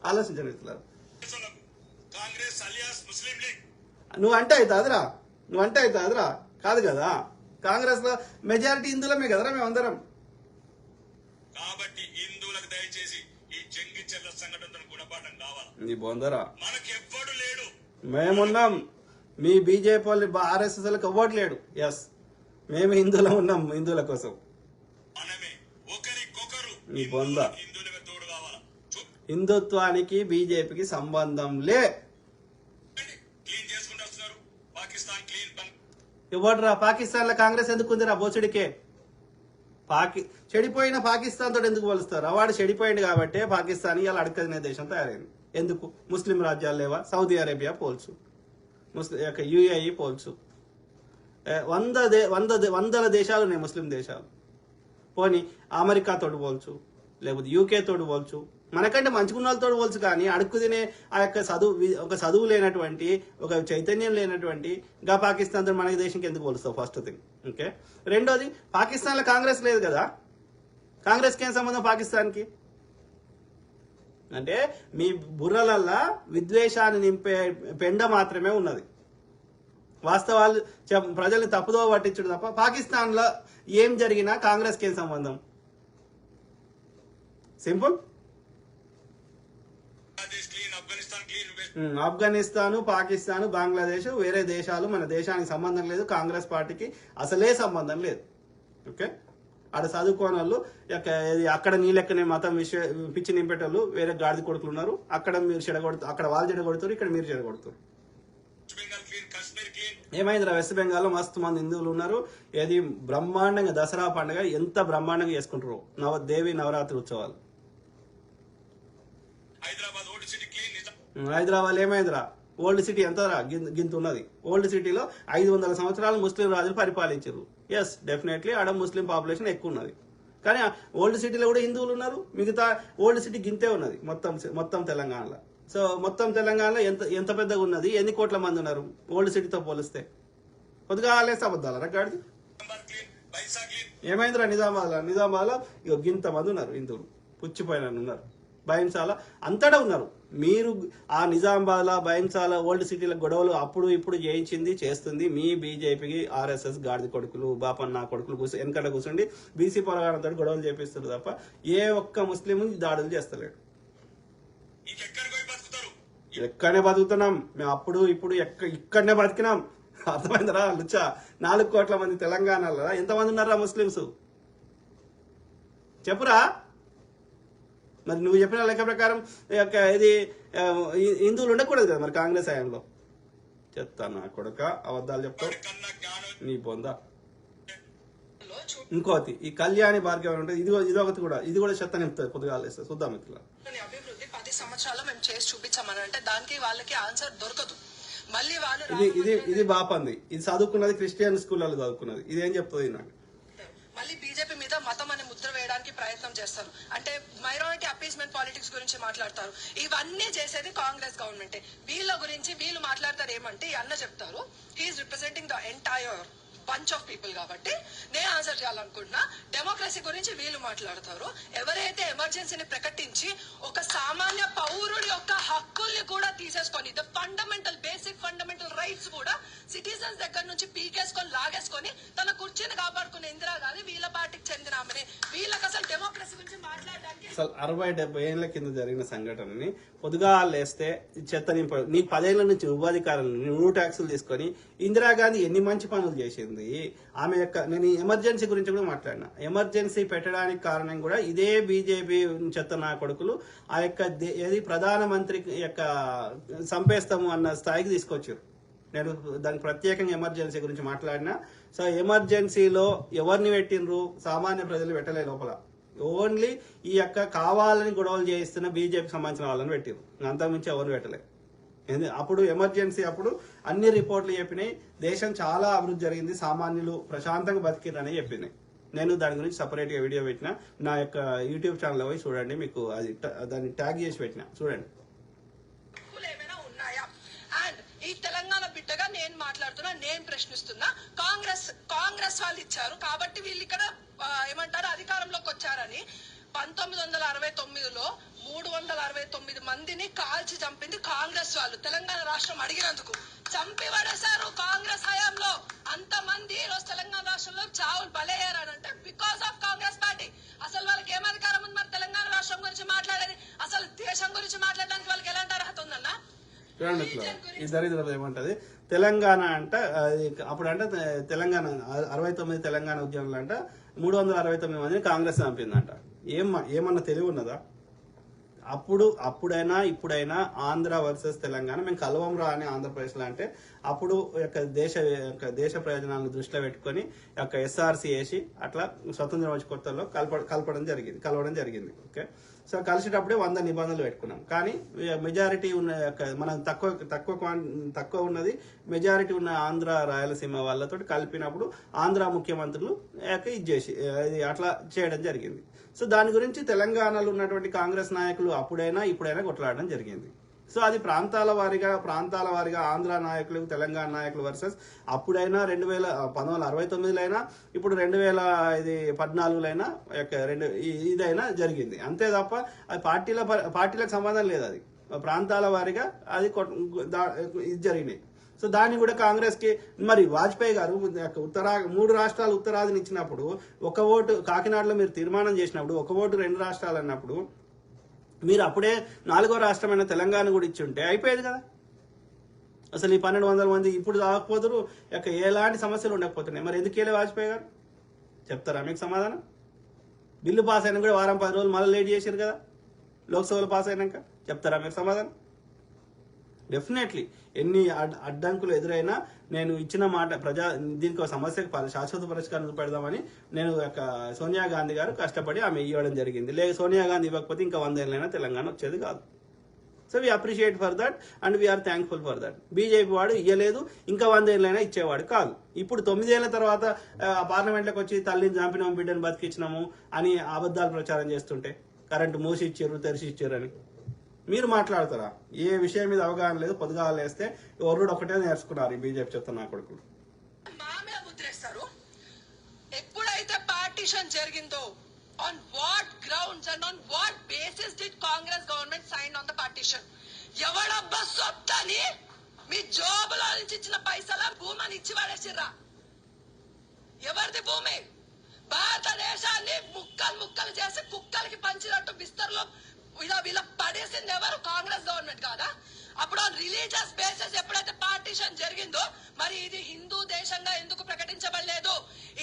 ఆలోచించండి. నువ్వంటే అవుతాదిరా, నువ్వంటే అవుతాదిరా. కాదు కదా, కాంగ్రెస్ లో మెజారిటీ హిందువులమే కదరా మేమందరం. కాబట్టి హిందువులకు దయచేసి ఈ చెంగిచెర్ల సంఘటన గుణపాఠం కావాలి. నీ బొందరా, మనకెవ్వడు లేడు. మేమున్నాం. మీ బీజేపీ వాళ్ళు RSS వాళ్ళకి ఎవ్వడు లేడు. ఎస్, మేము హిందువులం ఉన్నాం, హిందువుల కోసం. మనమే ఒకరికొకరు నీ బొంద. హిందువులుగా తోడు కావాలా. హిందుత్వానికి బీజేపీకి సంబంధం లే. క్లీన్ చేసుకుంటూ వస్తున్నారు. పాకిస్తాన్ క్లీన్ ఎవడ్రా పాకిస్తాన్ లో కాంగ్రెస్ ఎందుకు ఉందిరా బోసుడికే? చెడిపోయిన పాకిస్తాన్ తోటి ఎందుకు పోలుస్తారు? వాడు చెడిపోయింది కాబట్టి పాకిస్తాన్ ఇలా అడగనే దేశం తయారైంది. ఎందుకు? ముస్లిం రాజ్యాలు లేవా? సౌదీ అరేబియా పోల్చు, యుఏఈ పోల్చు, వందల దేశాలు ఉన్నాయి ముస్లిం దేశాలు. పోనీ అమెరికా తోడు పోల్చు, లేకపోతే యూకే తోడు పోల్చు, మనకంటే మంచుకున్న వాళ్ళతో పోల్చు. కానీ అడుక్కు తినే ఆ యొక్క చదువు లేనటువంటి, ఒక చైతన్యం లేనటువంటి గా పాకిస్తాన్ తో మన దేశంకి ఎందుకు పోలుస్తావు? First thing. ఓకే. రెండోది, పాకిస్తాన్ లో కాంగ్రెస్ లేదు కదా, కాంగ్రెస్కి ఏం సంబంధం పాకిస్తాన్కి? అంటే మీ బుర్రలల్లా విద్వేషాన్ని నింపే పెండ మాత్రమే ఉన్నది. వాస్తవాలు ప్రజల్ని తప్పుదో పట్టించడం తప్ప పాకిస్తాన్ లో ఏం జరిగినా కాంగ్రెస్కి ఏం సంబంధం? సింపుల్. ఆఫ్ఘనిస్తాను, పాకిస్తాన్, బంగ్లాదేశ్ వేరే దేశాలు, మన దేశానికి సంబంధం లేదు. కాంగ్రెస్ పార్టీకి అసలే సంబంధం లేదు. ఓకే. ఆడ చదువుకోని వాళ్ళు అక్కడ నీ లెక్కనే మతం పిచ్చి నింపేటోళ్ళు వేరే గాడిద కొడుకులు ఉన్నారు. అక్కడ మీరు చెడగొడుతారు, అక్కడ వాళ్ళు చెడగొడుతారు, ఇక్కడ మీరు చెడగొడుతారు. ఏమైందిరా? వెస్ట్ బెంగాల్లో మస్తు మంది హిందువులు ఉన్నారు. ఏది బ్రహ్మాండంగా దసరా పండుగ ఎంత బ్రహ్మాండంగా చేసుకుంటారు, దేవి నవరాత్రి ఉత్సవాలు. హైదరాబాద్ ఏమైందిరా? ఓల్డ్ సిటీ ఎంతరా? గింత ఉన్నది. ఓల్డ్ సిటీలో 500 సంవత్సరాలు ముస్లిం రాజులు పరిపాలించారు. ఎస్, డెఫినెట్లీ ఆడ ముస్లిం పాపులేషన్ ఎక్కువ ఉన్నది. కానీ ఓల్డ్ సిటీలో కూడా హిందువులు ఉన్నారు. మిగతా ఓల్డ్ సిటీ గింతే ఉన్నది మొత్తం తెలంగాణలో. సో మొత్తం తెలంగాణలో ఎంత పెద్దగా ఉన్నది, ఎన్ని కోట్ల మంది ఉన్నారు ఓల్డ్ సిటీతో పోలిస్తే? కొద్దిగా ఆలేసి అబద్దాలరా గాడిది. ఏమైందిరా? నిజామాబాద్లో గింత మంది ఉన్నారు హిందువులు, పుచ్చిపోయిన ఉన్నారు. భయంసాల అంతటా ఉన్నారు. మీరు ఆ నిజామాబాద్లో, భయంసాల, ఓల్డ్ సిటీల గొడవలు అప్పుడు ఇప్పుడు చేస్తుంది మీ బీజేపీకి ఆర్ఎస్ఎస్ గాడిద కొడుకులు, బాపన్న కొడుకులు వెనకట కూర్చోండి బీసీ పొరగాడంతో గొడవలు చేపిస్తారు తప్ప ఏ ఒక్క ముస్లిం దాడులు చేస్తలేడు. ఎక్కడనే బతుకుతున్నాం మేము, అప్పుడు ఇప్పుడు ఇక్కడనే బతికినాం. అర్థమైందరా? లుచ్చా 4 కోట్ల మంది తెలంగాణలో ఎంతమంది ఉన్నారా ముస్లింస్? చెప్పురా. మరి నువ్వు చెప్పిన లెక్క ప్రకారం ఇది హిందువులు ఉండకూడదు కదా మరి కాంగ్రెస్ హయాంలో? చెప్తాను నా కొడుక, అబద్ధాలు చెప్తావు నీ పొందా. ఇంకోటి, ఈ కళ్యాణి భార్గవి ఉంటుంది, ఇదొకటి కూడా, ఇది కూడా చెత్త నింపుతుంది. పొద్దుగా చూద్దాం ఇట్లా. అభివృద్ధి 10 సంవత్సరాలు మేము చేసి చూపించామని అంటే దానికి వాళ్ళకి ఆన్సర్ దొరకదు. మళ్ళీ వాళ్ళు ఇది బాపంది, ఇది చదువుకున్నది క్రిస్టియన్ స్కూళ్ళలో చదువుకున్నది. ఇదేం చెప్తుంది నాకు? మళ్ళీ బీజేపీ మీద మతం అనే ముద్ర వేయడానికి ప్రయత్నం చేస్తారు. అంటే మైనారిటీ అపీస్మెంట్ పాలిటిక్స్ గురించి మాట్లాడతారు. ఇవన్నీ చేసేది కాంగ్రెస్ గవర్నమెంటే. వీళ్ళ గురించి వీళ్ళు మాట్లాడతారు ఏమంటే, ఈ అన్న చెప్తారు he is representing the entire bunch of people కాబట్టి నేను ఆన్సర్ చేయాలనుకుంటున్నా. డెమోక్రసీ గురించి వీళ్ళు మాట్లాడతారు. ఎవరైతే ఎమర్జెన్సీని ప్రకటించి ఒక సామాన్య పౌరుడి యొక్క హక్కుల్ని కూడా తీసేసుకొని, the fundamental basic fundamental rights కూడా సిటిజన్స్ దగ్గర నుంచి పీకేసుకొని లాగేసుకొని తన కుర్చీని కాపాడుకునే ఇందిరాగాంధీ వీళ్ళ పార్టీకి చెందిన ఆమెనే. వీళ్ళకి అసలు డెమోక్రసీ గురించి మాట్లాడడానికి అసలు 60-70 ఏళ్ల కింద జరిగిన సంఘటనని పొద్దుగా లేస్తే చెత్త నింప. నీ 10 ఏళ్ల నుంచి ఉపాధికారులు నువ్వు ట్యాక్సులు తీసుకొని ఇందిరాగాంధీ ఎన్ని మంచి పనులు చేసింది. ఆమె యొక్క, నేను ఎమర్జెన్సీ గురించి కూడా మాట్లాడినా. ఎమర్జెన్సీ పెట్టడానికి కారణం కూడా ఇదే బీజేపీ చెత్త నా కొడుకులు ఆ యొక్క ఏది ప్రధానమంత్రి యొక్క చంపేస్తాము అన్న స్థాయికి తీసుకొచ్చారు. నేను దానికి ప్రత్యేకంగా ఎమర్జెన్సీ గురించి మాట్లాడినా. సో ఎమర్జెన్సీలో ఎవరిని పెట్టినరు? సామాన్య ప్రజలు పెట్టలే లోపల. ఓన్లీ ఈ యొక్క కావాలని గొడవలు చేయిస్తున్న బీజేపీకి సంబంధించిన వాళ్ళని పెట్టారు. అంతకుమించి ఎవరిని పెట్టలే. అప్పుడు ఎమర్జెన్సీ అప్పుడు అన్ని రిపోర్ట్లు చెప్పినాయి, దేశం చాలా అభివృద్ధి జరిగింది, సామాన్యులు ప్రశాంతంగా బతికిరని చెప్పినాయి. నేను దాని గురించి సపరేట్గా వీడియో పెట్టిన, నా యొక్క యూట్యూబ్ ఛానల్లో పోయి చూడండి. మీకు అది దాన్ని ట్యాగ్ చేసి పెట్టిన, చూడండి. ఈ తెలంగాణ బిడ్డగా నేను మాట్లాడుతున్నా, నేను ప్రశ్నిస్తున్నా. కాంగ్రెస్ వాళ్ళు ఇచ్చారు కాబట్టి వీళ్ళు ఇక్కడ ఏమంటారు అధికారంలోకి వచ్చారని. 1969లో 369 మందిని కాల్చి చంపింది కాంగ్రెస్ వాళ్ళు. తెలంగాణ రాష్ట్రం అడిగినందుకు చంపి పడేశారు కాంగ్రెస్ హయాంలో. అంతమంది ఈరోజు తెలంగాణ రాష్ట్రంలో చావులు బలయ్యారంటే బికాస్ ఆఫ్ కాంగ్రెస్ పార్టీ. అసలు వాళ్ళకి ఏం అధికారం ఉంది మరి తెలంగాణ రాష్ట్రం గురించి మాట్లాడేది? అసలు దేశం గురించి మాట్లాడడానికి వాళ్ళకి ఎలాంటి అర్హత ఉందన్నా? చూడండి ఇట్లా ఇద్దరు ఏమంటది తెలంగాణ అంట అప్పుడు అంటే తెలంగాణ 69 తెలంగాణ ఉద్యమంలో అంట 369 మందిని కాంగ్రెస్ చంపిందంట. ఏమన్నా తెలివి ఉన్నదా? అప్పుడైనా ఇప్పుడైనా ఆంధ్ర వర్సెస్ తెలంగాణ మేము కలవంరా అని ఆంధ్రప్రదేశ్లో అంటే అప్పుడు దేశ ప్రయోజనాలను దృష్టిలో పెట్టుకొని ఎస్ఆర్సీ వేసి అట్లా స్వతంత్రం వచ్చి కొత్తలో కలవడం జరిగింది. ఓకే, సో కలిసేటప్పుడే 100 నిబంధనలు పెట్టుకున్నాం. కానీ మెజారిటీ ఉన్న మనం తక్కువ ఉన్నది మెజారిటీ ఉన్న ఆంధ్ర రాయలసీమ వాళ్ళతో కలిపినప్పుడు ఆంధ్ర ముఖ్యమంత్రులు ఇది అట్లా చేయడం జరిగింది. సో దాని గురించి తెలంగాణలో ఉన్నటువంటి కాంగ్రెస్ నాయకులు అప్పుడైనా ఇప్పుడైనా కొట్లాడడం జరిగింది. సో అది ప్రాంతాల వారిగా ఆంధ్ర నాయకులు తెలంగాణ నాయకులు వర్సెస్ అప్పుడైనా 1969లో అయినా ఇప్పుడు 2014లో అయినా ఇదైనా జరిగింది. అంతే తప్ప అది పార్టీలకు సంబంధం లేదు. అది ప్రాంతాల వారిగా అది ఇది జరిగినాయి. సో దాన్ని కూడా కాంగ్రెస్ కి మరి వాజ్పేయి గారు 3 రాష్ట్రాలు ఉత్తరాదిని ఇచ్చినప్పుడు ఒక ఓటు కాకినాడలో మీరు తీర్మానం చేసినప్పుడు ఒక ఓటు 2 రాష్ట్రాలు అన్నప్పుడు మీరు అప్పుడే 4వ రాష్ట్రమైన తెలంగాణ కూడా ఇచ్చి ఉంటే అయిపోయేది కదా. అసలు ఈ 1200 మంది ఇప్పుడు రాకపోతారు, ఎలాంటి సమస్యలు ఉండకపోతున్నాయి. మరి ఎందుకు వెళ్ళే వాజ్పేయి గారు చెప్తారా మీకు సమాధానం? బిల్లు పాస్ అయినా కూడా వారం 10 రోజులు మళ్ళీ లేట్ చేశారు కదా లోక్సభలో పాస్ అయినాక. చెప్తారా మీరు సమాధానం? డెఫినెట్లీ ఎన్ని అడ్డంకులు ఎదురైనా నేను ఇచ్చిన మాట దీనికి ఒక సమస్యకు శాశ్వత పరిష్కారం పెడదామని నేను సోనియా గాంధీ గారు కష్టపడి ఆమె ఇవ్వడం జరిగింది. సోనియా గాంధీ ఇవ్వకపోతే ఇంకా 100 ఏళ్ళైనా తెలంగాణ వచ్చేది కాదు. So we appreciate for that and we are thankful for that. BJP వాడు ఇవ్వలేదు, ఇంకా 100 ఏళ్ళైనా ఇచ్చేవాడు కాదు. ఇప్పుడు 9 ఏళ్ల తర్వాత పార్లమెంట్లోకి వచ్చి తల్లిని చంపినాము బిడ్డను బతికించినాము అని అబద్ధాలు ప్రచారం చేస్తుంటే కరెంటు మూసి ఇచ్చారు తెరిచి ఇచ్చారు అని మీరు మాట్లాడతారా? ఏ విషయం మీద అవగాహన లేదు. పొద్దుగాల వేస్తే ఎవరు ఒకటే నేర్చుకున్నారు ఈ బీజేపీ చెప్తున్న కొడుకులు. మామే ముద్రేస్తారు. ఎప్పుడైతే పార్టీషన్ జరిగిందో on what grounds and on what basis did Congress government sign on the partition? ఎవడబ్బా సొత్తని మీ జాబులో నుంచి ఇచ్చిన పైసల భూమిని ఇచ్చి పడేసిర్రా? ఎవరిది భూమి? భారతదేశాన్ని ముక్కలు చేసి కుక్కలకి పంచినట్టు బిస్తర్లో వీళ్ళ పడేసింది ఎవరు? కాంగ్రెస్ గవర్నమెంట్ కాదా? అప్పుడు రిలీజియస్ బేసిస్ ఎప్పుడైతే పార్టీషన్ జరిగిందో మరి ఇది హిందూ దేశంగా ఎందుకు ప్రకటించబడలేదు?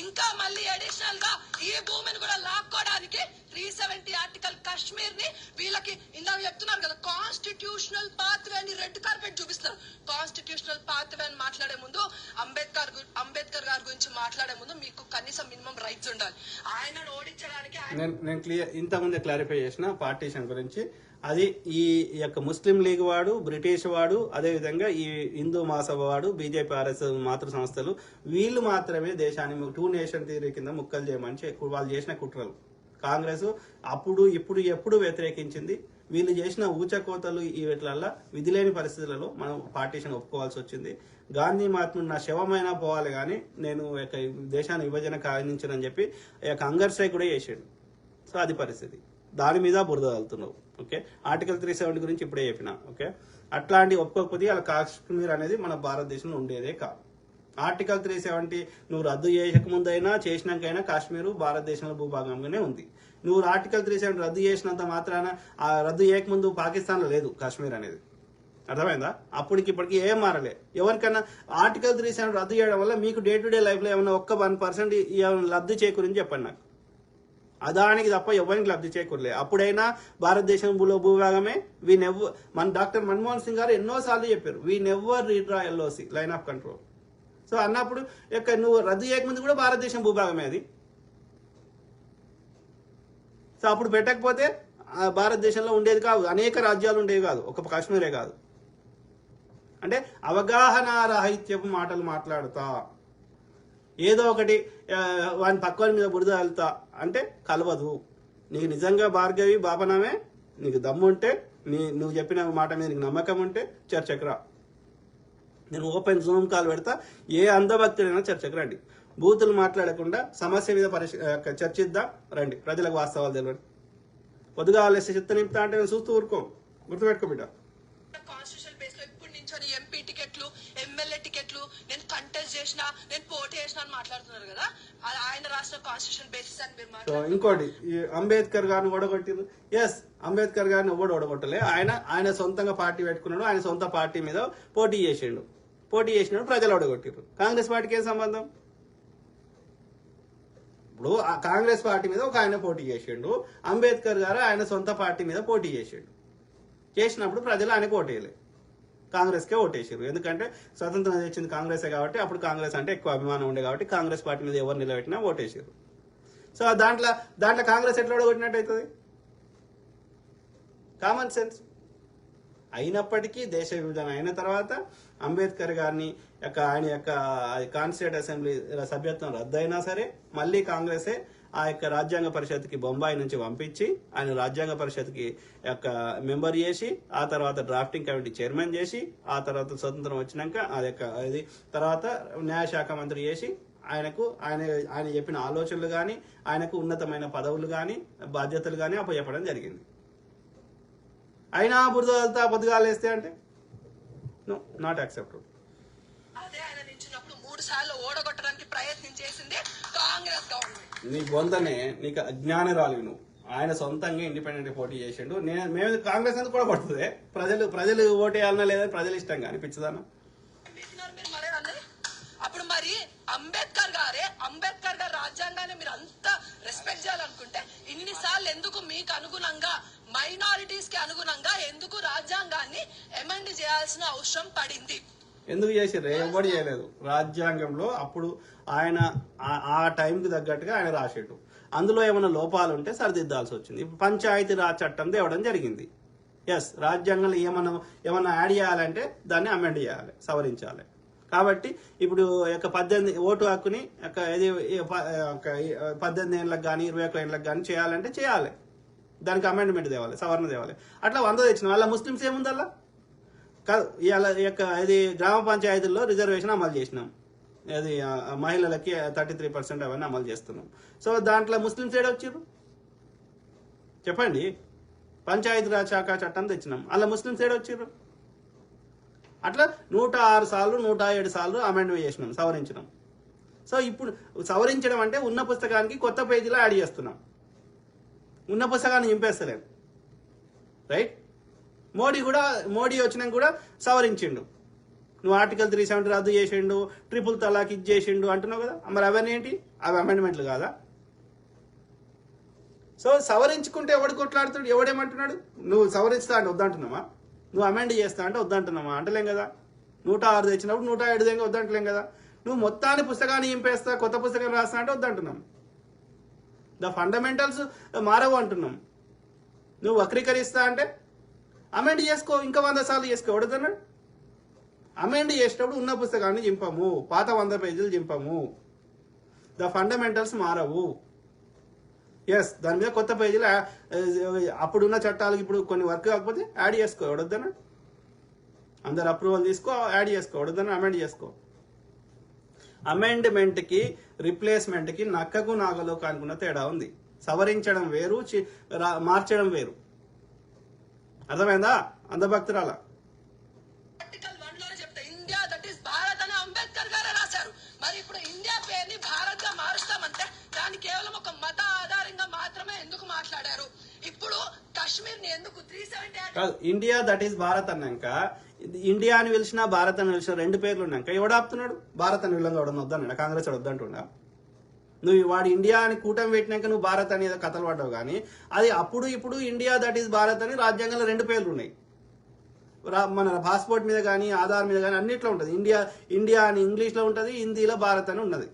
ఇంకా మళ్ళీ అడిషనల్ గా ఈ భూమిని కూడా లాక్కోవడానికి 370 ఆర్టికల్ కాశ్మీర్ ని వీళ్ళకి ఇందాక చెప్తున్నారు కదా కాన్స్టిట్యూషనల్ పాత్వే అని రెడ్ కార్పెట్ చూపిస్తారు. కాన్స్టిట్యూషనల్ పాత్వే అని మాట్లాడే ముందు అంబేద్కర్ గారి గురించి మాట్లాడే ముందు మీకు కనీసం మినిమం రైట్స్ ఉండాలి. ఆయన ఓడించడానికి నేను ఇంతకుముందే క్లారిఫై చేసిన పార్టీషన్ గురించి. అది ఈ యొక్క ముస్లిం లీగ్ వాడు, బ్రిటిష్ వాడు, అదేవిధంగా ఈ హిందూ మహాసభ వాడు, బీజేపీ ఆర్ఎస్ మాతృ సంస్థలు వీళ్ళు మాత్రమే దేశాన్ని 2 నేషన్ థియరీ కింద ముక్కలు చేయమని వాళ్ళు చేసిన కుట్రలు. కాంగ్రెస్ అప్పుడు ఇప్పుడు ఎప్పుడు వ్యతిరేకించింది. వీళ్ళు చేసిన ఊచకోతలు వీటిలల్ల విధిలేని పరిస్థితులలో మనం పార్టీషన్ ఒప్పుకోవాల్సి వచ్చింది. గాంధీ మహాత్ముడు నా శవమైనా పోవాలి కానీ నేను దేశాన్ని విభజన కావించనని చెప్పి హంగర్ స్ట్రైక్ కూడా చేసాడు. సో అది పరిస్థితి. దాని మీద బురద వెళ్తున్నావు. ఓకే, ఆర్టికల్ 370 గురించి ఇప్పుడే చెప్పిన. ఓకే, అట్లాంటి ఒప్పుకోకపోతే అలా కాశ్మీర్ అనేది మన భారతదేశంలో ఉండేదే కాదు. ఆర్టికల్ 370 నువ్వు రద్దు చేయకముందైనా చేసినాకైనా కాశ్మీర్ భారతదేశంలో భూభాగంగానే ఉంది. నువ్వు ఆర్టికల్ 370 రద్దు చేసినంత మాత్రాన ఆ రద్దు చేయకముందు పాకిస్తాన్లో లేదు కాశ్మీర్ అనేది. అర్థమైందా? అప్పటికిప్పటికి ఏం మారలే. ఎవరికైనా ఆర్టికల్ 370 రద్దు చేయడం వల్ల మీకు డే టు డే లైఫ్ లో ఏమైనా ఒక్క 1% లబ్ధి చేకూరని చెప్పండి నాకు. అదానికి తప్ప ఎవరికి లబ్ధి చేకూరలే. అప్పుడైనా భారతదేశం భూభాగమే. మన డాక్టర్ మన్మోహన్ సింగ్ గారు ఎన్నోసార్లు చెప్పారు we never redraw LOC line of control. So అన్నప్పుడు నువ్వు రద్దు చేయకముందు కూడా భారతదేశం భూభాగమే అది. సో అప్పుడు పెట్టకపోతే భారతదేశంలో ఉండేది కాదు, అనేక రాజ్యాలు ఉండేవి కాదు, ఒక కాశ్మీరే కాదు. అంటే అవగాహన రాహిత్యపు మాటలు మాట్లాడుతా ఏదో ఒకటి వాని పక్కవాని మీద బురద వెళ్తా అంటే కలవదు. నీకు నిజంగా భార్గవి బాపనామే నీకు దమ్ముంటే నువ్వు చెప్పిన మాట మీద నీకు నమ్మకం ఉంటే చర్చకు రా. నేను ఓపెన్ జూమ్ కాల్ పెడతా. ఏ అంధభక్తుడైనా చర్చకు రండి. బూతులు మాట్లాడకుండా సమస్య మీద చర్చిద్దాం రండి. ప్రజలకు వాస్తవాలు తెలియదు. పొద్దుగా వాళ్ళ చిత్త నింపుతా అంటే నేను చూస్తూ ఊరుకో. గుర్తుపెట్టుకో బిడ్డ. కాన్స్టిట్యూషన్ బేస్ లో ఇప్పుడు నుంచి ఎంపీ టికెట్లు, ఎమ్మెల్యే టికెట్లు నేను కంటెస్ట్ చేసిన, నేను పోటీ చేసిన అని మాట్లాడుతున్నారు కదా. ఆయన రాష్ట్ర కాన్స్టిట్యూషన్ బేసిస్ అని మీరు సో మాట్లాడుతున్నారు. ఇంకోటి, ఈ అంబేద్కర్ గారిని ఓడగొట్టిరు. ఎస్, అంబేద్కర్ గారిని ఎవడు ఓడగొట్టలే. ఆయన సొంతంగా పార్టీ పెట్టుకున్నాడు, ఆయన సొంత పార్టీ మీద పోటీ చేసిండు. పోటీ చేసినాడు, ప్రజలు ఓడగొట్టిరు. కాంగ్రెస్ పార్టీకి ఏం సంబంధం? ఇప్పుడు ఆ కాంగ్రెస్ పార్టీ మీద ఒక ఆయన పోటీ చేసిండు, అంబేద్కర్ గారు ఆయన సొంత పార్టీ మీద పోటీ చేసిండు. చేసినప్పుడు ప్రజలు ఆయనకు ఓటేయలే, కాంగ్రెస్కే ఓటేసారు. ఎందుకంటే స్వతంత్రం తెచ్చింది కాంగ్రెసే కాబట్టి, అప్పుడు కాంగ్రెస్ అంటే ఎక్కువ అభిమానం ఉండే కాబట్టి కాంగ్రెస్ పార్టీ మీద ఎవరు నిలబెట్టినా ఓటేసారు. సో దాంట్లో కాంగ్రెస్ ఎట్లా ఓడగొట్టినట్టు అవుతుంది? Common sense. అయినప్పటికీ దేశ విభజన అయిన తర్వాత అంబేద్కర్ గారిని ఆయన యొక్క కాన్స్టిట్యూట్ అసెంబ్లీ సభ్యత్వం రద్దయినా సరే మళ్ళీ కాంగ్రెసే ఆ యొక్క రాజ్యాంగ పరిషత్కి బొంబాయి నుంచి పంపించి ఆయన రాజ్యాంగ పరిషత్కి యొక్క మెంబర్ చేసి, ఆ తర్వాత డ్రాఫ్టింగ్ కమిటీ చైర్మన్ చేసి, ఆ తర్వాత స్వతంత్రం వచ్చినాక అది తర్వాత న్యాయశాఖ మంత్రి చేసి ఆయన చెప్పిన ఆలోచనలు కానీ, ఆయనకు ఉన్నతమైన పదవులు కానీ, బాధ్యతలు కానీ అప్పచెప్పడం జరిగింది. అయినా బురద పొద్దుగాలు వేస్తే అంటే నో, నాట్ యాక్సెప్టబుల్. అదే ఆయన నించున్నప్పుడు 3 సార్లు ఓడగొట్టడానికి ప్రయత్నం చేసింది కాంగ్రెస్ గవర్నమెంట్. నీ బొందనే, నీకు అజ్ఞానరాలు నువ్వు. ఆయన సొంతంగా ఇండిపెండెంట్ పోటీ చేసిండు. మేము కాంగ్రెస్ ఎందుకు కూడా కొడుతుంది? ప్రజలు ఓటేయాలన్నా లేదా ప్రజలు ఇష్టం కానీ పిచ్చిదానా. మీరు మరే అన్నది. అప్పుడు మరి అంబేద్కర్ గారు రాజ్యాంగాన్ని మీరు అంత రెస్పెక్ట్ చేయాలనుకుంటే ఇన్నిసార్లు ఎందుకు మీకు అనుగుణంగా, మైనారిటీస్ కి అనుగుణంగా ఎందుకు రాజ్యాంగాన్ని అమెండ్ చేయాల్సిన అవసరం పడింది? ఎందుకు చేసిర్రు? ఎవరు చేయలేదు. రాజ్యాంగంలో అప్పుడు ఆయన ఆ టైంకి తగ్గట్టుగా ఆయన రాసేటు. అందులో ఏమైనా లోపాలు ఉంటే సరిదిద్దాల్సి వచ్చింది. ఇప్పుడు పంచాయతీ రాజ్ చట్టం తేవడం జరిగింది. ఎస్, రాజ్యాంగంలో ఏమన్నా యాడ్ చేయాలంటే దాన్ని అమెండ్ చేయాలి, సవరించాలి. కాబట్టి ఇప్పుడు 18 ఓటు హక్కుని 18 ఏళ్ళకి కానీ 21 ఏళ్ళకి కానీ చేయాలంటే చేయాలి. దానికి అమెండ్మెంట్ తేవాలి, సవరణ తేవాలి. అట్లా 100 తెచ్చిన వాళ్ళ ముస్లిమ్స్ ఏముందల్లా కాదు. ఇది గ్రామ పంచాయతీల్లో రిజర్వేషన్ అమలు చేసినాం, అది మహిళలకి 33% అవన్నీ అమలు చేస్తున్నాం. సో దాంట్లో ముస్లిమ్స్ ఏడొచ్చారు చెప్పండి? పంచాయతీరాజ్ శాఖ చట్టం తెచ్చినాం, అలా ముస్లిమ్స్ ఏడొచ్చారు? అట్లా 106 సార్లు 107 సార్లు అమెండ్మెంట్ చేసినాం, సవరించినాం. సో ఇప్పుడు సవరించడం అంటే ఉన్న పుస్తకానికి కొత్త పేజీలో యాడ్ చేస్తున్నాం, ఉన్న పుస్తకాన్ని నింపేస్తలేం. రైట్? మోడీ వచ్చినాక కూడా సవరించిండు. నువ్వు ఆర్టికల్ 370 రద్దు చేసిండు, ట్రిపుల్ తలాక్ ఇచ్చేసిండు అంటున్నావు కదా. మరి అవన్నీ ఏంటి? అవి అమెండ్మెంట్లు కాదా? సో సవరించుకుంటే ఎవడు కొట్లాడుతాడు? ఎవడేమంటున్నాడు? నువ్వు సవరిస్తా అంటే వద్దంటున్నావా? నువ్వు అమెండ్ చేస్తా అంటే వద్దంటున్నావా? అంటలేం కదా. 106 తెచ్చినప్పుడు 107 వద్దంటలేం కదా. నువ్వు మొత్తాన్ని పుస్తకాన్ని ఇంపేస్తా, కొత్త పుస్తకం రాస్తా అంటే వద్దంటున్నాం. ద ఫండమెంటల్స్ మారవు అంటున్నాం. నువ్వు వక్రీకరిస్తా అంటే అమెండ్ చేసుకో, ఇంకా 100 సార్లు చేసుకో. ఎవడదన్నాడు? అమెండ్ చేసేటప్పుడు ఉన్న పుస్తకాన్ని చింపము, పాత 100 పేజీలు చింపము. ద ఫండమెంటల్స్ మారవు. ఎస్, దాని మీద కొత్త పేజీలు అప్పుడున్న చట్టాలకు ఇప్పుడు కొన్ని వర్క్ కాకపోతే యాడ్ చేసుకో. ఎవడొద్దన్నా? అందరు అప్రూవల్ తీసుకో, యాడ్ చేసుకో. ఎవడొద్దన్నా? అమెండ్ చేసుకో. అమెండ్మెంట్కి రిప్లేస్మెంట్కి నక్కకు నాగలో కానుకున్న తేడా ఉంది. సవరించడం వేరు, మార్చడం వేరు. అర్థమైందా అందభక్తురాల? ఆర్టికల్ 1 లోనే చెప్తా, ఇండియా దట్ ఈస్ భారత్ అని అంబేద్కర్ గారే రాశారు. మరి ఇప్పుడు ఇండియా పేరుని భారత్ గా మారుస్తామంటే దాన్ని కేవలం ఒక మత ఆధారంగా మాత్రమే ఎందుకు మాట్లాడారు? ఇప్పుడు కాశ్మీర్ ని ఎందుకు 370 కాదు, ఇండియా దట్ ఈస్ భారత్ అన్నాక ఇండియా అని పిలిచినా భారత్ అని పిలిచిన 2 పేర్లు ఉన్నాక ఎవడాపుతున్నాడు? భారత్ అని విలంగా ఎవడన్నా వద్దన్నాడు? కాంగ్రెస్ వాడు వద్దంటున్నా? నువ్వు వాడు ఇండియా అని కూటమి పెట్టినాక నువ్వు భారత్ అని ఏదో కథలు పడ్డావు. కానీ అది ఇప్పుడు ఇండియా దట్ ఈస్ భారత్ అని రాజ్యాంగంలో 2 పేర్లు ఉన్నాయి. మన పాస్పోర్ట్ మీద కానీ ఆధార్ మీద కానీ అన్నిట్లో ఉంటుంది. ఇండియా అని ఇంగ్లీష్లో ఉంటుంది, హిందీలో భారత్ అని ఉన్నది.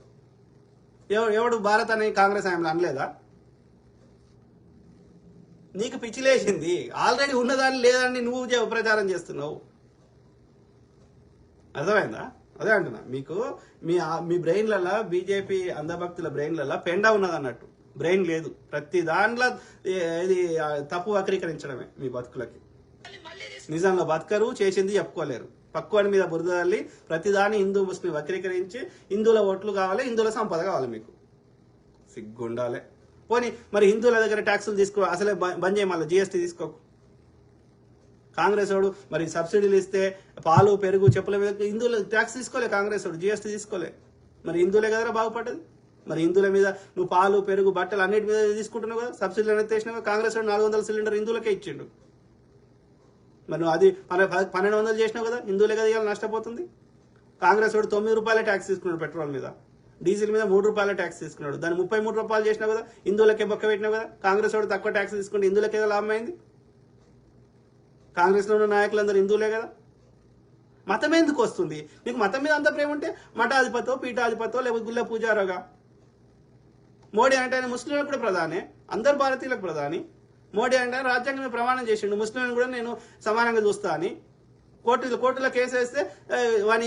ఎవడు భారత్ అని కాంగ్రెస్ ఆయనలో అనలేదా? నీకు పిచ్చిలేసింది. ఆల్రెడీ ఉన్నదాన్ని లేదని నువ్వు ప్రచారం చేస్తున్నావు. అర్థమైందా? అదే అంటున్నా, మీకు మీ బ్రెయిన్లలో బీజేపీ అంధభక్తుల బ్రెయిన్లలో పెండ ఉన్నది అన్నట్టు. బ్రెయిన్ లేదు. ప్రతి దాంట్లో ఇది తప్పు వక్రీకరించడమే మీ బతుకులకి. నిజంగా బతకరు, చేసింది చెప్పుకోలేరు. పక్కువాడి మీద బురద తల్లి ప్రతిదాన్ని హిందూ ముస్లిం వక్రీకరించి హిందువుల ఓట్లు కావాలి, హిందువుల సంపద కావాలి. మీకు సిగ్గుండాలి. పోనీ మరి హిందువుల దగ్గర ట్యాక్సులు తీసుకో, అసలే బంద్ చేయమల్ల, GST తీసుకోకు. కాంగ్రెస్ వాడు మరి సబ్సిడీలు ఇస్తే పాలు పెరుగు చెప్పుల మీద హిందువులు ట్యాక్స్ తీసుకోలే, కాంగ్రెస్ వాడు జిఎస్టీ తీసుకోలే. మరి హిందువులే కదరా బాగుపడ్డది. మరి హిందువుల మీద నువ్వు పాలు పెరుగు బట్టలు అన్నిటి మీద తీసుకుంటున్నావు కదా, సబ్సిడీలు అనేది తెచ్చినావు. కాంగ్రెస్ వాడు 400 సిలిండర్ హిందువులకే ఇచ్చిండు. మరి నువ్వు అది 1200 చేసినావు కదా, హిందువులే కదా ఇవాళ నష్టపోతుంది. కాంగ్రెస్ వాడు 9 రూపాయల ట్యాక్స్ తీసుకున్నాడు పెట్రోల్ మీద, డీజిల్ మీద 3 రూపాయల ట్యాక్స్ తీసుకున్నాడు. దాన్ని 33 రూపాయలు చేసినావు కదా, హిందువులకే బొక్క పెట్టినావు కదా. కాంగ్రెస్ వాడు తక్కువ ట్యాక్స్ తీసుకుంటే హిందువులకే లాభం అయింది. కాంగ్రెస్లో ఉన్న నాయకులందరూ హిందువులే కదా. మతం ఎందుకు వస్తుంది నీకు? మతం మీద అంత ప్రేమ ఉంటే మఠాధిపతో పీఠాధిపతో లేకపోతే గుళ్ళ పూజారోగా. మోడీ అంటే ఆయన ముస్లింలకు కూడా ప్రధానే, అందరు భారతీయులకు ప్రధాని. మోడీ అంటే రాజ్యాంగం మీద ప్రమాణం చేసిండు ముస్లింలను కూడా నేను సమానంగా చూస్తా అని. కోర్టులో కేసు వేస్తే వాని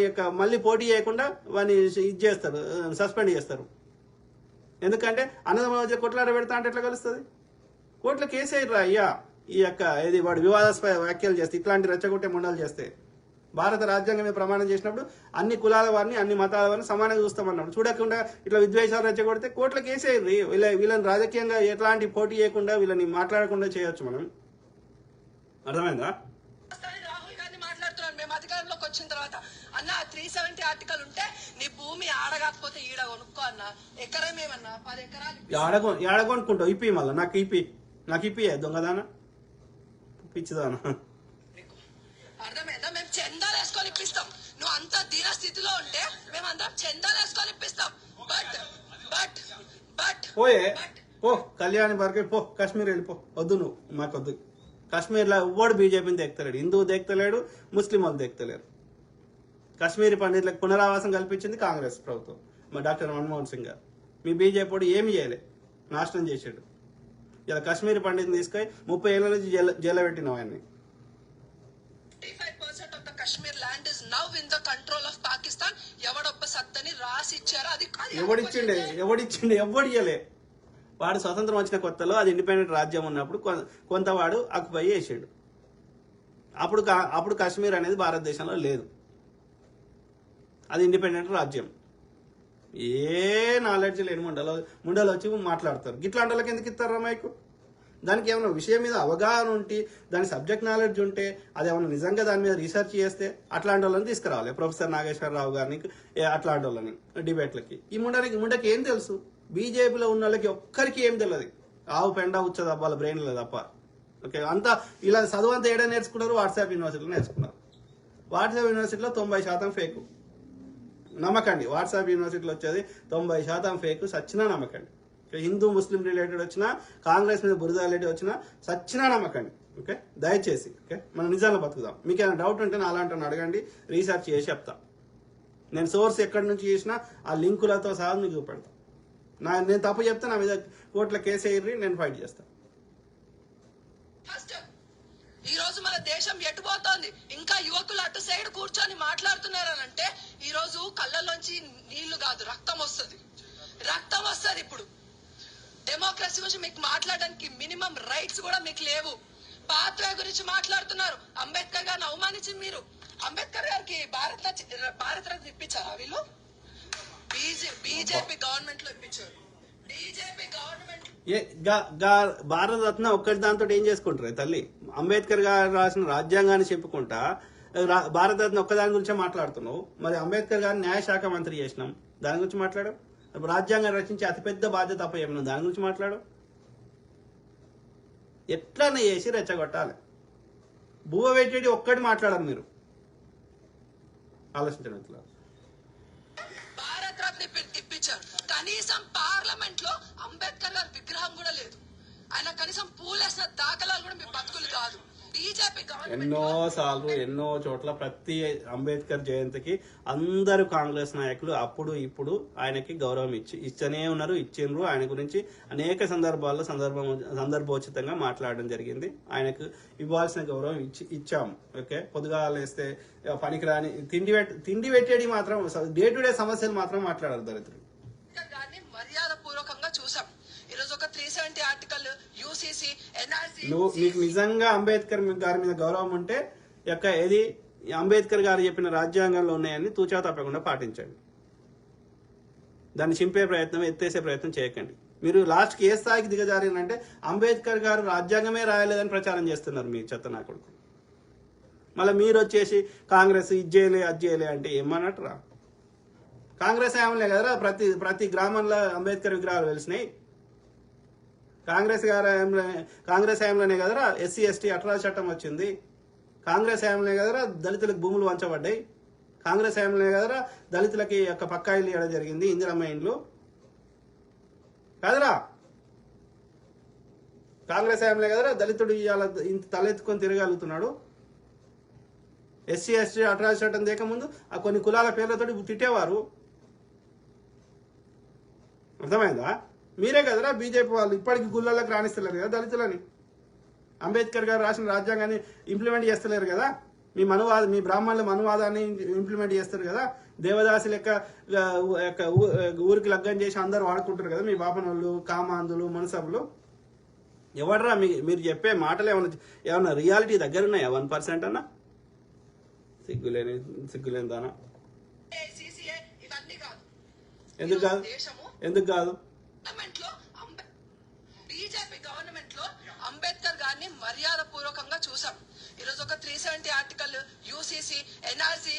యొక్క మళ్ళీ పోటీ చేయకుండా వాని ఇది చేస్తారు, సస్పెండ్ చేస్తారు. ఎందుకంటే అన్నదమ్ముల మధ్య కొట్లాడ పెడతా అంటే ఎట్లా కలుస్తుంది? కోర్టులో కేసు వేయరా అయ్యా ఈ యొక్క ఇది వాడు వివాదాస్పద వ్యాఖ్యలు చేస్తే, ఇట్లాంటి రెచ్చగొట్టే మండలు చేస్తే. భారత రాజ్యాంగం మీద ప్రమాణం చేసినప్పుడు అన్ని కులాల వారిని అన్ని మతాల వారిని సమానంగా చూస్తామన్నాడు. చూడకుండా ఇట్లా విద్వేషాలు రెచ్చగొడితే కోర్టులో కేసు వేయర్రి. వీళ్ళని రాజకీయంగా ఎట్లాంటి పోటీ చేయకుండా వీళ్ళని మాట్లాడకుండా చేయొచ్చు మనం. అర్థమైందా? రాహుల్ గాంధీ మాట్లాడుతున్నారు మేము అధికారంలోకి వచ్చిన తర్వాత. అన్న 370 ఆర్టికల్ ఉంటే నీ భూమి ఆడగాకపోతే ఈడ కొనుక్కో అన్న. ఎకరమేమన్నా 10 ఎకరాలు ఏడగొనుకుంటావు. ఇప్పి మళ్ళీ నాకు ఇప్పి దొంగదానా పిచ్చిదానా. అర్థమైందా? మేము చందాలు వేసుకొని ఇప్పిస్తాం. నువ్వు అంత దీన స్థితిలో ఉంటే మేము అందరం చందాలు వేసుకొని ఇప్పిస్తాం. బట్ పోయే పో కళ్యాణి బార్కే పో, కాశ్మీర్ వెళ్ళిపో. వద్దు నువ్వు, మాకొద్దు. కాశ్మీర్లో ఎవ్వడు బీజేపీని దేక్తలేడు, హిందువు దేక్తలేడు, ముస్లిం వాళ్ళు దేక్తలేరు. కాశ్మీరీ పండితులకు పునరావాసం కల్పించింది కాంగ్రెస్ ప్రభుత్వం, మా డాక్టర్ మన్మోహన్ సింగ్ గారు. మీ బీజేపీ వాడు ఏమి చేయలే, నాశనం చేశాడు. ఇలా కాశ్మీరీ పండితుని తీసుకొని 30 ఏళ్ళ నుంచి జైల్లో పెట్టినావు ఆయన్ని. 35% of the Kashmir land is now in the control of Pakistan. ఎవడొప్ప సత్తని రాసి ఇచ్చారో అది ఎవడిచ్చిండు ఎవడు ఇయ్యలే. వాడు స్వతంత్రం వచ్చిన కొత్తలో అది ఇండిపెండెంట్ రాజ్యం ఉన్నప్పుడు కొంత వాడు ఆక్యుపై చేసాడు. అప్పుడు కాశ్మీర్ అనేది భారతదేశంలో లేదు, అది ఇండిపెండెంట్ రాజ్యం. ఏ నాలెడ్జ్ లేని ముండలు వచ్చి మాట్లాడతారు. గిట్లాంటి వాళ్ళకి ఎందుకు ఇస్తారా మైకు? దానికి ఏమైనా విషయం మీద అవగాహన ఉంటే, దాని సబ్జెక్ట్ నాలెడ్జ్ ఉంటే, అది ఏమైనా నిజంగా దాని మీద రీసెర్చ్ చేస్తే అట్లాంటి వాళ్ళని తీసుకురావాలి. ప్రొఫెసర్ నాగేశ్వరరావు గారిని, అట్లాంటి వాళ్ళని డిబేట్లకి. ఈ ముండకి ఏం తెలుసు? బీజేపీలో ఉన్న వాళ్ళకి ఒక్కరికి ఏం తెలియదు. ఆవు పెండ ఉచ్చదు అబ్బాల బ్రెయిన్లో తప్ప. ఓకే, అంతా ఇలా చదువు అంతా ఏడా నేర్చుకున్నారు? వాట్సాప్ యూనివర్సిటీలో నేర్చుకున్నారు. వాట్సాప్ యూనివర్సిటీలో 90% ఫేక్. నమ్మకండి. వాట్సాప్ యూనివర్సిటీలో వచ్చేది 90% ఫేక్. సచ్చినా నమ్మకండి. హిందూ ముస్లిం రిలేటెడ్ వచ్చినా, కాంగ్రెస్ మీద బురద రిలేటెడ్ వచ్చినా సచ్చినా నమ్మకండి. ఓకే, దయచేసి. ఓకే, మనం నిజాల్లో బతుకుదాం. మీకు ఏమైనా డౌట్ ఉంటే నా అలాంటి అడగండి, రీసెర్చ్ చేసి చెప్తా. నేను సోర్స్ ఎక్కడి నుంచి చేసినా ఆ లింకులతో సహా మీకు చూపెడతా. నేను తప్పు చెప్తే నా మీద కోర్టులో కేసు వేయర్రి, నేను ఫైట్ చేస్తాను. ఈ రోజు మన దేశం ఎటుపోతోంది? ఇంకా యువకులు అటు సైడ్ కూర్చొని మాట్లాడుతున్నారనంటే ఈ రోజు కళ్ళల్లోంచి నీళ్లు కాదు రక్తం వస్తుంది. ఇప్పుడు డెమోక్రసీ గురించి మీకు మాట్లాడడానికి మినిమం రైట్స్ కూడా మీకు లేవు. పాత్వే గురించి మాట్లాడుతున్నారు. అంబేద్కర్ గారిని అవమానించింది మీరు. అంబేద్కర్ గారికి భారత రత్న ఇప్పించారా వీళ్ళు? బీజేపీ గవర్నమెంట్ లో ఇప్పించారు. బీజేపీ గవర్నమెంట్ భారత రత్న ఒక్కటి దాంతో ఏం చేసుకుంటారు తల్లి? అంబేద్కర్ గారు రాసిన రాజ్యాంగాన్ని చెప్పుకుంటా భారతరత్న ఒక్కదాని గురించే మాట్లాడుతున్నావు. మరి అంబేద్కర్ గారిని న్యాయశాఖ మంత్రి చేసినాం, దాని గురించి మాట్లాడు. రాజ్యాంగం రచించే అతిపెద్ద బాధ్యత అప్పయ్యాం, దాని గురించి మాట్లాడు. ఎట్లనే చేసి రెచ్చగొట్టాలి. భూవ పెట్టేది ఒక్కటి మాట్లాడరు మీరు. ఆలోచించండి. భారత రత్న ఇప్పించారు. కనీసం పార్లమెంట్ లో అంబేద్కర్ గారి విగ్రహం కూడా లేదు. ఆయన కనీసం పూలేసిన దాఖలాలు కూడా మీ బతుకులు కాదు. బీజేపీ ఎన్నో సార్లు ఎన్నో చోట్ల ప్రతి అంబేద్కర్ జయంతికి అందరు కాంగ్రెస్ నాయకులు అప్పుడు ఇప్పుడు ఆయనకి గౌరవం ఇచ్చనే ఉన్నారు, ఇచ్చిండ్రు. ఆయన గురించి అనేక సందర్భాల్లో సందర్భోచితంగా మాట్లాడడం జరిగింది. ఆయనకు ఇవ్వాల్సిన గౌరవం ఇచ్చాము. ఓకే, పొద్దుగాలు వేస్తే పనికిరాని తిండి పెట్టేది మాత్రం డే టు డే సమస్యలు మాత్రం మాట్లాడారు దళితులు. మర్యాద పూర్వకంగా చూసాం. ఈరోజు ఒక 370 ఆర్టికల్ యూసీసీ ఎన్ఆర్సీ. మీకు నిజంగా అంబేద్కర్ గారి మీద గౌరవం ఉంటే ఏది అంబేద్కర్ గారు చెప్పిన రాజ్యాంగంలో ఉన్నాయని తూచా తప్పకుండా పాటించండి. దాన్ని చింపే ప్రయత్నం, ఎత్తేసే ప్రయత్నం చేయకండి. మీరు లాస్ట్కి ఏ స్థాయికి దిగజారినంటే అంబేద్కర్ గారు రాజ్యాంగమే రాయలేదని ప్రచారం చేస్తున్నారు మీ చెత్త నాయకుడు. మళ్ళీ మీరు వచ్చేసి కాంగ్రెస్ ఇది చేయలే అది చేయలే అంటే ఏమన్నట్టురా? కాంగ్రెస్ హయాంలో కదరా ప్రతి గ్రామంలో అంబేద్కర్ విగ్రహాలు వెలిసినాయి. కాంగ్రెస్ హయాంలోనే కదరా ఎస్సీ ఎస్టీ అట్రాసిటీ చట్టం వచ్చింది. కాంగ్రెస్ హయాంలోనే కదరా దళితులకు భూములు వంచబడ్డాయి. కాంగ్రెస్ హయాంలోనే కదరా దళితులకి యొక్క పక్కా ఇల్లు ఇవ్వడం జరిగింది, ఇందిరమ్మ ఇండ్లు కదరా. కాంగ్రెస్ హయాంలో కదరా దళితుడు ఇవాళ ఇంత తలెత్తుకొని తిరగలుగుతున్నాడు. ఎస్సీ ఎస్టీ అట్రాసిటీ చట్టం దేకముందు ఆ కొన్ని కులాల పేర్లతో తిట్టేవారు. అర్థమైందా? మీరే కదరా బీజేపీ వాళ్ళు ఇప్పటికీ గుళ్ళలకు రాణిస్తలేరు కదా దళితులని. అంబేద్కర్ గారు రాసిన రాజ్యాంగాన్ని ఇంప్లిమెంట్ చేస్తలేరు కదా. మీ బ్రాహ్మణుల మనువాదాన్ని ఇంప్లిమెంట్ చేస్తారు కదా. దేవదాసి లెక్క ఊరికి లగ్గం చేసి అందరు వాడుకుంటారు కదా మీ బాపనోళ్ళు, కామాంధులు, మనసభలు. ఎవడరా మీరు చెప్పే మాటలు ఏమన్నా రియాలిటీ దగ్గర ఉన్నాయా 1% అన్నా? సిగ్గులేని దానా. ఎందుకు కాదు బీజేపీ గవర్నమెంట్ లో అంబేద్కర్ గారిని మర్యాద పూర్వకంగా చూసాం. ఈరోజు ఒక 370 ఆర్టికల్, యూసీసీ, ఎన్ఆర్సీ,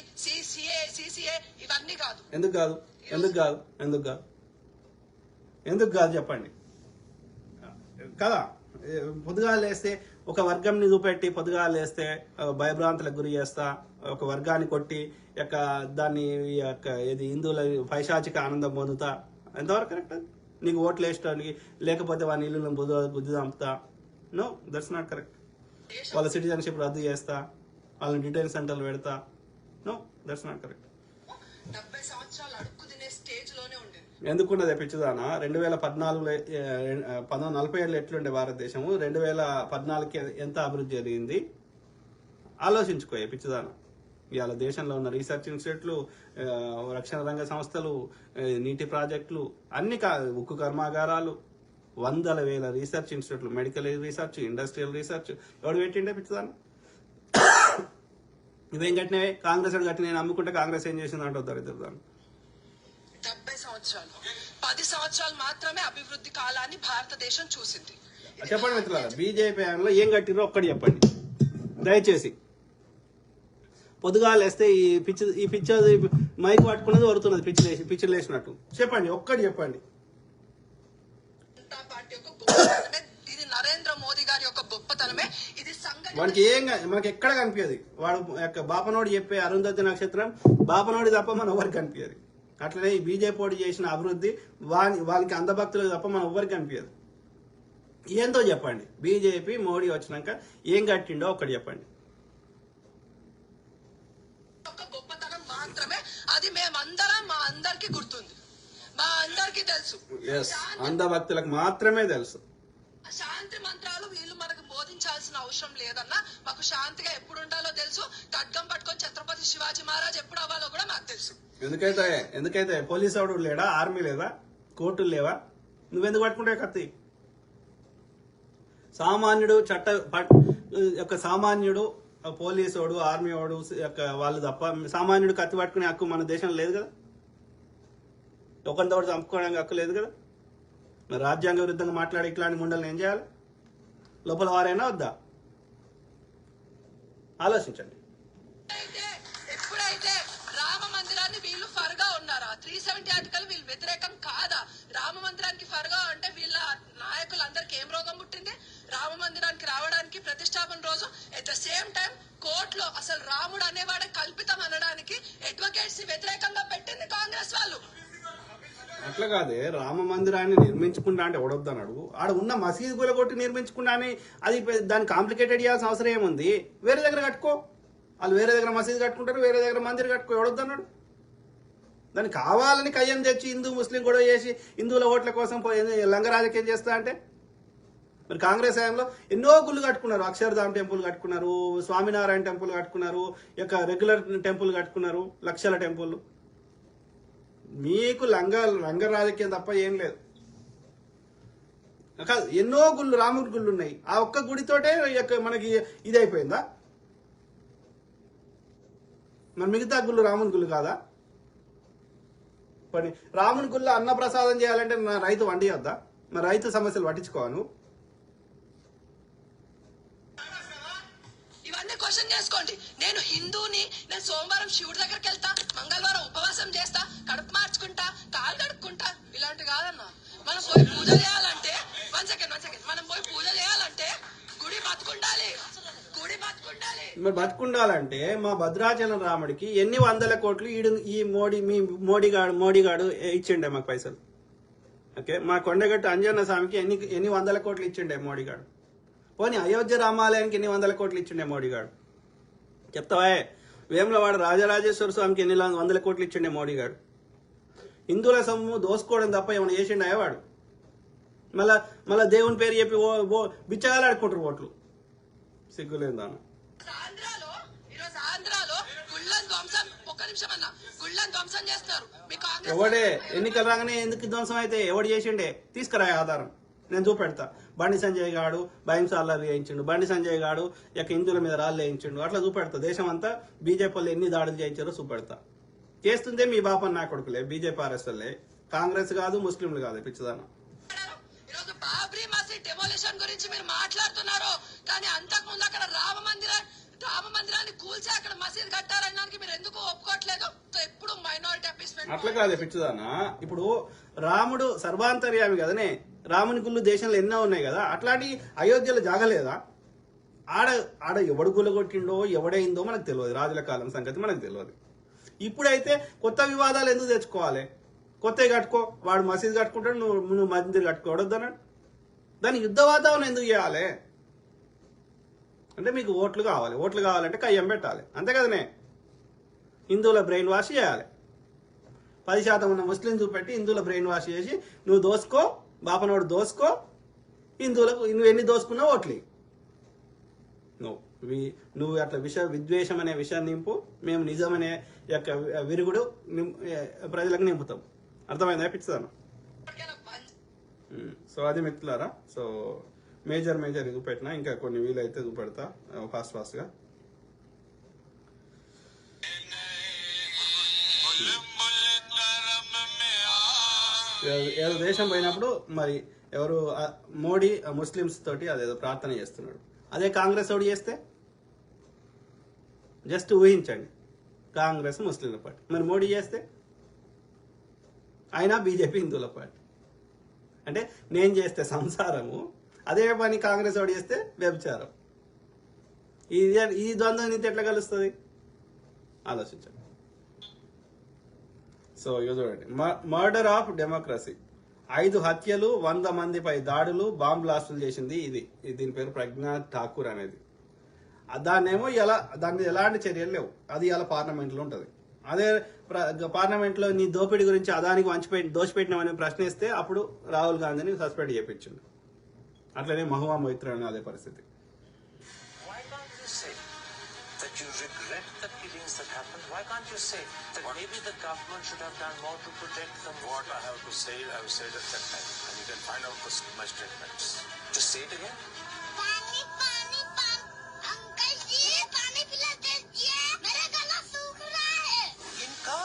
సిసిఏ ఇవన్నీ కాదు. ఎందుకు కాదు చెప్పండి కదా. పొద్దుగా లేస్తే ఒక వర్గంని చూపెట్టి పొద్దుగా లేస్తే భయభ్రాంతులకు గురి చేస్తా, ఒక వర్గాన్ని కొట్టి దాన్ని ఇది హిందువుల పైశాచిక ఆనందం పొందుతా. ఎంతవరకు కరెక్ట్? నీకు ఓట్లు వేయడానికి లేకపోతే వాని ఇల్లు బుద్ధి చంపుతా. No, that's not correct. వాళ్ళ సిటిజన్షిప్ రద్దు చేస్తా, వాళ్ళని డిటైన్ సెంటర్లు పెడతా. No, that's not correct. 70 సంవత్సరాలు అడుక్కు తినే స్టేజ్ లోనే ఉండేది. ఎందుకున్నది పిచ్చిదానా? 2014లో 1947 ఎట్లుండే భారతదేశము, 2014కి ఎంత అభివృద్ధి జరిగింది ఆలోచించుకో పిచ్చిదానా. ఇవాళ దేశంలో ఉన్న రీసెర్చ్ ఇన్స్టిట్యూట్లు, రక్షణ రంగ సంస్థలు, నీటి ప్రాజెక్టులు అన్ని ఉక్కు కర్మాగారాలు, 100,000 రీసెర్చ్ ఇన్స్టిట్యూట్లు, మెడికల్ రీసెర్చ్, ఇండస్ట్రియల్ రీసెర్చ్ ఎవడు పెట్టిండే పిచ్చిదానా? ఇవేం కట్టినవే? కాంగ్రెస్ కట్టిన నేను అమ్ముకుంటే కాంగ్రెస్ ఏం చేసింది అంటారు దరిద్రదాన్ని. 70 సంవత్సరాలు, 10 సంవత్సరాలు మాత్రమే అభివృద్ధి కాలాన్ని భారతదేశం చూసింది. చెప్పండి మిత్రులారా, బీజేపీ లో ఏం కట్టిరో ఒక్కటి చెప్పండి దయచేసి. పొద్దుగా లేస్తే ఈ పిచ్చి మైక్ పట్టుకున్నది వరుతున్నది పిచ్చిలు లేచినట్టు. చెప్పండి, ఒక్కటి చెప్పండి. పార్టీ యొక్క గొప్పతనమే ఇది, నరేంద్ర మోదీ గారి యొక్క గొప్పతనమే ఇది. వాడికి మనకి ఎక్కడ కనిపించదు. వాడు బాపనోడు చెప్పే అరుంధతి నక్షత్రం బాపనోడి తప్ప మన ఎవరికి కనిపించదు. అట్లనే ఈ బీజేపీ చేసిన అభివృద్ధి వాళ్ళకి అందభక్తులకు తప్ప మన ఎవరికి కనిపించదు. ఏందో చెప్పండి. బీజేపీ మోడీ వచ్చినాక ఏం కట్టిండో ఒక్కటి చెప్పండి. గొప్పతనం మాత్రమే అది మేమందరం, మా అందరికి గుర్తుంది, మా అందరికి తెలుసు. అందభక్తులకు మాత్రమే తెలుసు. శాంతి మంత్రాలు వీళ్ళు మనకు బోధించాల్సిన అవసరం లేదన్నా. మాకు శాంతిగా ఎప్పుడు ఉండాలో తెలుసు. ఖడ్గం పట్టుకొని ఛత్రపతి శివాజీ మహారాజ్ ఎప్పుడు అవ్వాలో కూడా మాకు తెలుసు. ఎందుకైతే పోలీసు వాడు లేడా, ఆర్మీ లేదా, కోర్టులు లేవా? నువ్వెందుకు పట్టుకుంటే కత్తి? సామాన్యుడు సామాన్యుడు పోలీసు వాడు, ఆర్మీ వాడు వాళ్ళు తప్ప సామాన్యుడు కత్తి పట్టుకునే హక్కు మన దేశంలో లేదు కదా. ఒకరితో చంపుకోవడానికి హక్కు లేదు కదా. మరి రాజ్యాంగ విరుద్ధంగా మాట్లాడే ఇట్లాంటి ముండల్ని ఏం చేయాలి? లోపల వారైనా వద్దా? ఆలోచించండి. ఎప్పుడైతే రామ మందిరాన్ని వీళ్ళు ఫర్గా ఉన్నారా, 370 ఆర్టికల్ వీళ్ళు వ్యతిరేకం కాదా? రామ మందిరానికి ఫర్గా అంటే వీళ్ళ నాయకులందరికీ ఏం రోగం పుట్టింది? రామ మందిరానికి రావడానికి ప్రతిష్టాపన రోజు ఎట్ ద సేమ్ టైం కోర్టులో అసలు రాముడు అనేవాడే కల్పితం అనడానికి అడ్వకేట్స్ వ్యతిరేకంగా పెట్టింది కాంగ్రెస్ వాళ్ళు. అట్లా కాదే, రామ మందిరాన్ని నిర్మించుకుంటా అంటే ఎవడొద్దన్నాడు. ఆడ ఉన్న మసీదు కూలగొట్టి నిర్మించుకుంటా అని అది దాన్ని కాంప్లికేటెడ్ చేయాల్సిన అవసరం ఏముంది? వేరే దగ్గర కట్టుకో. వాళ్ళు వేరే దగ్గర మసీదు కట్టుకుంటారు, వేరే దగ్గర మందిర్ కట్టుకో. ఎవడొద్దన్నాడు? దాన్ని కావాలని కయ్యం తెచ్చి హిందూ ముస్లిం గొడవ చేసి హిందువుల ఓట్ల కోసం లంగ రాజకీయం చేస్తా అంటే మరి కాంగ్రెస్ హయాంలో ఎన్నో గుళ్ళు కట్టుకున్నారు. అక్షరధామ్ టెంపుల్ కట్టుకున్నారు, స్వామినారాయణ టెంపుల్ కట్టుకున్నారు, రెగ్యులర్ టెంపుల్ కట్టుకున్నారు, లక్షల టెంపుల్. మీకు లంగ రాజకీయం తప్ప ఏం లేదు. ఎన్నో గుళ్ళు, రాముడి గుళ్ళు ఉన్నాయి. ఆ ఒక్క గుడితోటే మనకి ఇది అయిపోయిందా? మరి మిగతా గుళ్ళు రాముని గుళ్ళు కాదా? పని రాముని గుళ్ళ అన్నప్రసాదం చేయాలంటే నా రైతు వండి వద్దా? మరి రైతు సమస్యలు పట్టించుకోను. ఇవన్నీ క్వశ్చన్ చేసుకోండి. నేను హిందూని, నేను సోమవారం శివుడి దగ్గరికి వెళ్తా, మంగళవారం ఉపవాసం చేస్తా, కడుపు మార్చుకుంటా, కాలు కడుక్కుంటా, ఇలాంటి కాదన్నా. మనం పోయి పూజ చేయాలంటే వన్ సెకండ్ మనం పోయి పూజ చేయాలంటే గుడి బతుకుండాలి. మరి బతుకుండాలంటే మా భద్రాచలం రాముడికి ఎన్ని వందల కోట్లు ఈ మోడీగాడు ఇచ్చిండే మాకు పైసలు. ఓకే, మా కొండగట్టు అంజన్న స్వామికి ఎన్ని వందల కోట్లు ఇచ్చిండే మోడీగాడు. పోనీ అయోధ్య రామాలయానికి ఎన్ని వందల కోట్లు ఇచ్చిండే మోడీగాడు. చెప్తావా? వేములవాడ రాజరాజేశ్వర స్వామికి ఎన్ని వందల కోట్లు ఇచ్చిండే మోడీగాడు. హిందువుల సొమ్ము దోసుకోవడం తప్ప ఏమైనా చేసిండే వాడు. మళ్ళా దేవుని పేరు చెప్పి బిచ్చగాలు ఆడుకుంటారు ఓట్లు. సిగ్గులేదు దాన్ని. ఎవడే ఎన్నికలు రాగానే ఎందుకు ధ్వంసం అయితే ఎవడు చేసిండే తీసుకురా ఆధారం, నేను చూపెడతా. బండి సంజయ్ గాడు భయంసార్లు చేయించిండు, బండి సంజయ్ గాడు హిందువుల మీద రాళ్ళు వేయించిండు, అట్లా చూపెడతా. దేశం అంతా బీజేపీ వాళ్ళు ఎన్ని దాడులు చేయించారో చూపెడతా. చేస్తుందే మీ బాపన్న నా కొడుకులే, బీజేపీ ఆర్ఎస్ఎల్లే, కాంగ్రెస్ కాదు, ముస్లింలు కాదు. పిచ్చిదాన బాబ్రీ మసీద్ డెమోలిషన్ గురించి మీరు మాట్లాడుతున్నారు, కానీ అంతకుముందు అక్కడ రామ మందిరాన్ని కూల్చి అక్కడ మసీద్ కట్టారనడానికి మీరు ఎందుకు ఒప్పుకోవట్లేదు? ఎప్పుడు మైనారిటీ అపీస్మెంట్. అట్లా కాదే పిచ్చిదానా. ఇప్పుడు రాముడు సర్వాంతర్యామి కదనే, రాముని గుళ్ళు దేశంలో ఎన్నో ఉన్నాయి కదా. అట్లాంటి అయోధ్యలో జాగలేదా? ఆడ ఎవడు గుళ్ళు కొట్టిండో ఎవడైందో మనకు తెలియదు. రాజుల కాలం సంగతి మనకు తెలియదు. ఇప్పుడైతే కొత్త వివాదాలు ఎందుకు తెచ్చుకోవాలి? కొత్తవి కట్టుకో, వాడు మసీద్ కట్టుకుంటాడు, నువ్వు మందిర్ కట్టుకోవద్దన్నాడు. దాని యుద్ధ వాతావరణం ఎందుకు చేయాలి? అంటే మీకు ఓట్లు కావాలంటే కయ్యం పెట్టాలి, అంతే కదనే. హిందువుల బ్రెయిన్ వాష్ చేయాలి. 10% ఉన్న ముస్లిం చూపెట్టి హిందువుల బ్రెయిన్ వాష్ చేసి నువ్వు దోసుకో, బాపనోడు దోసుకో, హిందువులకు నువ్వు ఎన్ని దోసుకున్నావు ఓట్లు. నువ్వు అట్లా విద్వేషం అనే విషయం నింపు, మేము నిజమనే యొక్క విరుగుడు ప్రజలకు నింపుతాం. అర్థమైందా? పిచ్చిదాను. సో అది మిత్రులారా. సో మేజర్ చూపెట్టిన, ఇంకా కొన్ని వీలైతే చూపెడతా ఫాస్ట్ గా. ఏదో దేశం పోయినప్పుడు మరి ఎవరు మోడీ ముస్లిమ్స్ తోటి అదేదో ప్రార్థన చేస్తున్నాడు. అదే కాంగ్రెస్ ఓడి చేస్తే జస్ట్ ఊహించండి, కాంగ్రెస్ ముస్లింల పార్టీ. మరి మోడీ చేస్తే అయినా బీజేపీ హిందువుల పార్టీ. అంటే నేను చేస్తే సంసారము, అదే పని కాంగ్రెస్ ఓడి చేస్తే వ్యభిచారం. ఈ ద్వంద్వం నీతి ఎట్లా కలుస్తుంది? ఆలోచించండి. సో ఇక చూడండి, మర్డర్ ఆఫ్ డెమోక్రసీ. 5 హత్యలు, 100 మందిపై దాడులు, బాంబ్ బ్లాస్టులు చేసింది దీని పేరు ప్రజ్ఞా ఠాకూర్ అనేది. దాని మీద ఎలాంటి చర్యలు లేవు. అది ఇలా పార్లమెంట్లో ఉంటుంది. అదే పార్లమెంట్లో నీ దోపిడీ గురించి అదానికి దోచిపెట్టినామని ప్రశ్నిస్తే అప్పుడు రాహుల్ గాంధీని సస్పెండ్ చేయించిండు. అట్లనే మహువా మొయిత్రా అని అదే పరిస్థితి. You regret the killings that happened? Why can't you say that maybe the government should have done more to protect them? What I have to say, I have said at that time. And you can find out my statements. Just say it again. पानी पानी पानी अंकल जी पानी पिला दीजिए, मेरा गला सूख रहा है. इनका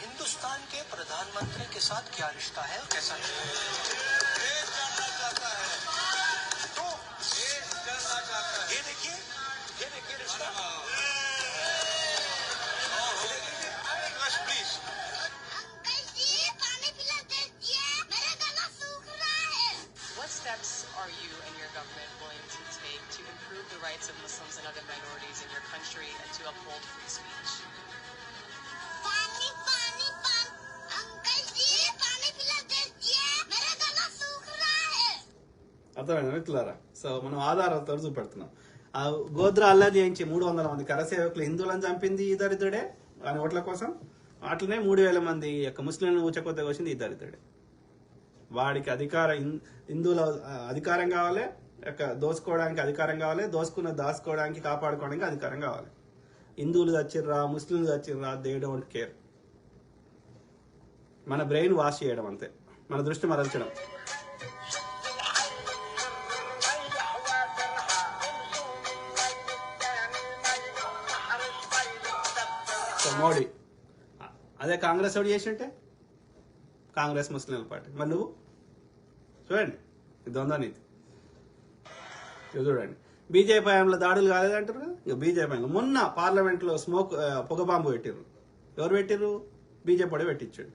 हिंदुस्तान के प्रधानमंत्री के साथ क्या रिश्ता है? कैसा रिश्ता है? देश जानना चाहता है. तो देश जानना चाहता है. ये देखिए रिश्ता. Please. अंकल जी पानी पिला दीजिए, मेरा गला सूख रहा है. What steps are you and your government going to take to improve the rights of Muslims and other minorities in your country and to uphold free speech? पानी पानी पानी अंकल जी पानी पिला दीजिए, मेरा गला सूख रहा है. అర్థమైందా మిత్రులారా? సో మనం ఆధారాలతో చూపెడుతున్నాం. ఆ గోద్రా అల్లరి చేయించి 300 మంది కరసేవకులు హిందువులను చంపింది ఈ దరిద్రుడే అని ఓట్ల కోసం. అట్లనే 3000 మంది యొక్క ముస్లింలను ఊచకొత్త కోసింది ఈ దరిద్రుడే. వాడికి హిందువుల అధికారం కావాలి, దోసుకోవడానికి అధికారం కావాలి, దాచుకోవడానికి కాపాడుకోవడానికి అధికారం కావాలి. హిందువులు చచ్చిర్రా, ముస్లింలు చచ్చిర్రా, దే డోంట్ కేర్. మన బ్రెయిన్ వాష్ చేయడం అంతే, మన దృష్టి మరల్చడం. మోడీ అదే కాంగ్రెస్ ఓడి చేసింటే కాంగ్రెస్ ముస్లింల పార్టీ. మరి నువ్వు చూడండి ఈ ద్వంద్వ నీతి. ఇది చూడండి, బీజేపీ హయాంలో దాడులు కాలేదంటారు కదా, ఇక బీజేపీ హయాంలో మొన్న పార్లమెంట్లో పొగ బాంబు పెట్టిర్రు. ఎవరు పెట్టిర్రు? బీజేపీ వాడే పెట్టించాడు.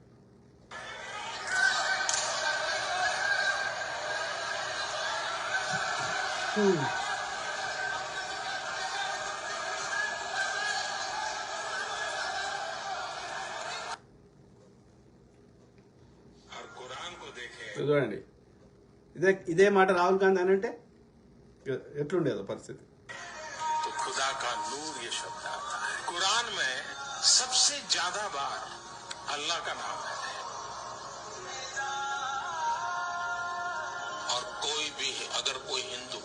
और कुरान को देखें చూడండి, ఇదే మాట రాహుల్ గాంధీ అని అంటే ఎట్లుండేదో పరిస్థితి. तो खुदा का नूर ये शब्द आता है। कुरान में सबसे ज्यादा बार अल्लाह का नाम है और कोई भी अगर कोई हिंदू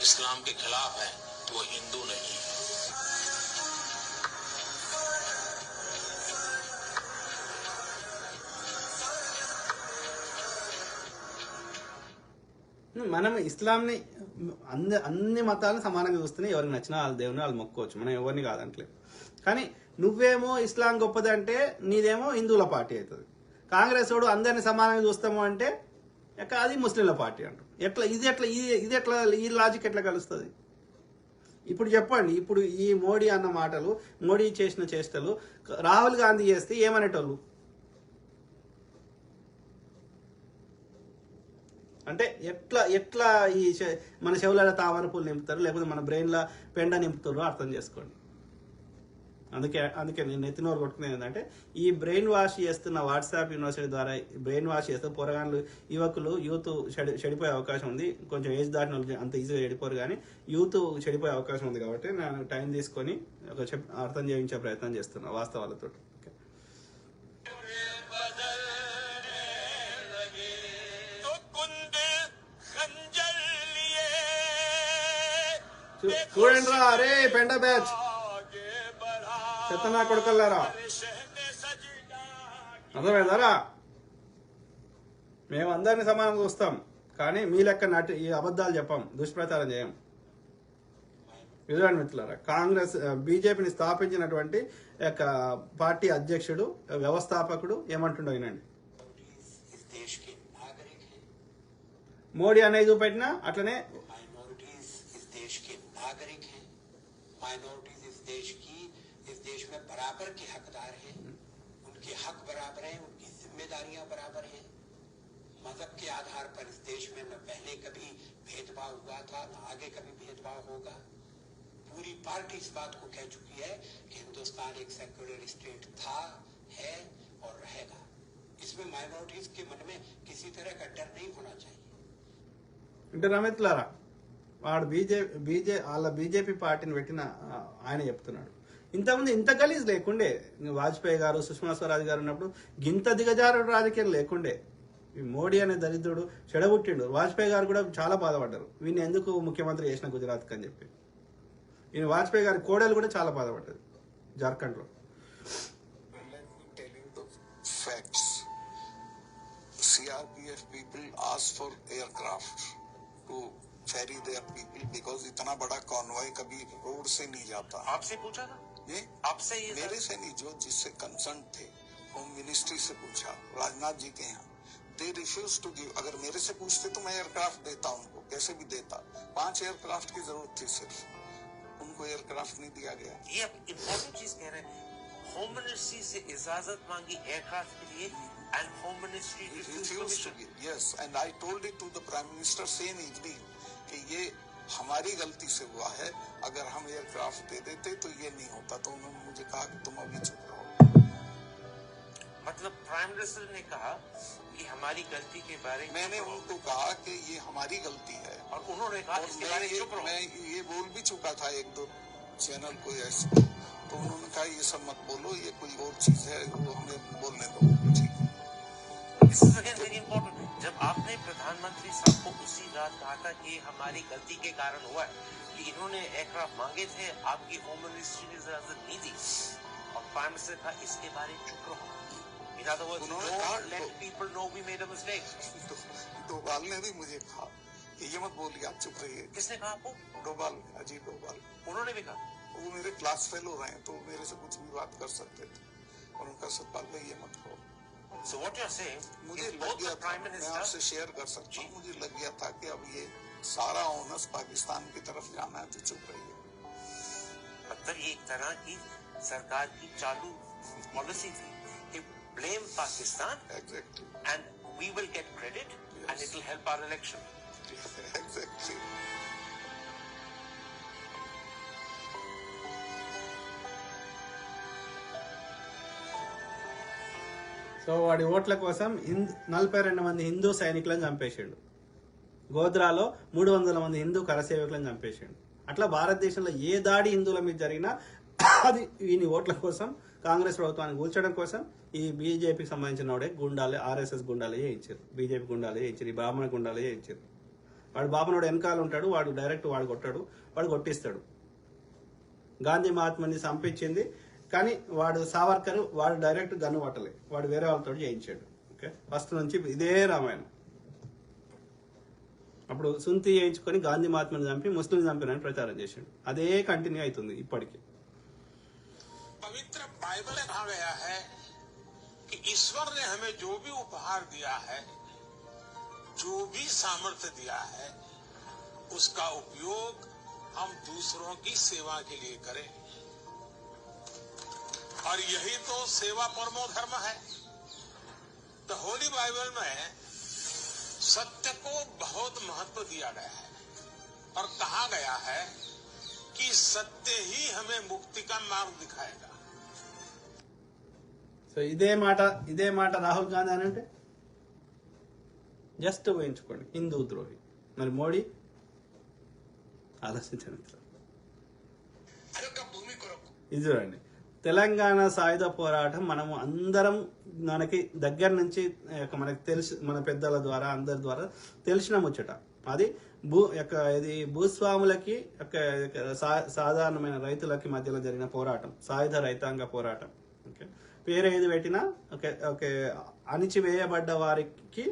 इस्लाम के खिलाफ है तो वो हिंदू नहीं है। మనం ఇస్లాంని అన్ని మతాలను సమానంగా చూస్తున్నాయి. ఎవరికి నచ్చినా వాళ్ళ దేవుని వాళ్ళు మొక్కోవచ్చు, మనం ఎవరిని కాదంటలేదు. కానీ నువ్వేమో ఇస్లాం గొప్పదంటే నీదేమో హిందువుల పార్టీ అవుతుంది. కాంగ్రెస్ వాడు అందరిని సమానంగా చూస్తాము అంటే అది ముస్లింల పార్టీ అంటారు. ఇది ఎట్లా ఈ లాజిక్ ఎట్లా కలుస్తుంది? ఇప్పుడు చెప్పండి, ఇప్పుడు ఈ మోడీ అన్న మాటలు, మోడీ చేసిన చేష్టలు రాహుల్ గాంధీ చేస్తే ఏమనేటోళ్ళు? అంటే ఎట్లా ఈ మన చెవుల తామర పూలు నింపుతారు, లేకపోతే మన బ్రెయిన్లో పెండ నింపుతారో అర్థం చేసుకోండి. అందుకే నేను నెత్తినోరు కొట్టుకునేది ఏంటంటే, ఈ బ్రెయిన్ వాష్ చేస్తున్న వాట్సాప్ యూనివర్సిటీ ద్వారా బ్రెయిన్ వాష్ చేస్తే పోరగాళ్ళు, యువకులు, యూత్ చెడిపోయే అవకాశం ఉంది. కొంచెం ఏజ్ దాటిన వాళ్ళు అంత ఈజీగా చెడిపోరు, కానీ యూత్ చెడిపోయే అవకాశం ఉంది. కాబట్టి నేను టైం తీసుకొని అర్థం చేయించే ప్రయత్నం చేస్తున్నా వాస్తవాలతో. చూడండి రా, అరే పెండ బ్యాచ్ చెత్తనా కొడుకల్లారా, అర్థమైందారా? మేము అందరిని సమానంగా చూస్తాం, కానీ మీ లెక్క ఈ అబద్ధాలు చెప్పాం, దుష్ప్రచారం చేయం. చూడండి మిత్రులారా, కాంగ్రెస్ బీజేపీని స్థాపించినటువంటి యొక్క పార్టీ అధ్యక్షుడు, వ్యవస్థాపకుడు ఏమంటుండో వినండి. మోడీ అనేది చూపెట్టినా అట్లనే माइनॉरिटीज इस देश में बराबर के हकदार हैं, उनके हक बराबर हैं, उनकी जिम्मेदारियां बराबर हैं। मजहब के आधार पर इस देश में न पहले कभी भेदभाव हुआ था, न आगे कभी भेदभाव होगा। पूरी पार्टी इस बात को कह चुकी है कि हिंदुस्तान एक सेक्युलर स्टेट था, है और रहेगा। इसमें माइनॉरिटीज के मन में किसी तरह का डर नहीं होना चाहिए। మిత్రులారా, వాడు వాళ్ళ బీజేపీ పార్టీని పెట్టిన ఆయన చెప్తున్నాడు. ఇంతకుముందు ఇంత గలీజ్ లేకుండే, వాజ్పేయి గారు, సుష్మా స్వరాజ్ గారు ఉన్నప్పుడు గింత దిగజారుడు రాజకీయం లేకుండే. ఈ మోడీ అనే దరిద్రుడు చెడబుట్టిండు. వాజ్పేయి గారు కూడా చాలా బాధపడ్డారు, వీడిని ఎందుకు ముఖ్యమంత్రి చేసిన గుజరాత్కి అని చెప్పి. ఈయన వాజ్పేయి గారి కోడలు కూడా చాలా బాధపడ్డది జార్ఖండ్లో. CRPF people asked for aircraft to ferry their people because इतना बड़ा कॉन्वॉय कभी रोड से नहीं जाता। आपसे पूछा था ये? आपसे ये मेरे से नहीं, जो जिससे कंसर्न थे होम मिनिस्ट्री से पूछा, राजनाथ जी के यहाँ। They refuse to give. अगर मेरे से पूछते तो मैं एयरक्राफ्ट देता उनको, कैसे भी देता। 5 एयरक्राफ्ट की जरूरत थी सिर्फ, उनको एयरक्राफ्ट नहीं दिया गया। ये इम्पोर्टेंट चीज कह रहे हैं, होम मिनिस्ट्री से इजाजत मांगी एयरक्राफ्ट के लिए and home ministry refused to give. Yes, and I told it to the prime minister same evening कि ये हमारी गलती से हुआ है, अगर हम एयरक्राफ्ट दे देते तो ये नहीं होता। तो उन्होंने मुझे कहा कि तुम अभी चुप रहो। मतलब प्राइम मिनिस्टर ने कहा कि हमारी गलती के बारे में, मैंने उनको कहा कि ये हमारी गलती है, और उन्होंने कहा इसके बारे में चुप रहो। मैं ये बोल भी चुका था 1-2 चैनल को ऐसे, तो उन्होंने कहा ये सब मत बोलो, ये कोई और चीज है, वो हमें बोलने दो। ठीक है, This is again very important. जब आपने प्रधानमंत्री साहब को उसी रात कहा था कि हमारी गलती के कारण हुआ है कि इन्होंने एयरक्राफ्ट मांगे थे, आपकी होम मिनिस्ट्री ने इजाजत नहीं दी, और प्राइम मिनिस्टर का इसके बारे में चुप रहो। In other words, don't let people know we made a mistake. Doval ने भी मुझे कहा ये मत बोलिए, आप चुप रहिए। किसने कहा आपको? डोभाल, अजीत डोभाल। उन्होंने भी कहा वो मेरे क्लास फेलो रहे हैं, तो मेरे से कुछ भी बात कर सकते थे, और उनका सत्पाल भाई ये मत कहो। So what you're saying, मुझे if लग both गया the था, prime मैं minister, आपसे शेयर कर सकता हूँ, मुझे लग गया था कि अब ये सारा ओनस पाकिस्तान की तरफ जाना है, तो चुप रहिए। मतलब ये एक तरह की सरकार की चालू पॉलिसी थी कि blame Pakistan Exactly. and we will get credit and it will help our election. Exactly. So వాడి ఓట్ల కోసం 42 మంది హిందూ సైనికులను చంపేసిండు. గోధ్రాలో 300 మంది హిందూ కరసేవకులను చంపేసిండు. అట్లా భారతదేశంలో ఏ దాడి హిందువుల మీద జరిగినా అది ఈయన ఓట్ల కోసం, కాంగ్రెస్ ప్రభుత్వాన్ని కూల్చడం కోసం ఈ బీజేపీకి సంబంధించిన వాడే గుండాలే, ఆర్ఎస్ఎస్ గుండాలే చేయించారు, బీజేపీ గుండాలే చేయించారు, ఈ బ్రాహ్మణ గుండాలే చేయించారు. వాడు బాబునోడు వెనకాల ఉంటాడు, వాడు డైరెక్ట్ వాడు కొట్టాడు, వాడు కొట్టిస్తాడు. గాంధీ మహాత్ముని చంపించింది కానీ వాడు సావర్కర్, వాడు డైరెక్ట్ గన్ను పట్టలే, వాడు వేరే వాళ్ళతో చేయించాడు. ఓకే, ఫస్ట్ నుంచి ఇదే రామాయణం. అప్పుడు సుంతి చేయించుకొని గాంధీ మహాత్ముని చంపి ముస్లిం చంపినని ప్రచారం చేశాడు. అదే కంటిన్యూ అవుతుంది ఇప్పటికీ. पवित्र बाइबल में कहा गया है कि ईश्वर ने हमें जो भी उपहार दिया है, जो भी सामर्थ्य दिया है, उसका उपयोग हम दूसरों की सेवा के लिए करें, और यही तो सेवा परमो धर्म है। तो होली बाइबल में सत्य को बहुत महत्व दिया गया है और कहा गया है कि सत्य ही हमें मुक्ति का मार्ग दिखाएगा। సో ఇదే మాట రాహుల్ గాంధీ అని అంటే జస్ట్ ఊహించుకోండి, హిందూ ద్రోహి. మరి మోడీ ఆలోచించండి. ఇది చూడండి, తెలంగాణ సాయుధ పోరాటం మనము అందరం మనకి దగ్గర నుంచి మనకి తెలుసు, మన పెద్దల ద్వారా అందరి ద్వారా తెలిసిన ముచ్చట. అది ఇది భూస్వాములకి సాధారణమైన రైతులకి మధ్యలో జరిగిన పోరాటం, సాయుధ రైతాంగ పోరాటం. ఓకే, పేరు ఏది పెట్టినా ఓకే అణిచివేయబడ్డ వారికి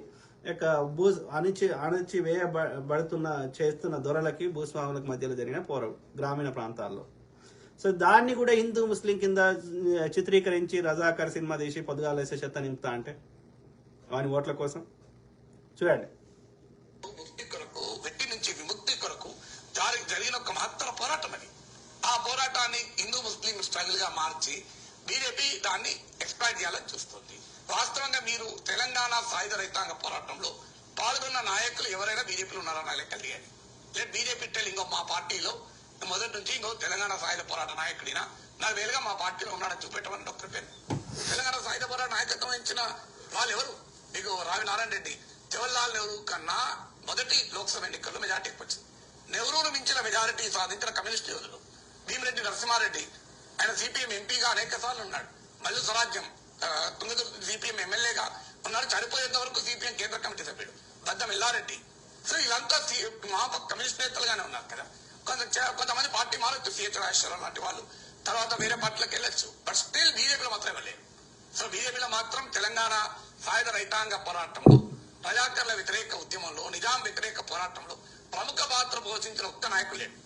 చేస్తున్న దొరలకి భూస్వాములకు మధ్యలో జరిగిన పోరాటం గ్రామీణ ప్రాంతాల్లో. సో దాన్ని కూడా హిందూ ముస్లిం కింద చిత్రీకరించి రజాకర్ సినిమా తీసి పొద్దుగాలేసే చెత్త నింపుతా అంటే వాని ఓట్ల కోసం. చూడండి, వెట్టి నుంచి విముక్తి కొరకు జరిగిన ఒక మహత్తర పోరాటం అది. ఆ పోరాటాన్ని హిందూ ముస్లిం స్ట్రగుల్ గా మార్చి బీజేపీ దాన్ని ఎక్స్ప్లాయిట్ చేయాలని చూస్తుంది. వాస్తవంగా మీరు తెలంగాణ సాయుధ రైతాంగ పోరాటంలో పాల్గొన్న నాయకులు ఎవరైనా బీజేపీలో ఉన్నారన్న లెక్కలు తీయాలి. లేదు బీజేపీ ఇంకో మా పార్టీలో మొదటి నుంచి ఇంకో తెలంగాణ సాయుధ పోరాట నాయకుడినా 4 ఏళ్ళుగా మా పార్టీలో ఉన్నాడని చూపెట్టమని డాక్టర్ పేరు. తెలంగాణ సాయుధ పోరాట నాయకత్వం ఇచ్చిన వాళ్ళు ఎవరు? మీకు రావి నారాయణ రెడ్డి, జవహర్లాల్ నెహ్రూ కన్నా మొదటి లోక్సభ ఎన్నికల్లో మెజార్టీ ఎక్కువ వచ్చింది. నెహ్రూను మించిన మెజారిటీ సాధించిన కమ్యూనిస్ట్ యోధులు భీమిరెడ్డి నరసింహారెడ్డి. ఆయన సిపిఎం ఎంపీగా అనేక సార్లు ఉన్నాడు. మల్లు స్వరాజ్యం తుంగతుర్తి సిపిఎం ఎమ్మెల్యేగా ఉన్నాడు. చనిపోయేంత వరకు సిపిఎం కేంద్ర కమిటీ సభ్యుడు బద్దం ఎల్లారెడ్డి. సో ఇదంతా మా కమ్యూనిస్ట్ నేతలుగానే ఉన్నారు కదా. కొంతమంది పార్టీ మారొచ్చు, సిహెచ్ రాజేశ్వరరావు లాంటి వాళ్ళు తర్వాత వేరే పార్టీలకు వెళ్ళొచ్చు. బట్ స్టిల్ బీజేపీలో మాత్రం వెళ్ళలేదు. సో బీజేపీలో మాత్రం తెలంగాణ సాయుధ రైతాంగ పోరాటంలో, రజాకర్ల వ్యతిరేక ఉద్యమంలో, నిజాం వ్యతిరేక పోరాటంలో ప్రముఖ పాత్ర పోషించిన ఒక్క నాయకులు లేడు.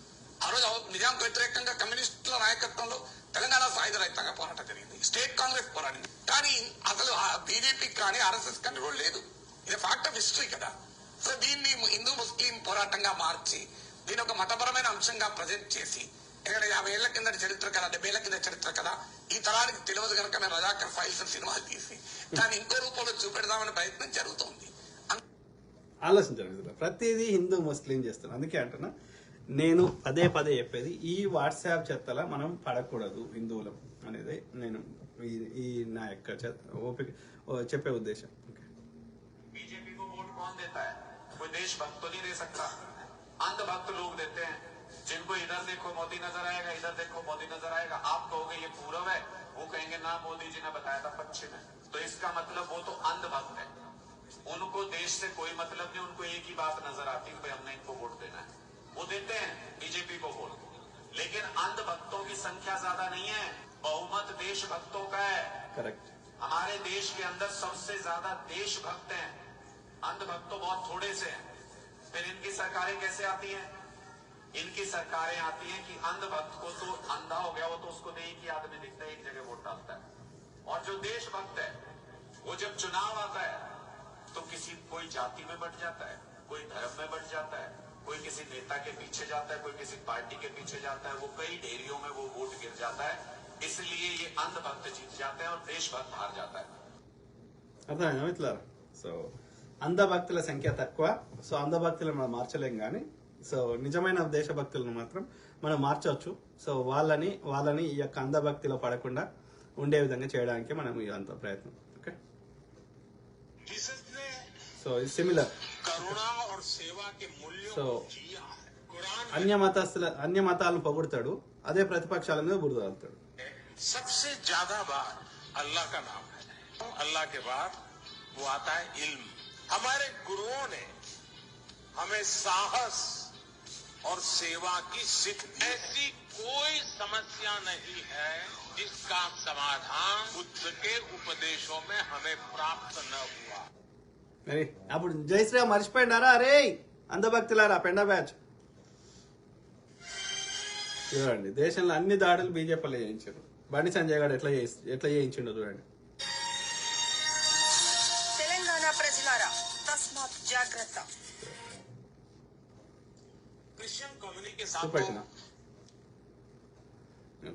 ఆ రోజు నిజాంకు వ్యతిరేకంగా కమ్యూనిస్టుల నాయకత్వంలో తెలంగాణ సాయుధ రైతాంగ పోరాటం జరిగింది. స్టేట్ కాంగ్రెస్ పోరాడింది. కానీ అసలు బీజేపీకి కానీ ఆర్ఎస్ఎస్ కానీ రోల్ లేదు. ఇది ఫ్యాక్ట్ ఆఫ్ హిస్టరీ కదా. సో దీన్ని హిందూ ముస్లిం పోరాటంగా మార్చి దీని ఒక మతపరమైన అంశంగా ప్రజెంట్ చేసి, ఇక్కడ 50 ఏళ్ల కింద చరిత్ర కదా, 70 ఏళ్ల కింద చరిత్ర కదా, ఈ తరానికి తెలియదు కనుక మేము రజాకర్ ఫైల్స్ సినిమాలు తీసి దాన్ని ఇంకో రూపంలో చూపెడదామనే ప్రయత్నం జరుగుతోంది. ఆలోచించారు. ప్రతిదీ హిందూ ముస్లిం చేస్తున్నారు. అందుకే అంటున్నా, నేను పదే చెప్పేది ఈ వాట్సాప్ చెత్తలా మనం పడకూడదు హిందువులం అనేది నేను ఈ నా యొక్క చెప్పే ఉద్దేశం. बीजेपी को वोट कौन देता है? कोई देशभक्त तो नहीं दे सकता, अंधभक्त लोग देते हैं, जिनको इधर देखो मोदी नजर आएगा, इधर देखो मोदी नजर आएगा। आप कहोगे ये पूरब है, वो कहेंगे ना मोदी जी ने बताया था पश्चिम है। तो इसका मतलब वो तो अंधभक्त है, उनको देश से कोई मतलब नहीं, उनको एक ही बात नजर आती है भाई हमने इनको वोट देना है, वो देते हैं बीजेपी को वोट। लेकिन अंधभक्तों की संख्या ज्यादा नहीं है, बहुमत देशभक्तों का है। करेक्ट। हमारे देश के अंदर सबसे ज्यादा देशभक्त हैं, अंधभक्त तो बहुत थोड़े से हैं। फिर इनकी सरकारें कैसे आती हैं? इनकी सरकारें आती हैं कि अंधभक्त को तो अंधा हो गया, वो तो उसको एक ही आदमी दिखता है, एक जगह वोट डालता है। और जो देशभक्त है वो जब चुनाव आता है तो किसी कोई जाति में बंट जाता है, कोई धर्म में बंट जाता है, कोई किसी नेता के पीछे जाता है, कोई किसी पार्टी के पीछे जाता है, वो कई ढेरियों में वो वोट गिर जाता है। इसलिए ये अंधभक्त जीत जाते हैं और देशभक्त हार जाता है। అర్థమైందా మిత్రులారా? సో అంధభక్తుల సంఖ్య తక్కువ, సో అంధభక్తులను మనం మార్చలేం కానీ సో నిజమైన దేశభక్తులను మాత్రం మనం మార్చవచ్చు. సో వాళ్ళని ఈ యొక్క అంధభక్తిలో పడకుండా ఉండే విధంగా చేయడానికి మనం ఇదంతా ప్రయత్నం. ఓకే, जिसने సో ఇది సిమిలర్. करुणा और सेवा के मूल्यों సో को जिया है। कुरान అన్య మతాలను పొగుడుతాడు, అదే ప్రతిపక్షాల మీద బురద చల్లుతాడు. सबसे ज्यादा बार अल्लाह का नाम है, अल्लाह के बाद वो आता है इल्म। हमारे गुरुओं ने हमें साहस और सेवा की सीख दी। ऐसी कोई समस्या नहीं है जिसका समाधान बुद्ध के उपदेशों में हमें प्राप्त न हुआ। మరి అప్పుడు జై శ్రీరామ్ మర్చిపోయినారా? అరే అంధభక్తులారా, పెండా బ్యాచ్ చూడండి, దేశంలో అన్ని దాడులు బీజేపీలో చేయించారు. బండి సంజయ్ గారు ఎట్లా చేయించిండో చూడండి. తెలంగాణ ప్రజలారా తస్మాత్ జాగ్రత్త. क्रिश्चियन कम्युनिटी के साथ చూపెట్టిన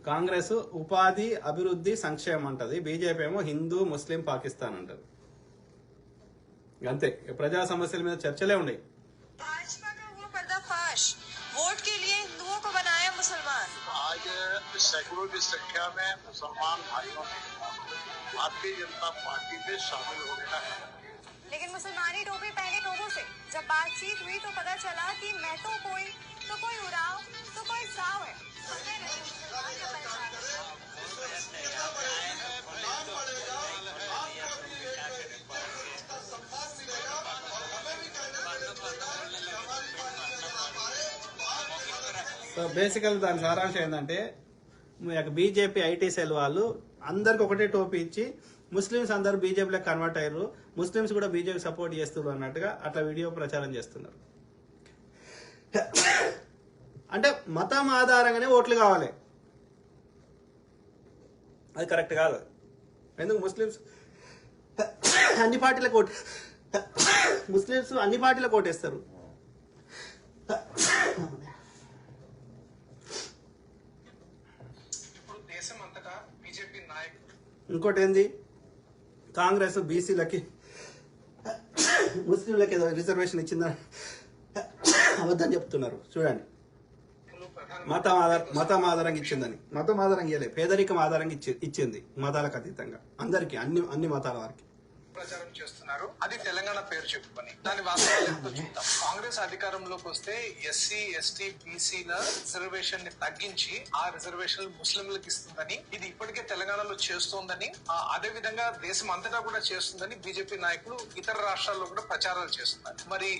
కాంగ్రెస్ ఉపాధి అభివృద్ధి సంక్షేమం అంటది, బీజేపీ ఏమో హిందూ ముస్లిం పాకిస్తాన్ అంటది. అంతే, ప్రజా సమస్యల మీద చర్చలే ఉన్నాయి. भाजपा का वो पर्दाफाश, वोट के लिए हिंदुओं को बनाया मुसलमान. आज सैकड़ों की संख्या में मुसलमान भाइयों ने भारतीय जनता पार्टी में शामिल होने का है। लेकिन मुसलमानी टोपी पहने लोगों से जब बातचीत हुई तो पता चला कि मैं तो कोई उराव तो कोई साव है. సో బేసికల్ దాని సారాంశం ఏంటంటే, బీజేపీ ఐటీ సెల్ వాళ్ళు అందరికి ఒకటే టోపీ ఇచ్చి ముస్లిమ్స్ అందరూ బీజేపీలో కన్వర్ట్ అయ్యారు, ముస్లిమ్స్ కూడా బీజేపీ సపోర్ట్ చేస్తున్నారు అన్నట్టుగా అట్లా వీడియో ప్రచారం చేస్తున్నారు. అంటే మతం ఆధారంగానే ఓట్లు కావాలి, అది కరెక్ట్ కాదు. ఎందుకు ముస్లిమ్స్ అన్ని పార్టీలకు ఓటేస్తారు. ఇంకోటి ఏంది, కాంగ్రెస్ బీసీలకి ముస్లింలకి ఏదో రిజర్వేషన్ ఇచ్చిందని అబద్ధం చెప్తున్నారు. చూడండి, మతం ఆధారంగా ఇచ్చిందని. మతం ఆధారంగా ఇవ్వలేదు, పేదరికం ఆధారంగా ఇచ్చింది, మతాలకు అతీతంగా అందరికి, అన్ని మతాల వారికి ప్రచారం చేస్తున్నారు. అది తెలంగాణ పేరు చెప్పుకొని దాని వాస్తవాలు ఎంతో చూద్దాం. కాంగ్రెస్ అధికారంలోకి వస్తే ఎస్సీ ఎస్టీ బీసీల రిజర్వేషన్ ని తగ్గించి ఆ రిజర్వేషన్ ముస్లింలకు ఇస్తుందని, ఇది ఇప్పటికే తెలంగాణలో చేస్తోందని, అదే విధంగా దేశం అంతటా కూడా చేస్తుందని బీజేపీ నాయకులు ఇతర రాష్ట్రాల్లో కూడా ప్రచారాలు చేస్తున్నారు. మరి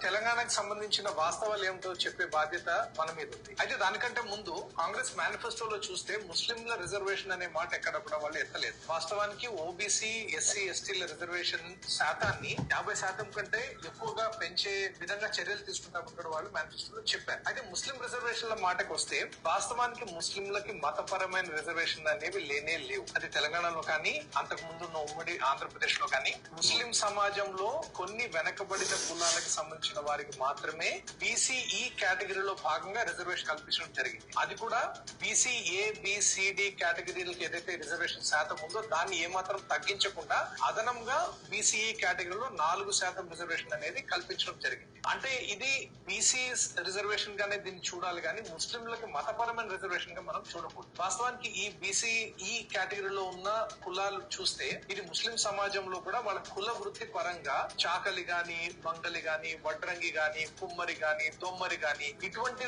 తెలంగాణకు సంబంధించిన వాస్తవాలు ఏమిటో చెప్పే బాధ్యత మన మీద ఉంది. అయితే దానికంటే ముందు కాంగ్రెస్ మేనిఫెస్టోలో చూస్తే ముస్లింల రిజర్వేషన్ అనే మాట ఎక్కడ కూడా వాళ్ళు ఎత్తలేదు. వాస్తవానికి ఓబీసీ ఎస్సీ ఎస్టీల రిజర్వేషన్ శాతాన్ని 50% కంటే ఎక్కువగా పెంచే విధంగా చర్యలు తీసుకుంటామంటారు వాళ్ళు మేనిఫెస్టోలో చెప్పారు. అయితే ముస్లిం రిజర్వేషన్ల మాటకు వస్తే వాస్తవానికి ముస్లింలకి మతపరమైన రిజర్వేషన్ అనేవి లేనే లేవు. అది తెలంగాణలో కానీ అంతకు ముందున్న ఉమ్మడి ఆంధ్రప్రదేశ్ లో కానీ ముస్లిం సమాజంలో కొన్ని వెనకబడిన కులాలకు సంబంధించిన వారికి మాత్రమే బీసీఈ కేటగిరీలో భాగంగా రిజర్వేషన్ కల్పించడం జరిగింది. అది కూడా బీసీ ఏబిసిడి కేటగిరీలకు ఏదైతే రిజర్వేషన్ శాతం ఉందో దాన్ని ఏమాత్రం తగ్గించకుండా అదనంగా బీసీఈ కేటగిరీలో 4% రిజర్వేషన్ అనేది కల్పించడం జరిగింది. అంటే ఇది బీసీ రిజర్వేషన్ గానే దీన్ని చూడాలి కానీ ముస్లింలకి మతపరమైన రిజర్వేషన్ గా మనం చూడకూడదు. వాస్తవానికి ఈ బీసీఈ కేటగిరీలో ఉన్న కులాలు చూస్తే ఇది ముస్లిం సమాజంలో కూడా వాళ్ళ కుల వృత్తి పరంగా చాకలి గాని, మంగలి గాని, వడ్రంగి గాని, కుమ్మరి గాని, దొమ్మరి గాని ఇటువంటి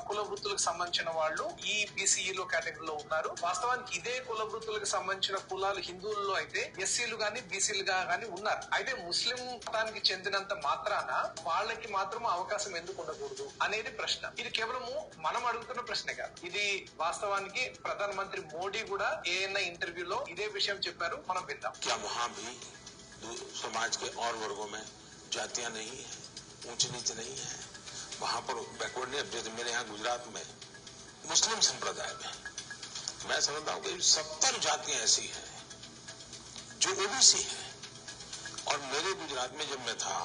కుల వృత్తులకు సంబంధించిన వాళ్ళు ఈ బీసీఈలో కేటగిరీలో ఉన్నారు. వాస్తవానికి ఇదే కుల వృత్తులకు సంబంధించిన కులాలు హిందువుల్లో అయితే ఎస్సీలు గాని బీసీలుగా గాని ఉన్నారు. అయితే ముస్లిం మతానికి చెందినంత మాత్రాన వాళ్ళకి మాత్రం అవకాశం ఎందుకు ఉండకూడదు అనేది ప్రశ్న. ఇది కేవలము మనం అడుగుతున్న ప్రశ్నే కాదు. ఇది వాస్తవానికి ప్రధానమంత్రి మోడీ కూడా ఏఎన్ఐ ఇంటర్వ్యూలో ఇదే విషయం చెప్పారు. మనం విందాం. क्या वहाँ भी समाज के और वर्गों में जातियां नहीं है, ऊंच नीच नहीं है, वहां पर बैकवर्ड नहीं. जैसे मेरे यहाँ गुजरात में मुस्लिम संप्रदाय में मैं समझता हूँ कि 70 जातियां ऐसी हैं जो ओबीसी है, और मेरे गुजरात में जब मैं था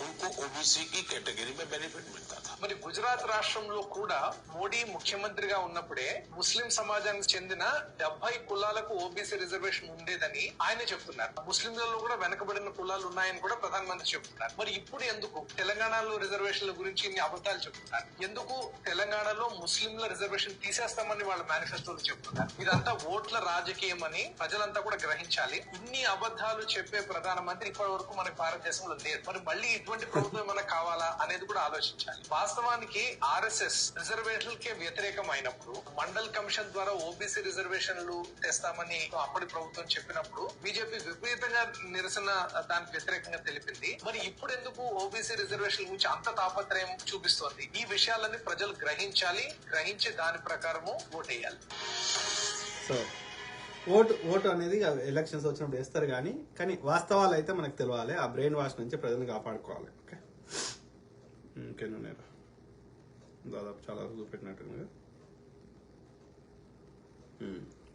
उनको ओबीसी की कैटेगरी में बेनिफिट मिलता था. మరి గుజరాత్ రాష్ట్రంలో కూడా మోడీ ముఖ్యమంత్రిగా ఉన్నప్పుడే ముస్లిం సమాజానికి చెందిన 70 కులాలకు ఓబీసీ రిజర్వేషన్ ఉండేదని ఆయన చెప్తున్నారు. ముస్లింలలో కూడా వెనకబడిన కులాలు ఉన్నాయని కూడా ప్రధానమంత్రి చెప్తున్నారు. మరి ఇప్పుడు ఎందుకు తెలంగాణలో రిజర్వేషన్ల గురించి ఇన్ని అబద్ధాలు చెప్తున్నారు? ఎందుకు తెలంగాణలో ముస్లింల రిజర్వేషన్ తీసేస్తామని వాళ్ళ మేనిఫెస్టోలో చెప్తున్నారు? ఇదంతా ఓట్ల రాజకీయం అని ప్రజలంతా కూడా గ్రహించాలి. ఇన్ని అబద్ధాలు చెప్పే ప్రధానమంత్రి ఇప్పటి వరకు మన భారతదేశంలో లేదు. మరి మళ్ళీ ఇటువంటి ప్రభుత్వం మనకు కావాలా అనేది కూడా ఆలోచించాలి. వాస్తవానికి ఆర్ఎస్ఎస్ రిజర్వేషన్లకే వ్యతిరేకం అయినప్పుడు మండల్ కమిషన్ ద్వారా ఓబీసీ రిజర్వేషన్లు తెస్తామని అప్పటి ప్రభుత్వం చెప్పినప్పుడు బీజేపీ విపరీతంగా నిరసన దానికి వ్యతిరేకంగా తెలిపింది. మరి ఇప్పుడు ఎందుకు ఓబీసీ రిజర్వేషన్ గురించి అంత తాపత్రయం చూపిస్తోంది? ఈ విషయాలన్నీ ప్రజలు గ్రహించాలి. గ్రహించి దాని ప్రకారము ఓటేయాలి. సో ఓటు అనేది ఎలక్షన్స్ వచ్చినప్పుడు వేస్తారు కానీ వాస్తవాలు అయితే మనకు తెలియాలి. ఆ బ్రెయిన్ వాష్ నుంచి ప్రజలను కాపాడుకోవాలి. ఓకే, ఇంకేనా నేను దాదాపు చాలా చూపెట్టినట్టుగా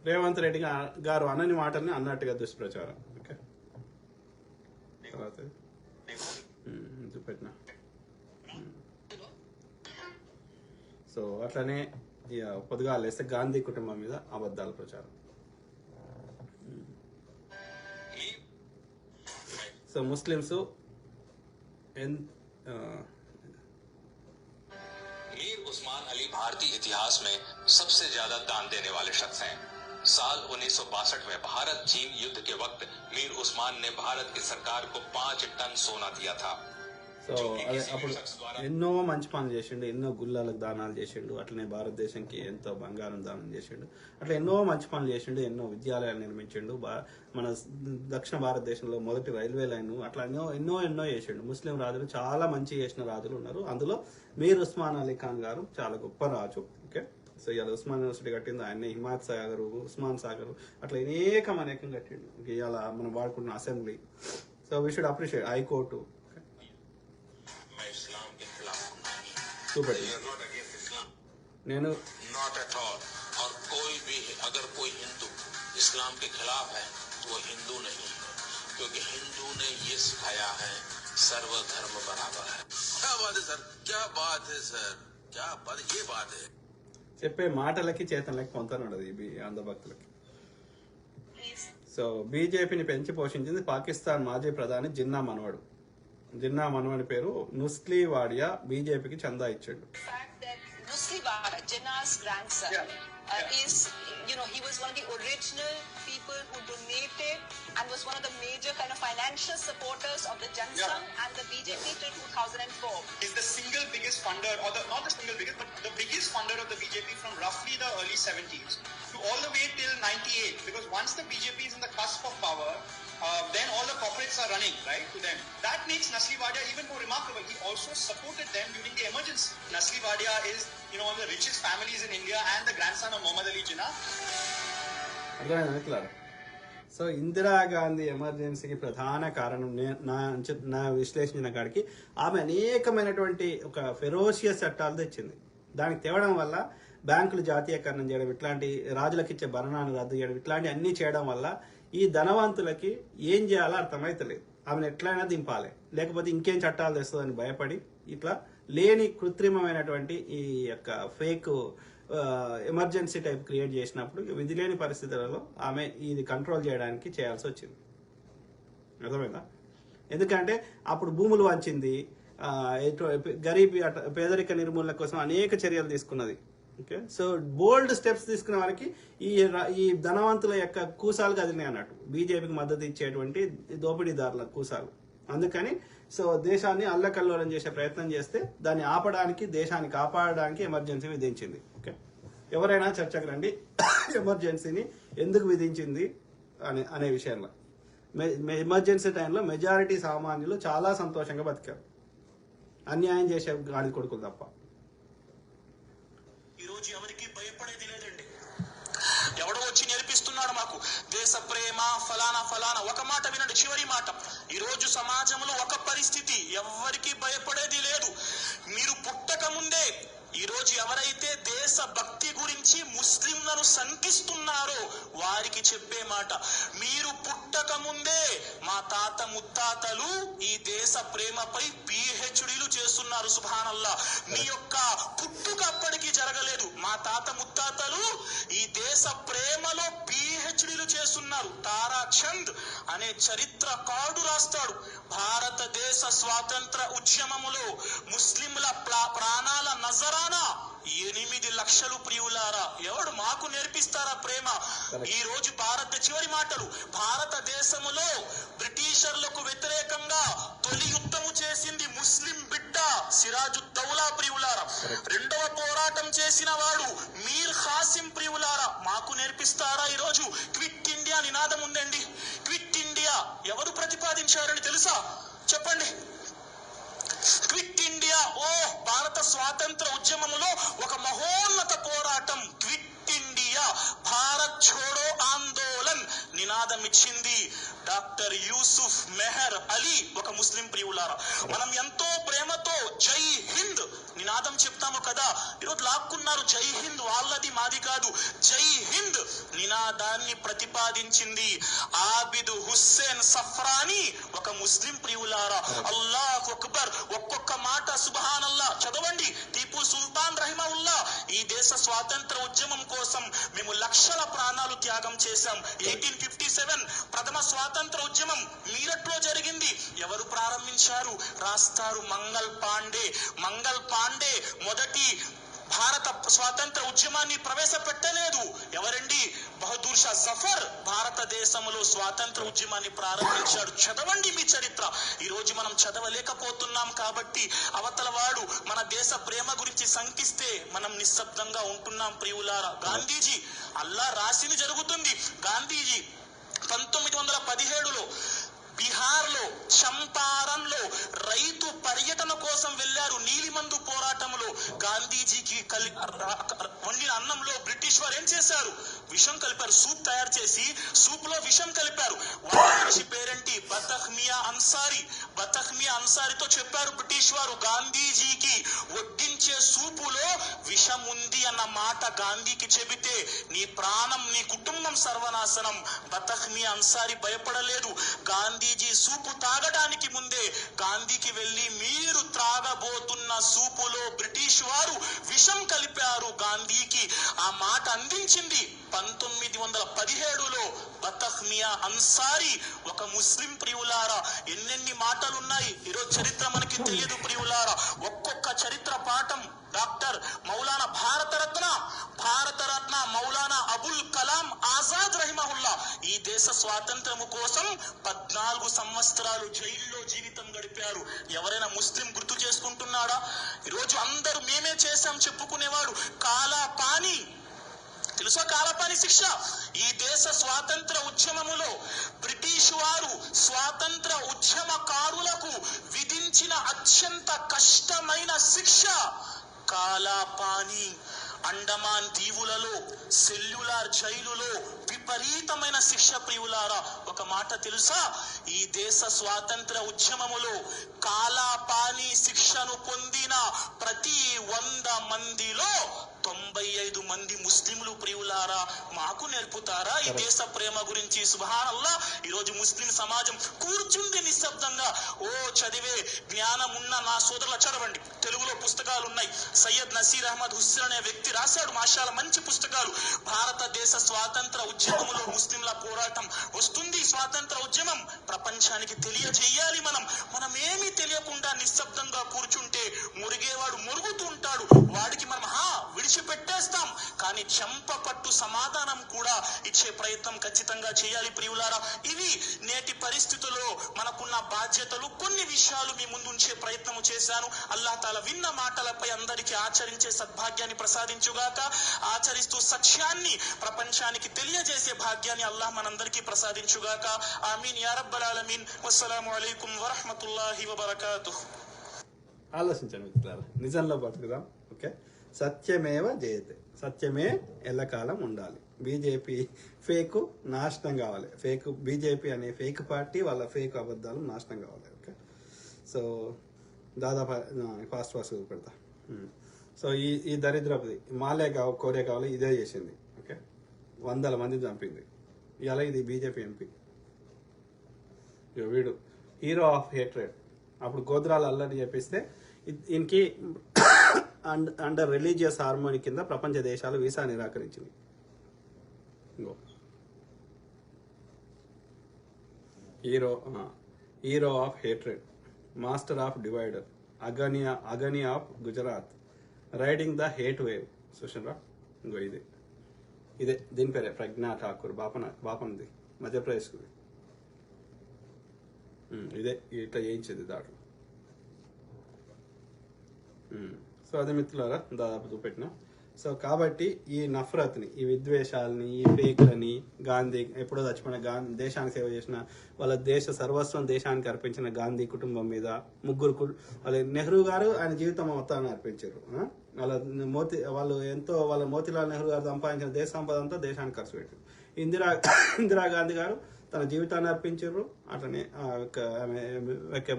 రేవంత్ రెడ్డి గారు అనని మాటల్ని అన్నట్టుగా దుష్ప్రచారం. ఓకే, తర్వాత చూపెట్టిన. సో అట్లనే పొద్దుగా లేస్తే గాంధీ కుటుంబం మీద అబద్ధాల ప్రచారం. సో ముస్లిమ్స్ मीर उस्मान अली भारतीय इतिहास में सबसे ज्यादा दान देने वाले शख्स हैं. साल 1962 में भारत चीन युद्ध के वक्त मीर उस्मान ने भारत की सरकार को 5 टन सोना दिया था. సో అదే అప్పుడు ఎన్నో మంచి పనులు చేసిండు, ఎన్నో గుళ్ళలకు దానాలు చేసిండు, అట్లనే భారతదేశానికి ఎంతో బంగారం దానం చేసిండు, అట్లా ఎన్నో మంచి పనులు చేసిండు, ఎన్నో విద్యాలయాలు నిర్మించిండు, మన దక్షిణ భారతదేశంలో మొదటి రైల్వే లైన్, అట్లా ఎన్నో చేసిండు. ముస్లిం రాజులు చాలా మంచి చేసిన రాజులు ఉన్నారు. అందులో మీర్ ఉస్మాన్ అలీ ఖాన్ గారు చాలా గొప్ప రాజు. ఓకే, సో ఇవాళ ఉస్మాన్ యూనివర్సిటీ కట్టింది ఆయన, హిమాయత్ సాగర్, ఉస్మాన్ సాగర్, అట్లా అనేకం కట్టిండు. ఇవాళ మనం వాడుకుంటున్న assembly. So we should appreciate high court. నేను नॉट एट ऑल. और कोई भी अगर कोई हिंदू इस्लाम के खिलाफ है तो वो हिंदू नहीं है, क्योंकि हिंदू ने ये सिखाया है सर्वधर्म बराबर है. क्या बात है सर, क्या बात है सर, क्या बात, ये बात है. చెప్పే మాటలకి చేతనలకి పొంతన ఉండదు ఈ అంధభక్తులకి. సో బీజేపీని పెంచి పోషించింది పాకిస్తాన్ మాజీ ప్రధాని జిన్నా మనవడి పేరు నుస్లీ వాడియా బీజేపీకి చందా ఇచ్చాడు. Nusli Wadia, Jinnah's grandson, is, he was one of the original people who donated and was one of the major kind of financial supporters of the Jansangh and the BJP till 2004. Is the single biggest funder, or not the single biggest, but the biggest funder of the BJP from roughly the early 70s to all the way till 98. Because once the BJP is in the cusp of power, then all the corporates are running, right, to them. That makes Nusli Wadia even more remarkable. He also supported them during the emergency. Nusli Wadia is, one of the richest families in India and the grandson of Muhammad Ali Jinnah. అర్థమైందా? సో ఇందిరాగాంధీ ఎమర్జెన్సీకి ప్రధాన కారణం నా విశ్లేషించిన కాడికి ఆమె అనేకమైనటువంటి ఒక ఫెరోషియస్ చట్టాలు తెచ్చింది. దానికి తేవడం వల్ల బ్యాంకులు జాతీయకరణం చేయడం, ఇట్లాంటి రాజులకు ఇచ్చే భరణాన్ని రద్దు చేయడం, ఇట్లాంటి అన్ని చేయడం వల్ల ఈ ధనవంతులకి ఏం చేయాలో అర్థమైతలేదు. ఆమెను ఎట్లయినా దింపాలి, లేకపోతే ఇంకేం చట్టాలు తెస్తుందని భయపడి ఇట్లా లేని కృత్రిమమైనటువంటి ఈ యొక్క ఫేక్ ఎమర్జెన్సీ టైప్ క్రియేట్ చేసినప్పుడు విధి లేని పరిస్థితులలో ఆమె ఇది కంట్రోల్ చేయడానికి చేయాల్సి వచ్చింది. అర్థమైందా? ఎందుకంటే అప్పుడు భూములు వంచింది, గరీబీ పేదరిక నిర్మూలన కోసం అనేక చర్యలు తీసుకున్నది. ఓకే, సో బోల్డ్ స్టెప్స్ తీసుకున్న వారికి ఈ ధనవంతుల యొక్క కూసాలు కదిలినాయి అన్నట్టు, బీజేపీకి మద్దతు ఇచ్చేటువంటి దోపిడీదారుల కూసాలు. అందుకని సో దేశాన్ని అల్లకల్లోలం చేసే ప్రయత్నం చేస్తే దాన్ని ఆపడానికి, దేశాన్ని కాపాడడానికి ఎమర్జెన్సీ విధించింది. ఓకే, ఎవరైనా చర్చకు రండి ఎమర్జెన్సీని ఎందుకు విధించింది అనే విషయంలో. ఎమర్జెన్సీ టైంలో మెజారిటీ సామాన్యులు చాలా సంతోషంగా బతికారు, అన్యాయం చేసే గాడి కొడుకులు తప్ప. ఈ రోజు ఎవరికి భయపడేది లేదండి. ఎవడో వచ్చి నేర్పిస్తున్నాడు మాకు దేశ ప్రేమ ఫలానా ఫలానా. ఒక మాట వినండి, చివరి మాట. ఈ రోజు సమాజంలో ఒక పరిస్థితి, ఎవ్వరికి భయపడేది లేదు. మీరు పుట్టక ముందే ఈ రోజు ఎవరైతే దేశ భక్తి గురించి ముస్లింలను శంకిస్తున్నారో వారికి చెప్పే మాట, మీరు పుట్టక ముందే మా తాత ముత్తాతలు ఈ దేశ ప్రేమపై పిహెచ్డీలు చేస్తున్నారు. సుబ్హానల్లా. మీ యొక్క పుట్టుక అప్పటికి జరగలేదు, మా తాత ముత్తాతలు ఈ దేశ ప్రేమలో పిహెచ్డీలు చేస్తున్నారు. తారాచంద్ అనే చరిత్రకారుడు రాస్తాడు, భారతదేశ స్వాతంత్ర ఉద్యమములో ముస్లింల ప్రాణాల నజరానా 8 లక్షలు. ప్రియులారా, ఎవడు మాకు నేర్పిస్తారా ప్రేమ? ఈ రోజు చివరి మాటలు, భారతదేశములో బ్రిటిషర్లకు వ్యతిరేకంగా తొలి యుద్ధము చేసింది ముస్లిం బిడ్డ సిరాజుద్దౌలా. ప్రియులారా, రెండవ పోరాటం చేసిన వాడు మీర్ ఖాసిం. ప్రియులారా, మాకు నేర్పిస్తారా? ఈ రోజు క్విట్ ఇండియా నినాదం ఉందండి. క్విట్ ఇండియా ఎవరు ప్రతిపాదించారని తెలుసా? చెప్పండి. క్విట్ ఇండియా, భారత స్వాతంత్ర ఉద్యమములో ఒక మహోన్నత పోరాటం. క్విట్ ఇండియా, భారత్ ఛోడో ఆందోళన్ నినాదం ఇచ్చింది డాక్టర్ యూసుఫ్ మెహర్ అలీ, ఒక ముస్లిం. ప్రియులారా, మనం ఎంతో ప్రేమతో జై హింద్ నినాదం చెప్తాము కదా. ఈరోజు లాక్కున్నారు జై హింద్, వాళ్ళది మాది కాదు. జై హింద్ నినాదాన్ని ప్రతిపాదించింది ఆబిద్ హుస్సేన్ సఫ్రానీ, ఒక ముస్లిం. ప్రియులారా, అల్లాహు అక్బర్. ఒక్కొక్క మాట సుబ్హానల్లా చదవండి. టీపు సుల్తాన్ రహిమహుల్లా, ఈ దేశ స్వాతంత్ర ఉద్యమం కోసం మేము లక్షల ప్రాణాలు త్యాగం చేశాం. 1857 ప్రథమ స్వాతంత్ర ఉద్యమం మీరట్ లో జరిగింది. ఎవరు ప్రారంభించారు? రాస్తారు మంగల్ పాండే. మంగల్ పాండే మొదటి భారత స్వాతంత్ర ఉద్యమాన్ని ప్రవేశపెట్టలేదు. ఎవరండి? బహదూర్ షా జఫర్ భారతదేశంలో స్వాతంత్ర ఉద్యమాన్ని ప్రారంభించాడు. చదవండి మీ చరిత్ర. ఈ రోజు మనం చదవలేకపోతున్నాం కాబట్టి అవతల వాడు మన దేశ ప్రేమ గురించి శంకిస్తే మనం నిశ్శబ్దంగా ఉంటున్నాం. ప్రియులారా, గాంధీజీ అల్లా రాసింది జరుగుతుంది. గాంధీజీ 1917లో బీహార్ లో చంపారణ్ లో రైతు పర్యటన కోసం వెళ్లారు. నీలిమందు పోరాటంలో గాంధీజీకి వండిన అన్నంలో బ్రిటిష్ వారు ఏం చేశారు? విషం కలిపారు. సూప్ తయారు చేసి సూప్ లో విషం కలిపారు. మనిషి పేరేంటి? బతఖ్మియా అన్సారీ. బతఖ్మియా అన్సారీతో చెప్పారు బ్రిటిష్ వారు, గాంధీజీకి వడ్డించే సూపులో విషం ఉంది అన్న మాట గాంధీకి చెబితే నీ ప్రాణం, నీ కుటుంబం సర్వనాశనం. బతఖ్మియా అన్సారీ భయపడలేదు. గాంధీజీ సూపు తాగడానికి ముందే గాంధీకి వెళ్లి, మీరు త్రాగబోతున్న సూపులో బ్రిటిష్ వారు విషం కలిపారు గాంధీకి. ఆ మాట అందించింది 1917లో బతఖ్మియా అన్సారీ, ఒక ముస్లిం. ప్రియులారా, ఎన్నెన్ని మాటలున్నాయి. ఈరోజు చరిత్ర మనకి తెలియదు. ప్రియులారా, ఒక్కొక్క చరిత్ర పాఠం డాక్టర్ మౌలానా భారతరత్న మౌలానా అబుల్ కలాం ఆజాద్ రహిమహుల్లా ఈ దేశ స్వాతంత్రము కోసం 14 సంవత్సరాలు జైల్లో జీవితం గడిపారు. ఎవరైనా ముస్లిం గుర్తు చేసుకుంటున్నాడా? ఈరోజు అందరూ మేమే చేశాం చెప్పుకునేవాడు. కాలాపాని తెలుసా? కాలాపాని శిక్ష ఈ దేశ స్వాతంత్ర ఉద్యమములో బ్రిటిష్ వారు స్వాతంత్ర ఉద్యమకారులకు విధించిన అత్యంత కష్టమైన శిక్ష కాలాపాని. అండమాన్ దీవులలో సెల్యులార్ జైలులో విపరీతమైన శిక్ష. ప్రియులారా, ఒక మాట తెలుసా? ఈ దేశ స్వాతంత్ర ఉద్యమములో కాలాపాని శిక్షను పొందిన ప్రతి 100 మందిలో 95 మంది ముస్లింలు. ప్రియులారా, మాకు నేర్పుతారా ఈ దేశ ప్రేమ గురించి? సుబ్హానల్లా. ఈరోజు ముస్లిం సమాజం కూర్చుంది నిశ్శబ్దంగా. చదివే జ్ఞానం ఉన్న నా సోదరుల చదవండి. తెలుగులో పుస్తకాలు ఉన్నాయి. సయ్యద్ నసీర్ అహ్మద్ హుస్సేన్ అనే వ్యక్తి రాశాడు మాషాల మంచి పుస్తకాలు. భారతదేశ స్వాతంత్ర ఉద్యమంలో ముస్లింల పోరాటం వస్తుంది. స్వాతంత్ర ఉద్యమం ప్రపంచానికి తెలియజేయాలి. మనం ఏమీ తెలియకుండా నిశ్శబ్దంగా కూర్చుంటే మురిగేవాడు మురుగుతూ ఉంటాడు. వాడికి మనం విడిచిపెట్టేస్తాం. కానీ చెంపపట్టు సమాధానం కూడా ఇచ్చే ప్రయత్నం ఖచ్చితంగా చేయాలి. ప్రియులారా, ఇవి నేటి పరిస్థితుల్లో మనకున్న బాధ్యతలు. కొన్ని విషయాలు మీ ముందు ఉంచే ప్రయత్నం చేశాను. అల్లాహ్ తాలా విన్న మాటలపై అందరికీ ఆచరించే సద్భాగ్యాన్ని ప్రసాదించుగాక. ఆచరిస్తూ సత్యాన్ని ప్రపంచానికి తెలియజేసే భాగ్యాన్ని అల్లాహ్ మనందరికీ ప్రసాదించుగాక. ఆమీన్ యా రబ్బల్ ఆలమీన్. వస్సలాము అలైకుం వరహ్మతుల్లాహి వబరకాతుహ్. ఆలోచించండి మిత్రులారా, నిజంలో బతుకుదాం. ఓకే, సత్యమేవ జయతే. సత్యమే ఎల్లకాలం ఉండాలి. బీజేపీ ఫేక్ నాశనం కావాలి. ఫేక్ బీజేపీ అనే ఫేక్ పార్టీ వాళ్ళ ఫేక్ అబద్ధాలు నాశనం కావాలి. ఓకే, సో దాదాపు ఫాస్ట్ పెడతా. సో ఈ దరిద్రపుది మాలే కోరే కావాలి ఇదే చేసింది. ఓకే, 100 మంది చంపింది. ఇలా ఇది బీజేపీ ఎంపీ వీడు హీరో ఆఫ్ హేట్రెడ్. అప్పుడు గోద్రాలు అల్లరి చెప్పిస్తే ఈయనకి అండర్ రిలీజియస్ హార్మోని కింద ప్రపంచ దేశాలు వీసా నిరాకరించింది. Hero of hatred, master of divider, అగని of Gujarat, riding the hate wave. చూసారా, ఇంకో ఇదే దీని పేరే ప్రజ్ఞా ఠాకూర్, బాపనది మధ్యప్రదేశ్కి. ఇదే ఇట్లా చేయించేది దాంట్లో. సో అదే మిత్రులారా దాదాపు చూపెట్టిన. సో కాబట్టి ఈ నఫరత్ని, ఈ విద్వేషాలని, ఈ ఫేక్లని, గాంధీ ఎప్పుడో చచ్చిపోయిన దేశానికి సేవ చేసిన వాళ్ళ దేశ సర్వస్వం దేశానికి అర్పించిన గాంధీ కుటుంబం మీద వాళ్ళ నెహ్రూ గారు ఆయన జీవితం మొత్తాన్ని అర్పించారు. వాళ్ళు ఎంతో వాళ్ళ మోతీలాల్ నెహ్రూ గారు సంపాదించిన దేశ సంపద అంతా దేశానికి ఖర్చు పెట్టారు. ఇందిరాగాంధీ గారు తన జీవితాన్ని అర్పించారు. అట్లనే ఆమె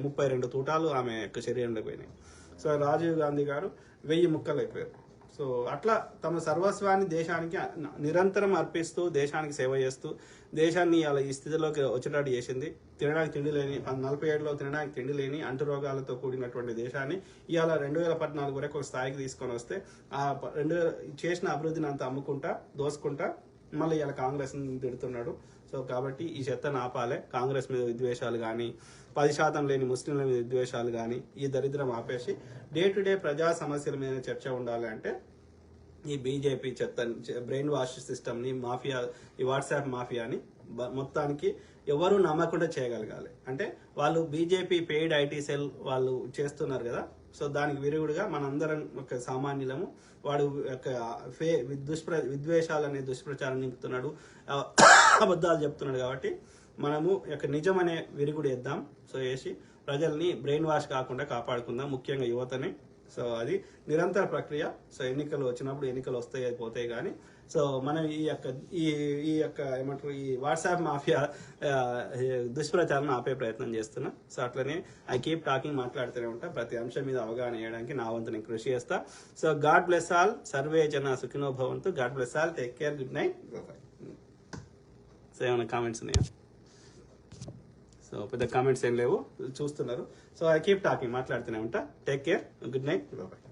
32 తూటాలు ఆమె యొక్క శరీరంలో పోయినాయి. సో రాజీవ్ గాంధీ గారు 1000 ముక్కలు అయిపోయారు. సో అట్లా తమ సర్వస్వాన్ని దేశానికి నిరంతరం అర్పిస్తూ దేశానికి సేవ చేస్తూ దేశాన్ని అలా ఈ స్థితిలోకి వచ్చేటట్టు చేసింది. తినడానికి తిండి లేని 47లో తినడానికి తిండి లేని అంటు రోగాలతో కూడినటువంటి దేశాన్ని ఇవాళ 2014 వరకు ఒక స్థాయికి తీసుకొని వస్తే ఆ చేసిన అభివృద్ధిని అంతా అమ్ముకుంటా దోసుకుంటా మళ్ళీ ఇవాళ కాంగ్రెస్ తిడుతున్నాడు. సో కాబట్టి ఈ చెత్తను ఆపాలే. కాంగ్రెస్ మీద విద్వేషాలు కానీ 10% లేని ముస్లింల మీద విద్వేషాలు కానీ ఈ దరిద్రం ఆపేసి డే టు డే ప్రజా సమస్యల మీద చర్చ ఉండాలి అంటే ఈ బీజేపీ చెత్త బ్రెయిన్ వాష్ సిస్టమ్ని మాఫియా, ఈ వాట్సాప్ మాఫియాని మొత్తానికి ఎవరు నమ్మకుండా చేయగలగాలి. అంటే వాళ్ళు బీజేపీ పెయిడ్ ఐటీ సెల్ వాళ్ళు చేస్తున్నారు కదా. సో దానికి విరుగుడుగా మనందరం ఒక సామాన్యులము వాడు విద్వేషాలు అనే దుష్ప్రచారం నింపుతున్నాడు, అబద్ధాలు చెప్తున్నాడు. కాబట్టి మనము నిజం అనే విరుగుడు వేద్దాం. సో వేసి ప్రజల్ని బ్రెయిన్ వాష్ కాకుండా కాపాడుకుందాం, ముఖ్యంగా యువతని. సో అది నిరంతర ప్రక్రియ. సో ఎన్నికలు వచ్చినప్పుడు ఎన్నికలు వస్తాయి పోతాయి కానీ సో మనం ఈ యొక్క ఏమంటారు ఈ వాట్సాప్ మాఫియా దుష్ప్రచారం ఆపే ప్రయత్నం చేస్తున్నా. సో అట్లనే ఐ కీప్ టాకింగ్, మాట్లాడుతూనే ఉంటా. ప్రతి అంశం మీద అవగాహన చేయడానికి నా వంతు నేను కృషి చేస్తా. సో గాడ్ బ్లెస్ ఆల్, సర్వే జన సుఖినో భవంతు. God bless all, take care, good night, bye. So ఏమైనా కామెంట్స్ ఉన్నాయా? సో పెద్ద కామెంట్స్ ఏం లేవు, చూస్తున్నారు. సో ఐ కీప్ టాకింగ్, మాట్లాడుతూనే ఉంటా. Take care, good night, bye.